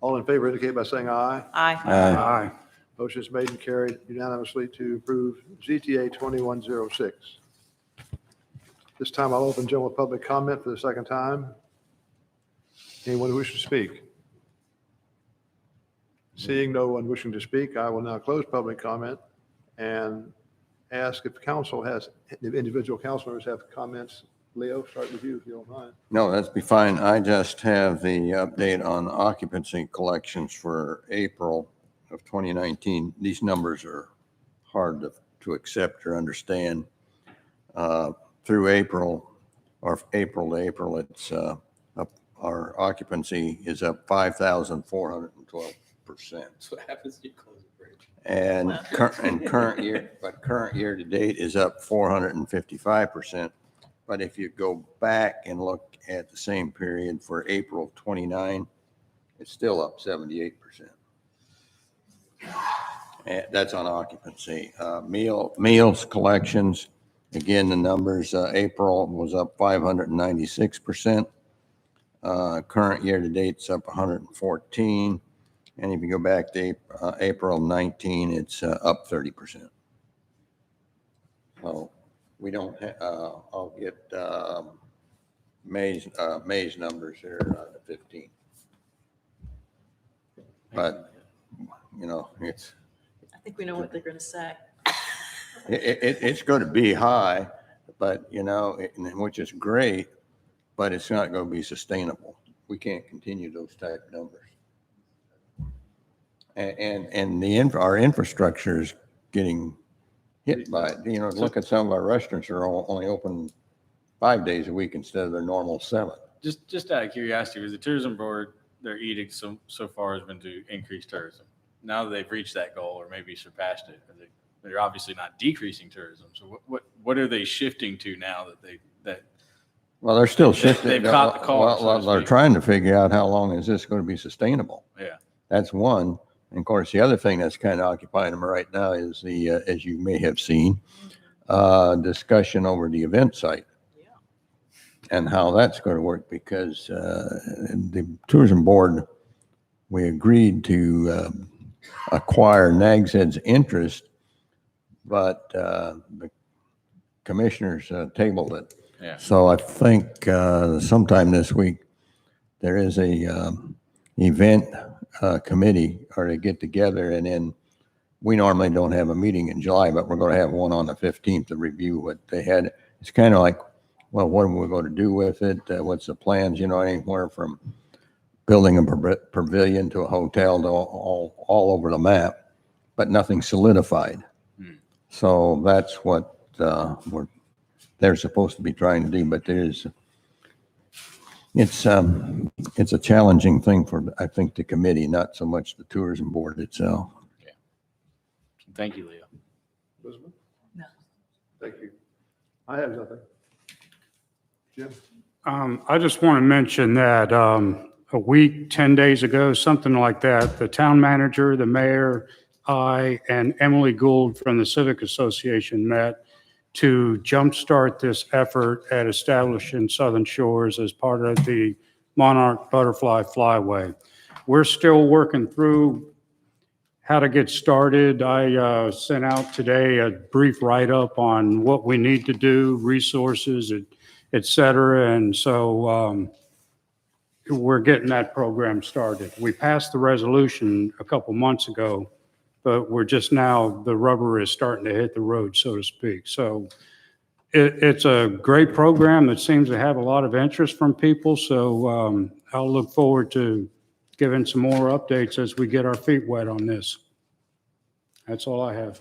All in favor indicate by saying aye. Aye. Aye. Motion is made and carried unanimously to approve ZTA 2106. This time I'll open general public comment for the second time. Anyone who wishes to speak? Seeing no one wishing to speak, I will now close public comment and ask if individual council members have comments. Leo, start with you if you don't mind. No, that'd be fine. I just have the update on occupancy collections for April of 2019. These numbers are hard to accept or understand. Through April, or April to April, it's up, our occupancy is up 5,412%. That's what happens when you close a bridge. And current year to date is up 455%. But if you go back and look at the same period for April of 29, it's still up 78%. And that's on occupancy. Meals collections, again, the numbers, April was up 596%. Current year to date, it's up 114. And if you go back to April 19, it's up 30%. So we don't, I'll get May's numbers here, 15. But, it's, I think we know what they're going to say. it's going to be high, but, which is great, but it's not going to be sustainable. We can't continue those type of numbers. And our infrastructure is getting hit by it. Look at some of our restaurants are only open 5 days a week instead of their normal 7. Just out of curiosity, was the tourism board, their edict so far has been to increase tourism. Now that they've reached that goal or maybe surpassed it, they're obviously not decreasing tourism. So what are they shifting to now that Well, they're still shifting. they've caught the car, so to They're speak? trying to figure out how long is this going to be sustainable. Yeah. That's one. And of course, the other thing that's kind of occupying them right now is as you may have seen, discussion over the event site and how that's going to work because the tourism board, we agreed to acquire Nag's Head's interest, but the commissioners tabled it. Yeah. So I think sometime this week, there is a event committee or they get together and then we normally don't have a meeting in July, but we're going to have one on the 15th to review what they had. It's kind of like, well, what are we going to do with it? What's the plans? Anywhere from building a pavilion to a hotel to all over the map, but nothing solidified. So that's what they're supposed to be trying to do, but it's a challenging thing for, I think, the committee, not so much the tourism board itself. Thank you, Leo. Elizabeth? No. Thank you. I have nothing. Jim? I just want to mention that a week, 10 days ago, something like that, the town manager, the mayor, I, and Emily Gould from the Civic Association met to jumpstart this effort at establishing Southern Shores as part of the Monarch Butterfly Flyway. We're still working through how to get started. I sent out today a brief write-up on what we need to do, resources, et cetera. And so we're getting that program started. We passed the resolution a couple months ago, but we're just now, the rubber is starting to hit the road, so to speak. So it's a great program that seems to have a lot of interest from people. So I'll look forward to giving some more updates as we get our feet wet on this. That's all I have.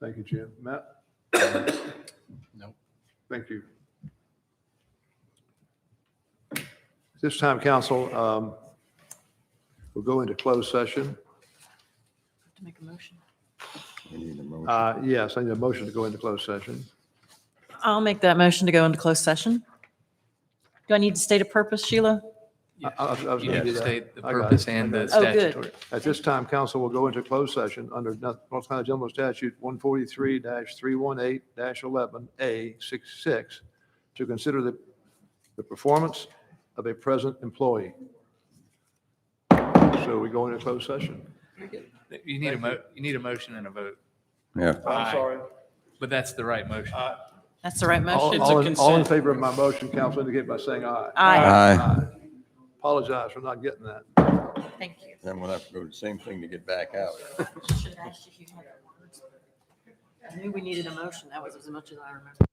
Thank you, Jim. Matt? No. Thank you. This time, council, we'll go into closed session. To make a motion. We need a motion. Yes, I need a motion to go into closed session. I'll make that motion to go into closed session. Do I need to state a purpose, Sheila? I was You going to need do to that. state the I got purpose it. and the Oh, good. statutory. At this time, council will go into closed session under North Carolina General Statute 143-318-11A66 to consider the performance of a present employee. So we go into closed session. You need you need a motion and a vote, Yeah. I'm sorry. but that's the right motion. That's the right All motion. all in favor of my motion, council indicate by saying aye. Aye. Aye. Apologize for not getting that. Thank you. Then we'll have to do the same thing to get back out. Should have asked if you had words. I knew we needed a motion. That was as much as I remember.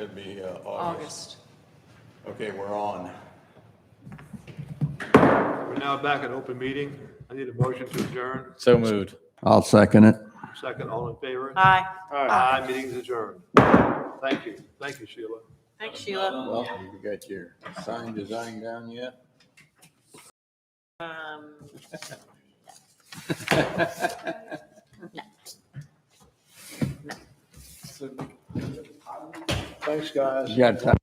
It'd be August. Okay, we're on. We're now back in open meeting. I need a motion to adjourn. So moved. I'll second it. Second, all in favor? Aye. Aye, meeting is adjourned. Thank you. Thank you, Sheila. Thanks, Sheila. Well, you got your sign design down yet? Thanks, guys. You got time.